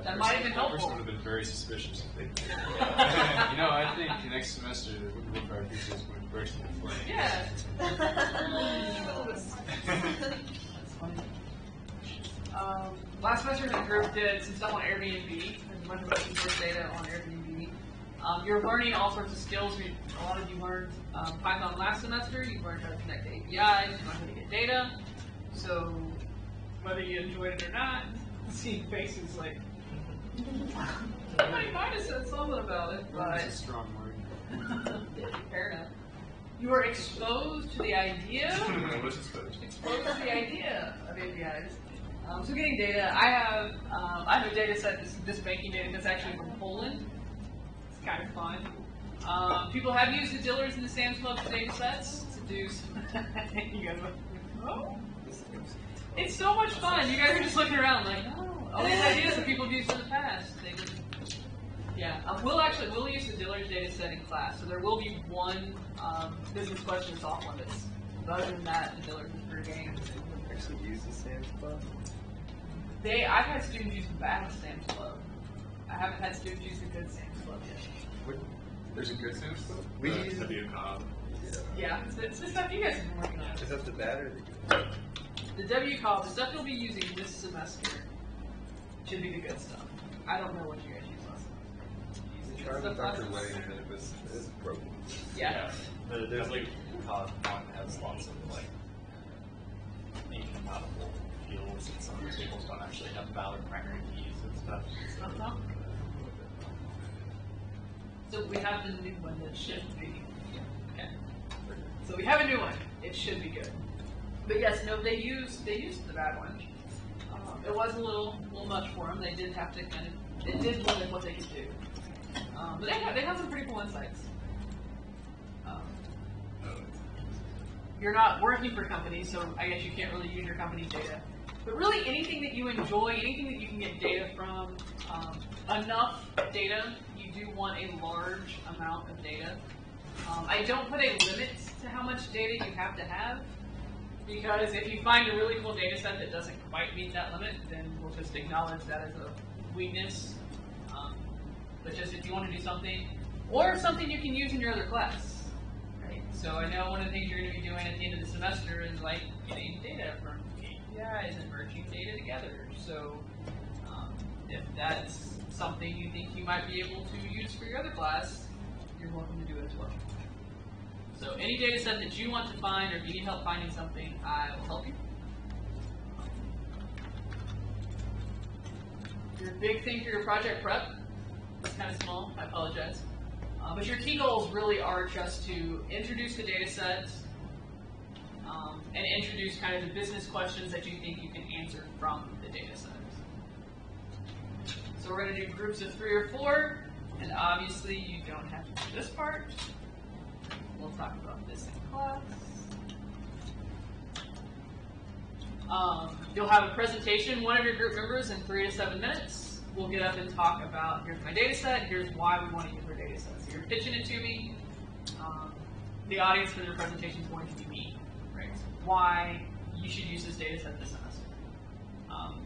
That might have been helpful. That person would have been very suspicious. You know, I think next semester the Wikiwood Fire Pizza is going to burst into flame. Yeah. That's funny. Last semester, the group did some stuff on Airbnb. There's a bunch of open source data on Airbnb. You're learning all sorts of skills. A lot of you learned Python last semester. You learned how to connect to APIs. You learned how to get data. So whether you enjoyed it or not, seeing faces like somebody might have said something about it, but That's a strong word. fair enough. You were exposed to the idea. I was exposed. Exposed to the idea of APIs. So getting data, I have a data set, this banking data that's actually from Poland. It's kind of fun. People have used the Dillers and the Sam's Club data sets to do some, you guys are like, oh? It's so much fun. You guys are just looking around like, oh, all these ideas that people have used in the past. Yeah, we'll use the Dillers data set in class. So there will be one business question that's off limits. But other than that, the Dillers is pretty game. Actually use the Sam's Club? I've had students use the bad Sam's Club. I haven't had students use the good Sam's Club yet. There's a good Sam's Club? We The use W Cobb. Yeah, it's the stuff you guys have been working on. Is that the bad or the good? The W Cobb, the stuff you'll be using this semester, should be the good stuff. I don't know what you guys used last semester. We tried with Dr. Wedding, but it was broken. Yeah. The W Cobb one has lots of like incompatible fields, and some of the tables don't actually have valid primary keys and stuff. Uh-huh. So we have the new one that should be, okay. So we have a new one, it should be good. But yes, no, they used the bad one. It was a little much for them. They did have to it did limit what they could do. But they have some pretty cool insights. You're not working for companies, so I guess you can't really use your company's data. But really, anything that you enjoy, anything that you can get data from, enough data, you do want a large amount of data. I don't put a limit to how much data you have to have, because if you find a really cool data set that doesn't quite meet that limit, then we'll just acknowledge that as a weakness. But just if you want to do something, or something you can use in your other class. So I know one of the things you're going to be doing at the end of the semester is like getting data from APIs and merging data together. So if that's something you think you might be able to use for your other class, you're welcome to do it as well. So any data set that you want to find, or if you need help finding something, I will help you. Your big thing for your project prep is kind of small, I apologize. But your key goals really are just to introduce the data set and introduce kind of the business questions that you think you can answer from the data set. So we're going to do groups of 3 or 4, and obviously you don't have to do this part. We'll talk about this in class. You'll have a presentation, one of your group members, in 3 to 7 minutes. We'll get up and talk about, here's my data set, here's why we want to use our data set. So you're pitching it to me. The audience for your presentation is going to be me, right? Why you should use this data set this semester.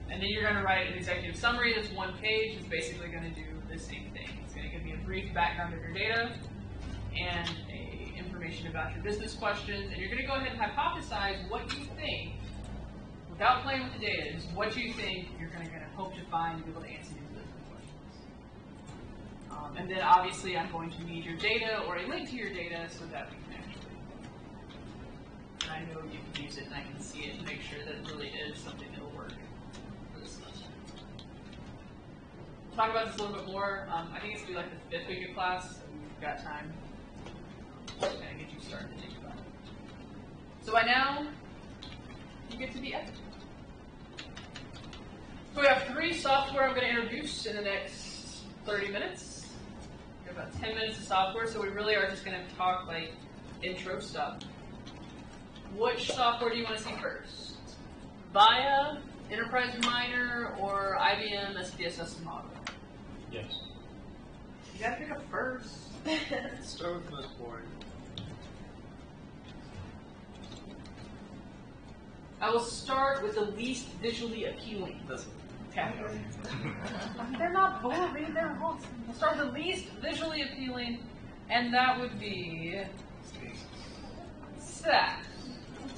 And then you're going to write an executive summary that's 1 page. It's basically going to do the same thing. It's going to give me a brief background of your data and information about your business questions. And you're going to go ahead and hypothesize what you think, without playing with the data, is what you think you're going to hope to find to be able to answer these business questions. And then obviously I'm going to need your data or a link to your data so that we can actually, and I know you can use it and I can see it and make sure that it really is something that will work for the semester. We'll talk about this a little bit more. I think it's going to be like the 5th week of class, so we've got time to kind of get you started to think about it. So by now, you get to the end. So we have 3 software I'm going to introduce in the next 30 minutes. We have about 10 minutes of software, so we really are just going to talk like intro stuff. Which software do you want to see first? VIA, Enterprise Miner, or IBM SPSS Model? Yes. You got to pick up first. Start with the most boring. I will start with the least visually appealing. Okay. They're not boring, they're awesome. We'll start with the least visually appealing, and that would be SAS.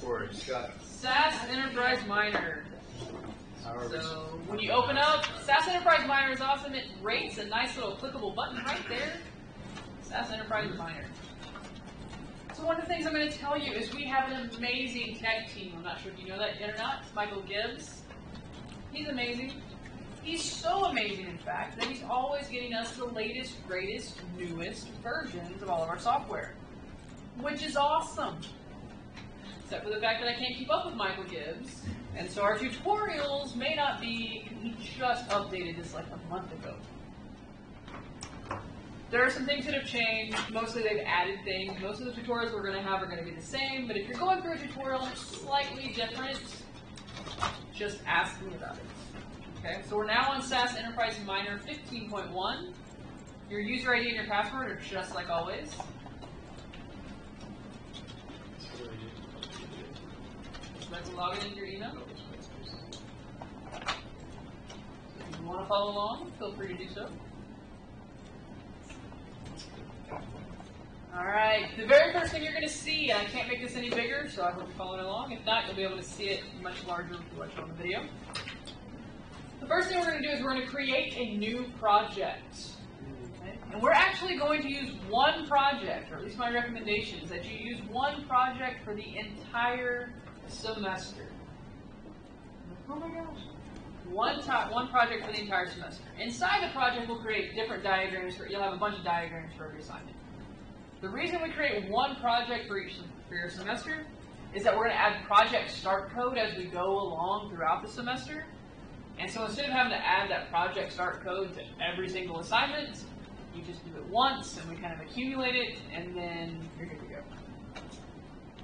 Or Scott. SAS Enterprise Miner. So when you open up, SAS Enterprise Miner is awesome. It rates a nice little clickable button right there. SAS Enterprise Miner. So one of the things I'm going to tell you is we have an amazing tech team. I'm not sure if you know that yet or not. It's Michael Gibbs. He's amazing. He's so amazing, in fact, that he's always getting us the latest, greatest, newest versions of all of our software, which is awesome. Except for the fact that I can't keep up with Michael Gibbs, and so our tutorials may not be, he just updated this like a month ago. There are some things that have changed. Mostly they've added things. Most of the tutorials we're going to have are going to be the same, but if you're going through a tutorial and it's slightly different, just ask me about it. Okay, so we're now on SAS Enterprise Miner 15.1. Your user ID and your password are just like always. Let's log in into your email. If you want to follow along, feel free to do so. Alright, the very first thing you're going to see, and I can't make this any bigger, so I hope you're following along. If not, you'll be able to see it much larger if you watch it on the video. The first thing we're going to do is we're going to create a new project. Okay? And we're actually going to use one project, or at least my recommendation is that you use one project for the entire semester. Oh my gosh. One project for the entire semester. Inside the project, we'll create different diagrams. You'll have a bunch of diagrams for every assignment. The reason we create one project for your semester is that we're going to add project start code as we go along throughout the semester. And so instead of having to add that project start code to every single assignment, you just do it once and we kind of accumulate it and then you're good to go.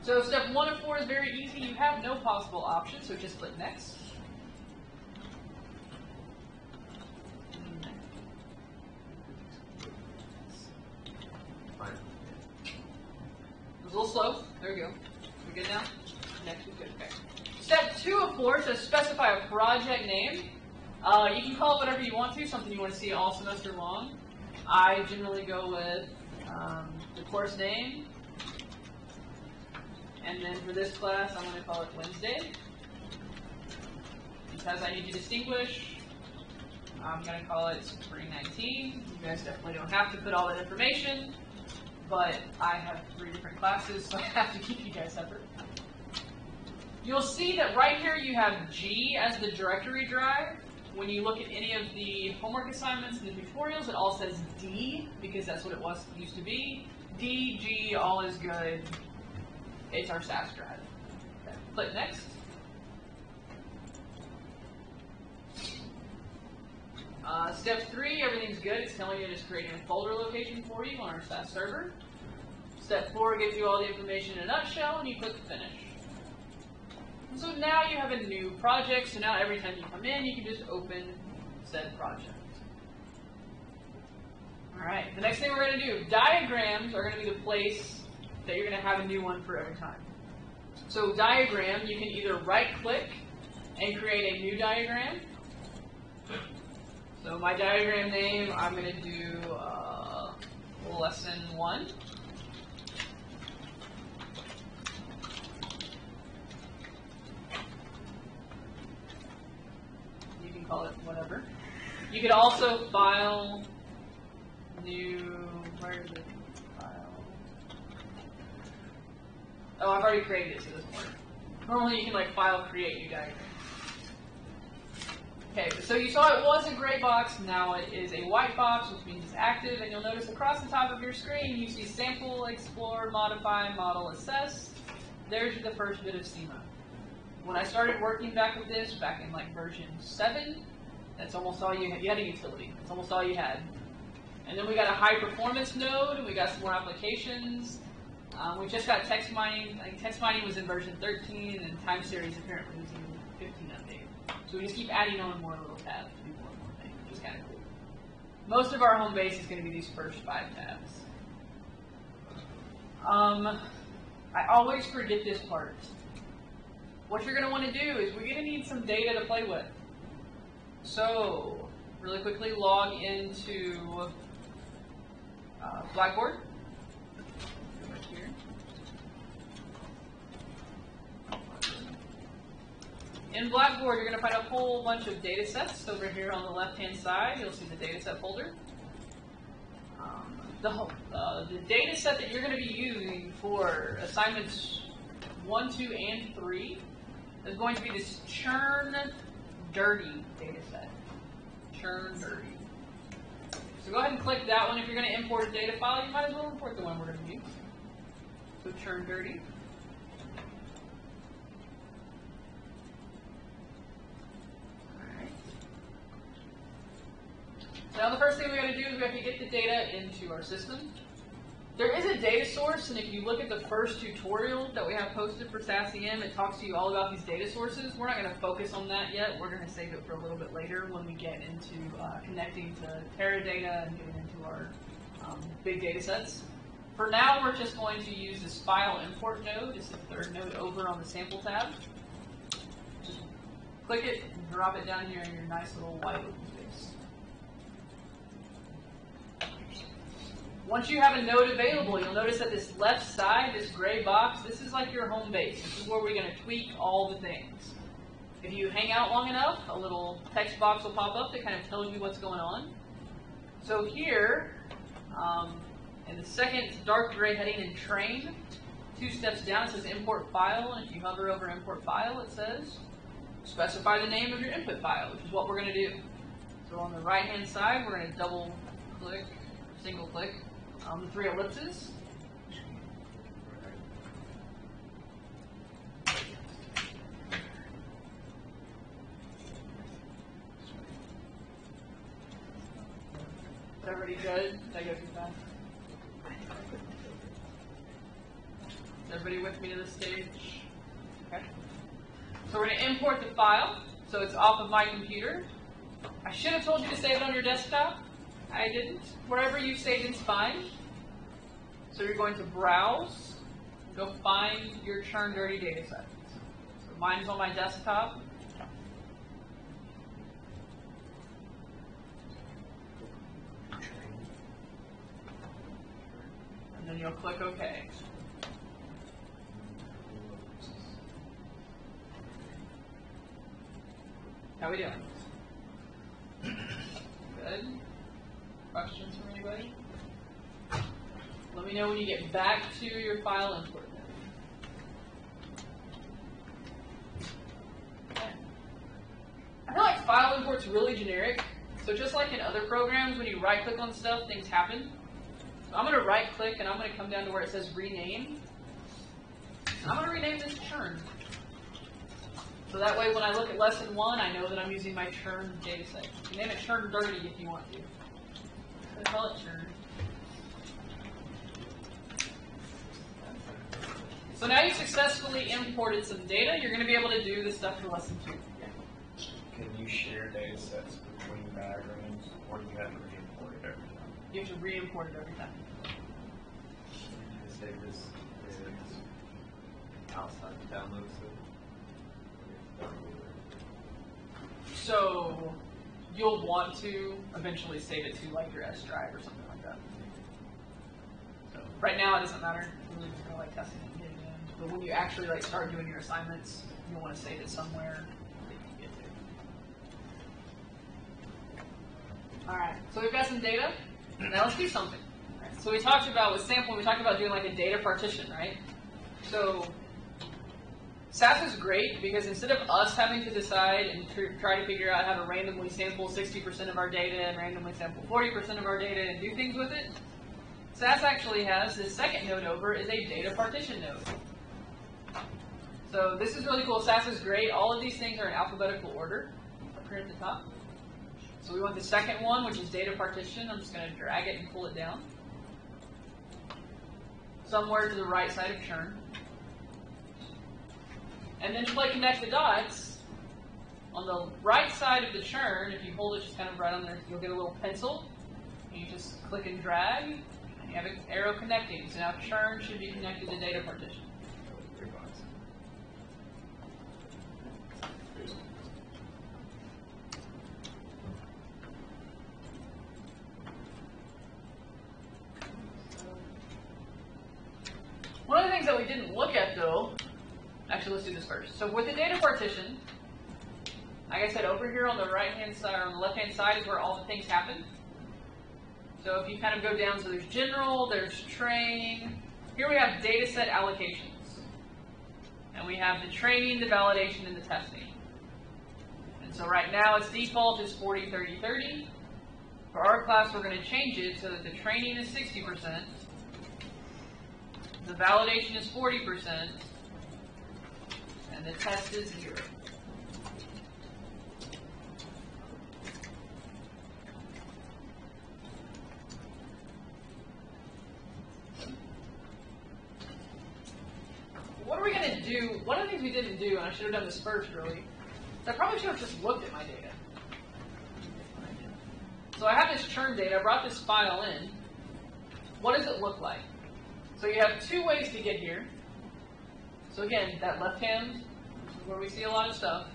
So step 1 of 4 is very easy. You have no possible options, so just click next. It was a little slow. There we go. We good now? Next is good. Okay. Step 2 of 4 says specify a project name. You can call it whatever you want to, something you want to see all semester long. I generally go with the course name. And then for this class, I'm going to call it Wednesday. Because I need to distinguish, I'm going to call it Spring 19. You guys definitely don't have to put all that information. But I have 3 different classes, so I have to keep you guys separate. You'll see that right here you have G as the directory drive. When you look at any of the homework assignments and the tutorials, it all says D, because that's what it used to be. D, G, all is good. It's our SAS drive. Okay. Click next. Step 3, everything's good. It's telling you to just create a folder location for you on our SAS server. Step 4 gives you all the information in a nutshell, and you click finish. And so now you have a new project, so now every time you come in, you can just open said project. Alright, the next thing we're going to do, diagrams are going to be the place that you're going to have a new one for every time. So diagram, you can either right-click and create a new diagram. So my diagram name, I'm going to do lesson 1. You can call it whatever. You could also file new, where is it? File. Oh, I've already created it, so it doesn't work. Normally you can like file, create new diagram. Okay, so you saw it was a gray box, now it is a white box, which means it's active, and you'll notice across the top of your screen you see sample, explore, modify, model, assess. There's the first bit of schema. When I started working back with this, back in like version 7, that's almost all you had. You had a utility. That's almost all you had. And then we got a high performance node, and we got some more applications. We just got text mining. I think text mining was in version 13, and time series apparently was in 15 update. So we just keep adding on more little tabs to do more and more things, which is kind of cool. Most of our home base is going to be these first 5 tabs. I always forget this part. What you're going to want to do is we're going to need some data to play with. So, really quickly log into Blackboard. Right here. In Blackboard, you're going to find a whole bunch of data sets. Over here on the left-hand side, you'll see the data set folder. The data set that you're going to be using for assignments 1, 2, and 3 is going to be this churn dirty data set. Churn dirty. So go ahead and click that one. If you're going to import a data file, you might as well import the one we're going to use. So churn dirty. Alright. So now the first thing we got to do is we have to get the data into our system. There is a data source, and if you look at the first tutorial that we have posted for SASEM, it talks to you all about these data sources. We're not going to focus on that yet. We're going to save it for a little bit later when we get into connecting to Teradata and getting into our big data sets. For now, we're just going to use this file import node. It's the 3rd node over on the sample tab. Just click it and drop it down here in your nice little white open space. Once you have a node available, you'll notice that this left side, this gray box, this is like your home base. This is where we're going to tweak all the things. If you hang out long enough, a little text box will pop up that kind of tells you what's going on. So here, in the second dark gray heading in train, 2 steps down, it says import file, and if you hover over import file, it says specify the name of your input file, which is what we're going to do. So on the right-hand side, we're going to double-click, single-click on the 3 ellipses. Is everybody good? Did I go too fast? Is everybody with me to this stage? Okay. So we're going to import the file. So it's off of my computer. I should have told you to save it on your desktop. I didn't. Wherever you saved it's fine. So you're going to browse, go find your churn dirty data set. So mine is on my desktop. And then you'll click OK. How we doing? Good. Questions from anybody? Let me know when you get back to your file import. Okay. I feel like file import's really generic. So just like in other programs, when you right-click on stuff, things happen. So I'm going to right-click and I'm going to come down to where it says rename. And I'm going to rename this churn. So that way when I look at lesson 1, I know that I'm using my churn data set. You can name it churn dirty if you want to. I'm going to call it churn. So now you've successfully imported some data. You're going to be able to do this stuff for lesson 2. Can you share data sets between diagrams, or do you have to re-import it every time? You have to re-import it every time. Save this outside the download So you'll want to eventually save it to like your S drive or something like that. So right now it doesn't matter. We're just gonna like testing it and getting in. But when you actually like start doing your assignments, you'll want to save it somewhere that you can get to. All right. So we've got some data. Now let's do something. All right. So we talked about with sampling. We talked about doing like a data partition, right? So SAS is great because instead of us having to decide and try to figure out how to randomly sample 60% of our data and randomly sample 40% of our data and do things with it, SAS actually has this second node over is a data partition node. So this is really cool. SAS is great. All of these things are in alphabetical order up here at the top. So we want the second one, which is data partition. I'm just going to drag it and pull it down. Somewhere to the right side of churn. And then to play connect the dots, on the right side of the churn, if you hold it just kind of right on there, you'll get a little pencil. And you just click and drag, and you have an arrow connecting. So now churn should be connected to data partition. One of the things that we didn't look at though, actually let's do this first. So with the data partition, like I said, over here on the right-hand side, or on the left-hand side is where all the things happen. So if you kind of go down, so there's general, there's training. Here we have data set allocations. And we have the training, the validation, and the testing. And so right now its default is 40, 30, 30. For our class, we're going to change it so that the training is 60%. The validation is 40%, and the test is 0. What are we going to do? One of the things we didn't do, and I should have done this first really, is I probably should have just looked at my data. So I have this churn data, I brought this file in. What does it look like? So you have two ways to get here. So again, that left hand is where we see a lot of stuff.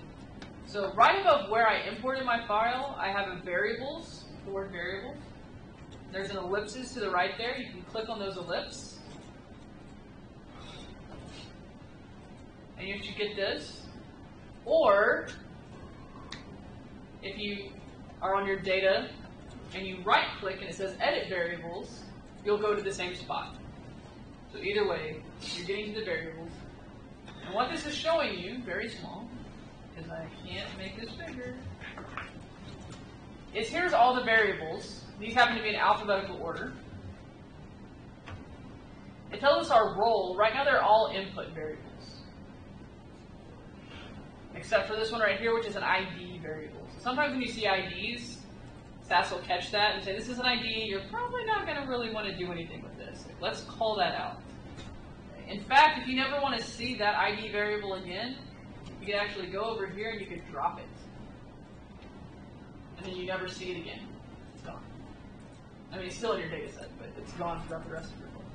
So right above where I imported my file, I have a variables, the word variables. There's an ellipses to the right there. You can click on those ellipses. And you should get this. Or, if you are on your data and you right click and it says edit variables, you'll go to the same spot. So either way, you're getting to the variables. And what this is showing you, very small, because I can't make this bigger, is here's all the variables. These happen to be in alphabetical order. It tells us our role. Right now they're all input variables. Except for this one right here, which is an ID variable. So sometimes when you see IDs, SAS will catch that and say, this is an ID, you're probably not going to really want to do anything with this. Let's call that out. In fact, if you never want to see that ID variable again, you could actually go over here and you could drop it. And then you never see it again. It's gone. I mean, it's still in your data set, but it's gone throughout the rest of your report.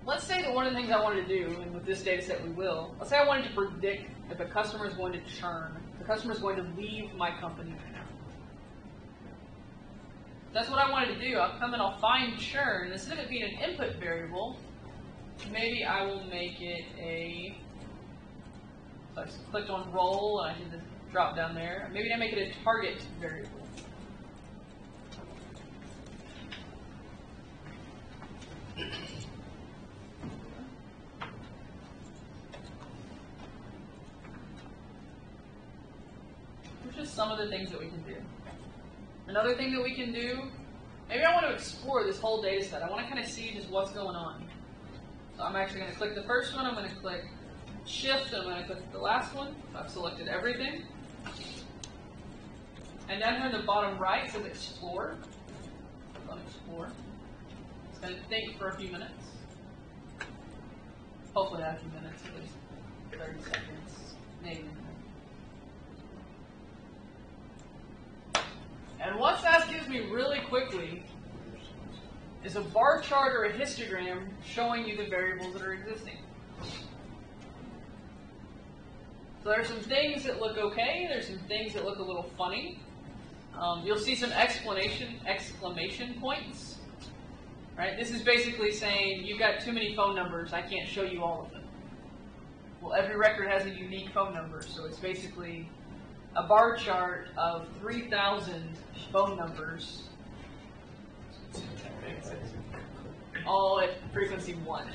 Let's say that one of the things I wanted to do, and with this data set we will, let's say I wanted to predict if a customer is going to churn, if the customer is going to leave my company right now. That's what I wanted to do. I'll come and I'll find churn. Instead of it being an input variable, maybe I will make it a, so I just clicked on role and I hit the drop down there. Maybe I make it a target variable. There's just some of the things that we can do. Another thing that we can do, maybe I want to explore this whole data set. I want to kind of see just what's going on. So I'm actually going to click the first one, I'm going to click Shift, and I'm going to click the last one. So I've selected everything. And down here in the bottom right it says Explore. Click on Explore. It's going to think for a few minutes. Hopefully not a few minutes, at least 30 seconds, maybe. And what SAS gives me really quickly is a bar chart or a histogram showing you the variables that are existing. So there are some things that look okay, there's some things that look a little funny. You'll see some exclamation points. Right? This is basically saying you've got too many phone numbers, I can't show you all of them. Well, every record has a unique phone number, so it's basically a bar chart of 3,000 phone numbers, all at frequency 1.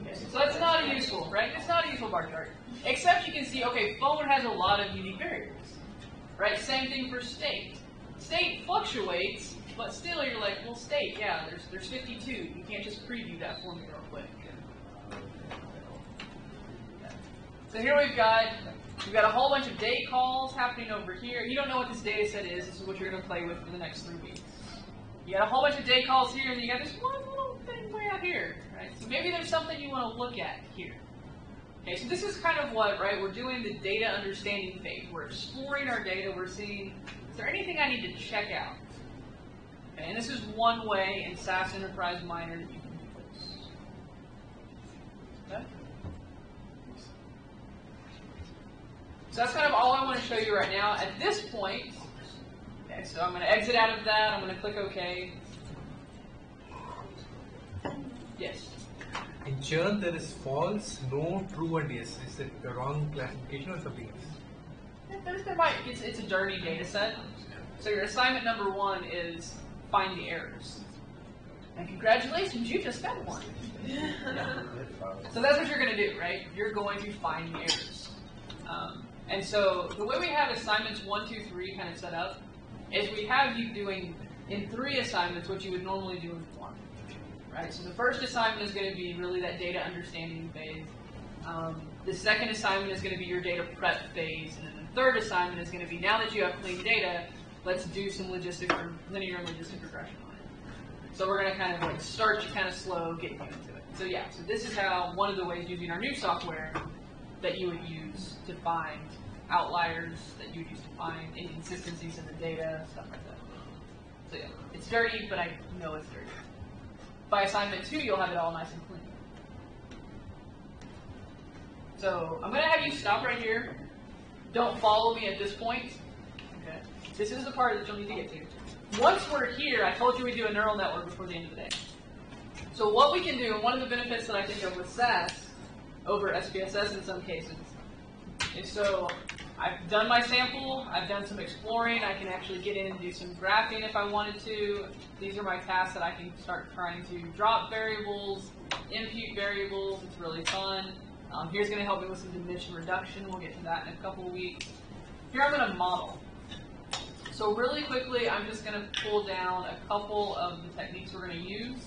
Okay. So that's not useful, right? It's not a useful bar chart. Except you can see, okay, phone has a lot of unique variables, right? Same thing for state. State fluctuates, but still you're like, well, state, yeah, there's 52. You can't just preview that for me real quick. So here we've got a whole bunch of date calls happening over here. You don't know what this data set is. This is what you're going to play with for the next 3 weeks. You got a whole bunch of date calls here, and you got this one little thing way out here. Right? So maybe there's something you want to look at here. Okay, so this is kind of what, right, we're doing the data understanding phase. We're exploring our data. We're seeing, is there anything I need to check out? Okay, and this is one way in SAS Enterprise Miner that you can do this. Okay? So that's kind of all I want to show you right now. At this point, okay, so I'm going to exit out of that. I'm going to click OK. Yes? In churn, there is false, no, true, and yes. Is it the wrong classification or something else? It's a dirty data set. So your assignment number 1 is find the errors. And congratulations, you just got one. Yeah. So that's what you're going to do, right? You're going to find the errors. And so the way we have assignments 1, 2, 3 kind of set up is we have you doing in 3 assignments what you would normally do in 1. Right? So the first assignment is going to be really that data understanding phase. The second assignment is going to be your data prep phase. And then the third assignment is going to be, now that you have clean data, let's do some logistic or linear and logistic regression on it. So we're going to kind of like start you kind of slow, get you into it. So yeah, so this is how one of the ways using our new software that you would use to find outliers, that you would use to find inconsistencies in the data, stuff like that. So yeah, it's dirty, but I know it's dirty. By assignment 2, you'll have it all nice and clean. So I'm going to have you stop right here. Don't follow me at this point. Okay. This is the part that you'll need to get to. Once we're here, I told you we do a neural network before the end of the day. So what we can do, and one of the benefits that I think of with SAS over SPSS in some cases, And so I've done my sample, I've done some exploring, I can actually get in and do some graphing if I wanted to. These are my tasks that I can start trying to drop variables, impute variables, it's really fun. Here's going to help me with some dimension reduction, we'll get to that in a couple of weeks. Here I'm going to model. So really quickly, I'm just going to pull down a couple of the techniques we're going to use.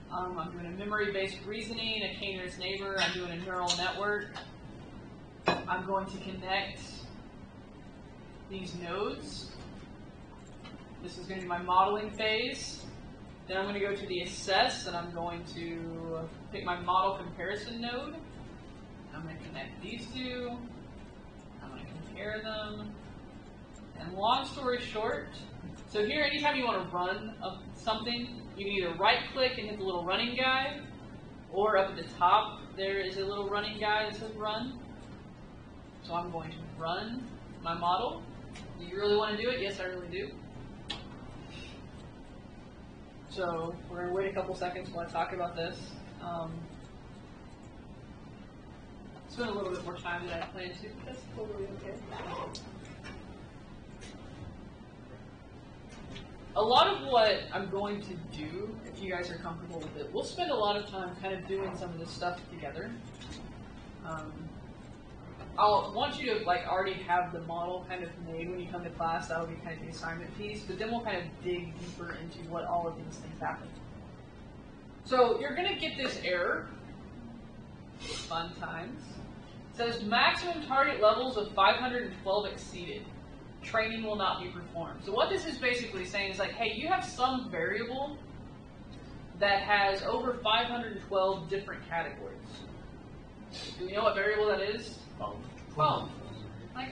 I'm doing a memory-based reasoning, a k-nearest neighbor, I'm doing a neural network. I'm going to connect these nodes. This is going to be my modeling phase. Then I'm going to go to the assess, and I'm going to pick my model comparison node. I'm going to connect these two. I'm going to compare them. And long story short, so here anytime you want to run something, you can either right-click and hit the little running guide, or up at the top there is a little running guide that says run. So I'm going to run my model. Do you really want to do it? Yes, I really do. So we're going to wait a couple seconds while I talk about this. Spend a little bit more time than I planned to, but that's totally okay. A lot of what I'm going to do, if you guys are comfortable with it, we'll spend a lot of time kind of doing some of this stuff together. I'll want you to already have the model kind of made when you come to class. That'll be kind of the assignment piece, but then we'll kind of dig deeper into what all of these things happen. So you're going to get this error. Fun times. It says maximum target levels of 512 exceeded. Training will not be performed. So what this is basically saying is hey, you have some variable that has over 512 different categories. Do we know what variable that is? Phone.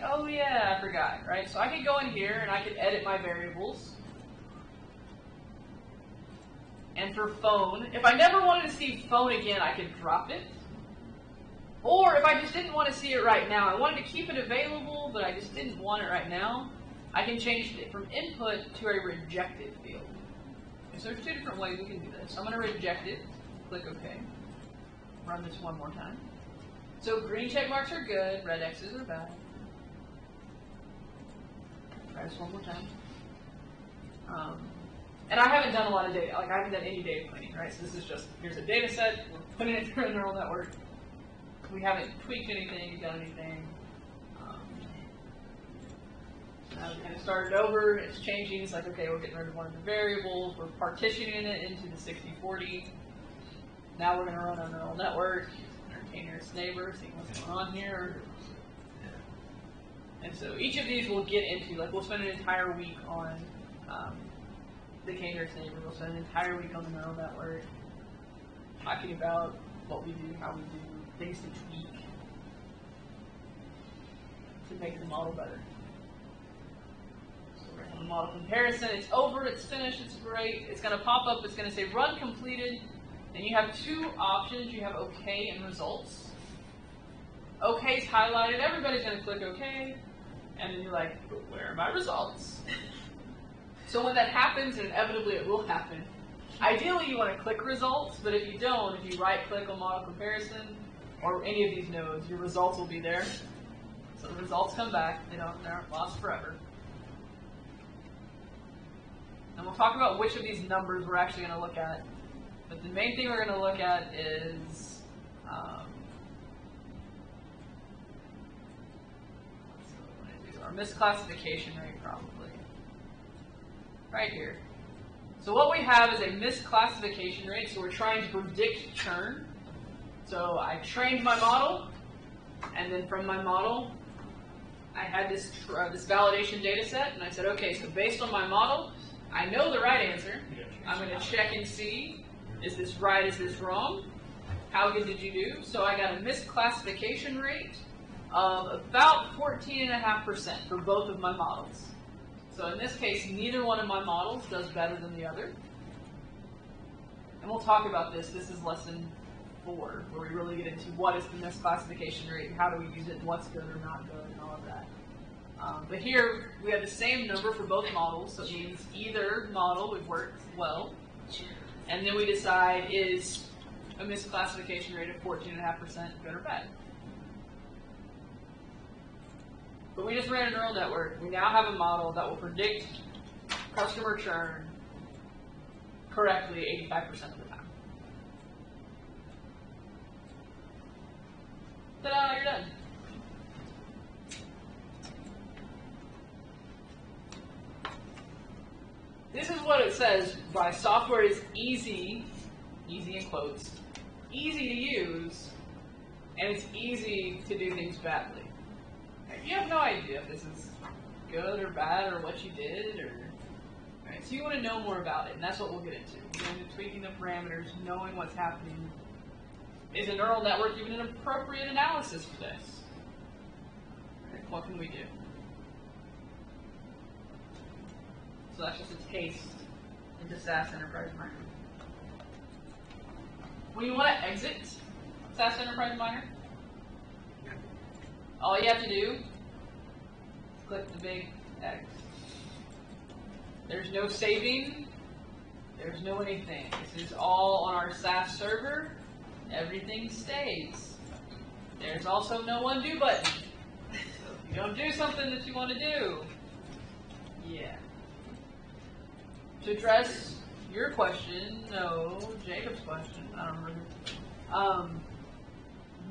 Oh yeah, I forgot, right? So I could go in here and I could edit my variables. And for phone, if I never wanted to see phone again, I could drop it. Or if I just didn't want to see it right now, I wanted to keep it available, but I just didn't want it right now, I can change it from input to a rejected field. Okay, so there's two different ways we can do this. I'm going to reject it, click OK. Run this one more time. So green check marks are good, red X's are bad. Try this one more time. And I haven't done a lot of data, I haven't done any data cleaning, right? So this is just, here's a data set, we're putting it through a neural network. We haven't tweaked anything, done anything. Now we kind of started over, it's changing, it's okay, we're getting rid of one of the variables, we're partitioning it into the 60/40. Now we're going to run our neural network, our k-nearest neighbor, see what's going on here. And so each of these we'll get into, we'll spend an entire week on the k-nearest neighbor, we'll spend an entire week on the neural network, talking about what we do, how we do, things to tweak to make the model better. So we're going to have a model comparison. It's over, it's finished, it's great. It's going to pop up, it's going to say run completed. And you have two options. You have OK and results. OK is highlighted. Everybody's going to click OK. And then you're like, but where are my results? So when that happens, and inevitably it will happen, ideally you want to click results, but if you don't, if you right-click on model comparison, or any of these nodes, your results will be there. So the results come back. They aren't lost forever. And we'll talk about which of these numbers we're actually going to look at. But the main thing we're going to look at is our misclassification rate, probably. Right here. So what we have is a misclassification rate. So we're trying to predict churn. So I trained my model, and then from my model, I had this validation data set, and I said, okay, so based on my model, I know the right answer. I'm going to check and see, is this right, is this wrong? How good did you do? So I got a misclassification rate of about 14.5% for both of my models. So in this case, neither one of my models does better than the other. And we'll talk about this. This is lesson 4, where we really get into what is the misclassification rate, how do we use it, and what's good or not good, and all of that. But here, we have the same number for both models, so it means either model would work well. And then we decide, is a misclassification rate of 14.5% good or bad? But we just ran a neural network. We now have a model that will predict customer churn correctly 85% of the time. Ta-da, you're done. This is what it says. Why software is easy in quotes, easy to use, and it's easy to do things badly. You have no idea if this is good or bad or what you did, or right? So you want to know more about it, and that's what we'll get into. We're going to tweaking the parameters, knowing what's happening. Is a neural network even an appropriate analysis for this? Right, what can we do? So that's just its case into SAS Enterprise Miner. When you want to exit SAS Enterprise Miner, all you have to do is click the big X. There's no saving. There's no anything. This is all on our SAS server. Everything stays. There's also no undo button. So if you don't do something that you want to do, yeah. To address your question, no, Jacob's question, I don't remember.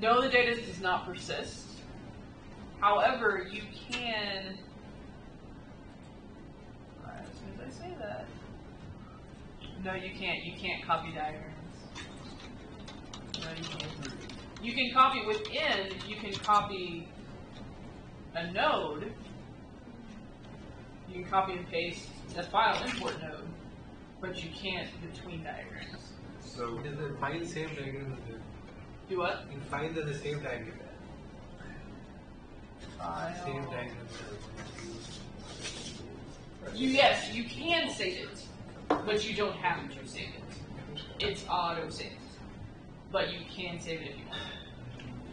No, the data does not persist. However, you can, as soon as I say that, no, you can't copy diagrams. No, you can't. You can copy within, you can copy a node. You can copy and paste the file import node, but you can't between diagrams. So Does the file save diagram? Do what? In file there's a save diagram. Save diagram. Yes, you can save it, but you don't have to save it. It's auto saved, but you can save it if you want.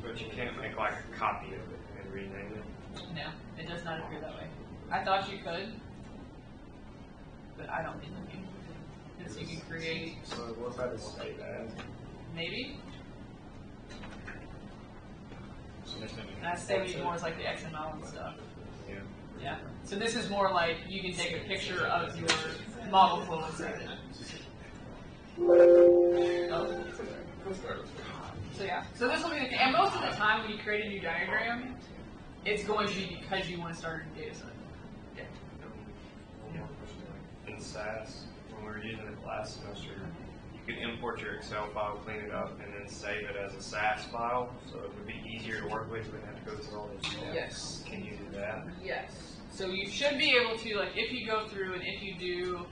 But you can't make like a copy of it and rename it. No, it does not appear that way. I thought you could, but I don't think you can. Because you can create. So what if I just say that? Maybe. That's saving more is like the XML and stuff. Yeah. Yeah. So this is more like you can take a picture of your model flow and save it. Oh. So yeah. So this will be the thing. And most of the time when you create a new diagram, it's going to be because you want to start a data set. Yeah. In SAS, when we were using it last semester, you could import your Excel file, clean it up, and then save it as a SAS file, so it would be easier to work with. You wouldn't have to go through all those steps. Yes. Can you do that? Yes. So you should be able to, like, if you go through and if you do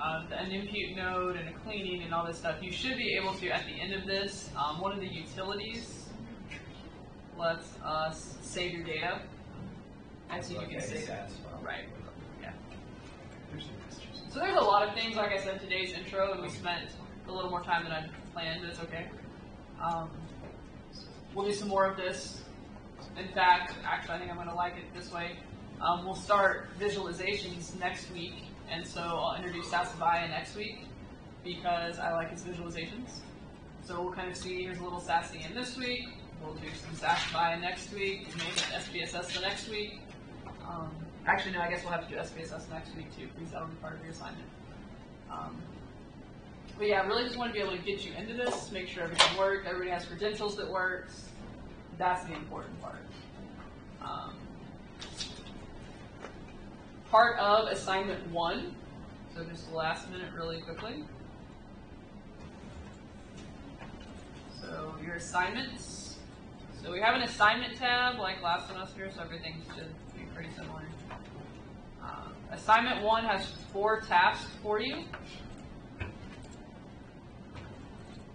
an impute node and a cleaning and all this stuff, you should be able to, at the end of this, one of the utilities lets us save your data. And so you can save it. Right. Yeah. So there's a lot of things, like I said, today's intro, and we spent a little more time than I planned, but it's okay. We'll do some more of this. In fact, actually, I think I'm going to like it this way. We'll start visualizations next week, and so I'll introduce SAS Avaya next week because I like its visualizations. So we'll kind of see, here's a little SAS in this week. We'll do some SAS Avaya next week, maybe SPSS the next week. Actually, no, I guess we'll have to do SPSS next week too, because that'll be part of your assignment. But yeah, I really just want to be able to get you into this, make sure everything works, everybody has credentials that works. That's the important part. Part of assignment 1, so just last minute really quickly. So your assignments. So we have an assignment tab like last semester, so everything should be pretty similar. Assignment 1 has 4 tasks for you.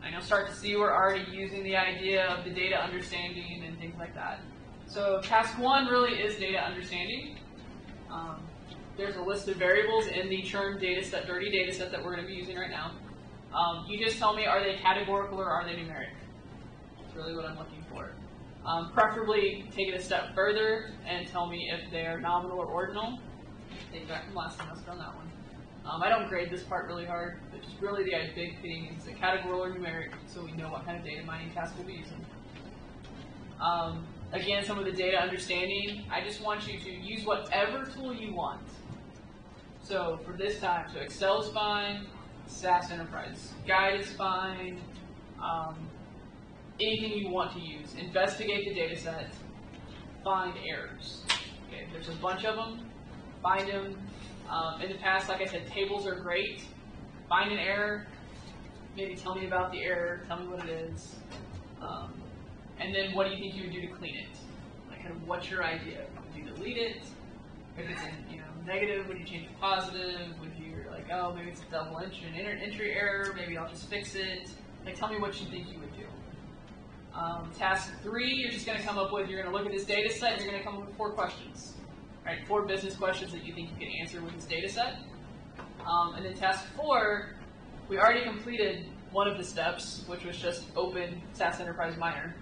And you'll start to see we're already using the idea of the data understanding and things like that. So task 1 really is data understanding. There's a list of variables in the churn data set, dirty data set that we're going to be using right now. You just tell me, are they categorical or are they numeric? That's really what I'm looking for. Preferably take it a step further and tell me if they're nominal or ordinal. Take back from last semester on that one. I don't grade this part really hard, but just really the big thing is the categorical or numeric, so we know what kind of data mining task we'll be using. again, some of the data understanding, I just want you to use whatever tool you want. So for this time, so Excel is fine, SAS Enterprise Guide is fine, anything you want to use. Investigate the data set, find errors. Okay, there's a bunch of them, find them. In the past, like I said, tables are great. Find an error, maybe tell me about the error, tell me what it is. And then what do you think you would do to clean it? Like, kind of what's your idea? Would you delete it? If it's negative, would you change it to positive? Would you like, oh, maybe it's a double entry, an entry error, maybe I'll just fix it. Like, tell me what you think you would do. Task 3, you're just going to come up with, you're going to look at this data set, and you're going to come up with 4 questions. Right, 4 business questions that you think you can answer with this data set. And then task 4, we already completed one of the steps, which was just open SAS Enterprise Miner.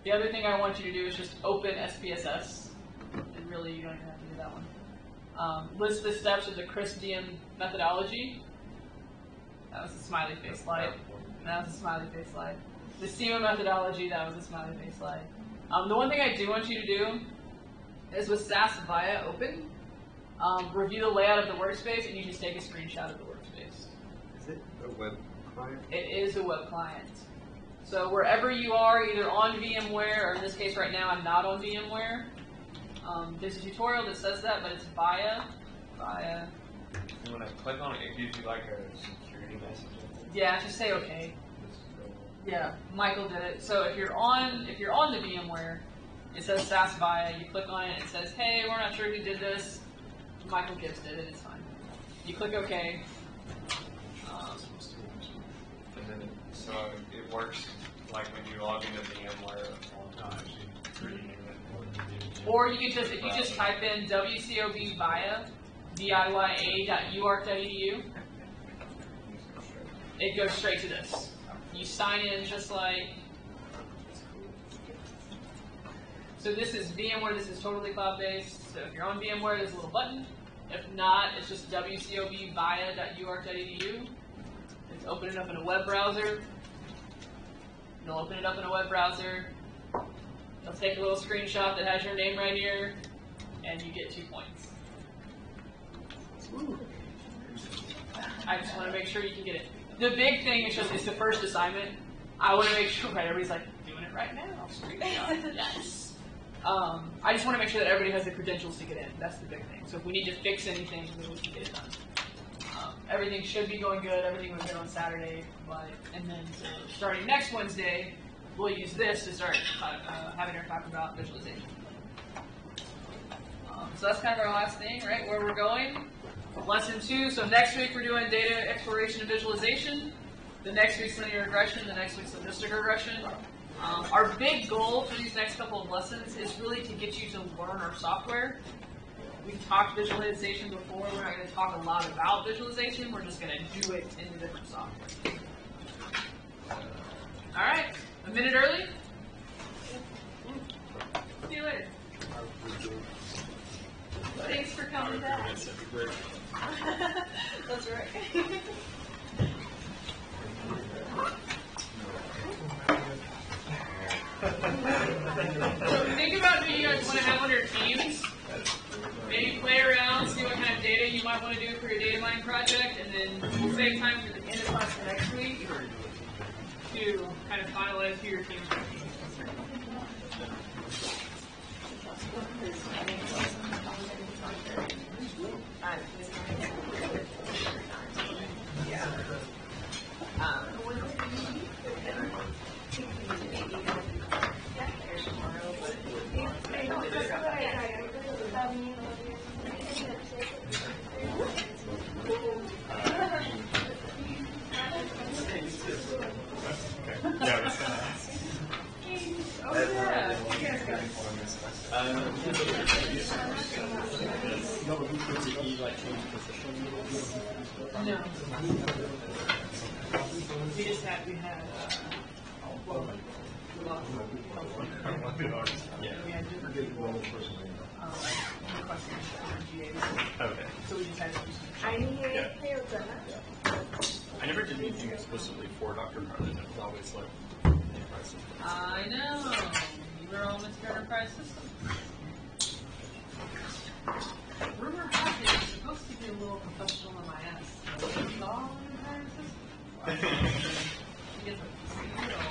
The other thing I want you to do is just open SPSS. And really, you don't even have to do that one. List the steps of the CRISP-DM methodology. That was a smiley face slide. That was a smiley face slide. The SEMA methodology, that was a smiley face slide. The one thing I do want you to do is with SAS Via open, review the layout of the workspace, and you just take a screenshot of the workspace. Is it a web client? It is a web client. So wherever you are, either on VMware, or in this case right now, I'm not on VMware. There's a tutorial that says that, but it's Via. When I click on it, it gives you like a security message. Yeah, just say okay. Yeah, Michael did it. So if you're on the VMware, it says SAS Via, you click on it, it says, hey, we're not sure who did this. Michael Gibbs did it, it's fine. You click OK. And then so it works like when you log into VMware on or you can just, if you just type in wcob via, diya.uark.edu, it goes straight to this. You sign in just like, so this is VMware, this is totally cloud-based. So if you're on VMware, there's a little button. If not, it's just wcob via.uark.edu. It's open it up in a web browser. You'll open it up in a web browser. You'll take a little screenshot that has your name right here, and you get 2 points. I just want to make sure you can get it. The big thing is just, it's the first assignment. I want to make sure, right, everybody's like, doing it right now. Screenshot, yes. I just want to make sure that everybody has the credentials to get in. That's the big thing. So if we need to fix anything, then we can get it done. Everything should be going good. Everything was good on Saturday. And then starting next Wednesday, we'll use this to start having our talk about visualization. So that's kind of our last thing, right, where we're going. Lesson 2, so next week we're doing data exploration and visualization. The next week's linear regression, the next week's logistic regression. Our big goal for these next couple of lessons is really to get you to learn our software. We've talked visualization before. We're not going to talk a lot about visualization. We're just going to do it in the different software. All right, a minute early. See you later. Thanks for coming back. That's right. So think about who you guys want to have on your teams. Maybe play around, see what kind of data you might want to do for your data mining project, and then we'll save time for the end of class next week to kind of finalize who your team's going to be. No. We just had, we had different people. Okay. So we just had to do some. I never did anything explicitly for Dr. Carlin. It was always like impressive. I know. You We're on Mr. Enterprise System. Rumor has it it's supposed to be a little professional MIS. So it's all Enterprise System. She gets a CEO.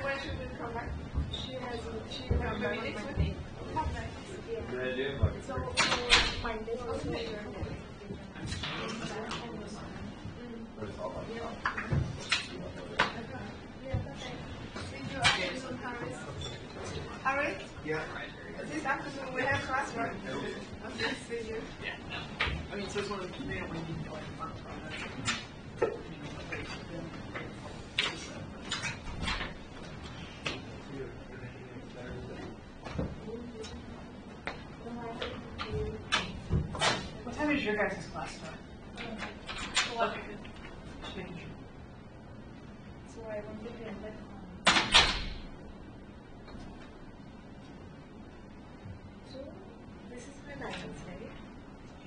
When should we come back? She will come back next week. So, Monday also. Alright? Yeah. This afternoon we have class, right? Okay, see you. Yeah, no. I mean, so it's one of the they don't really need to like front from What time is your guys' class start? Okay, good. Just making sure. So I want to end it. So this is my license, right?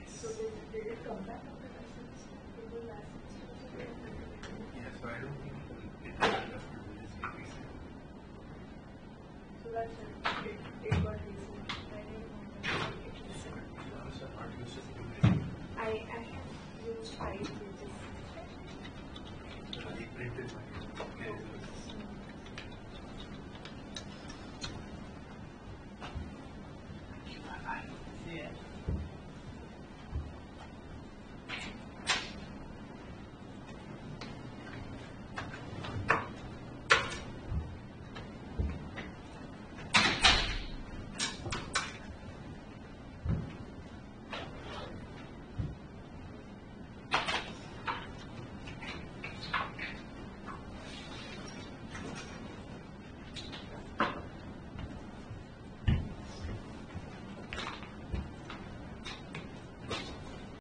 So did it come back after license? Did the license? Yeah, so I don't think it got enough for this week. So that's it.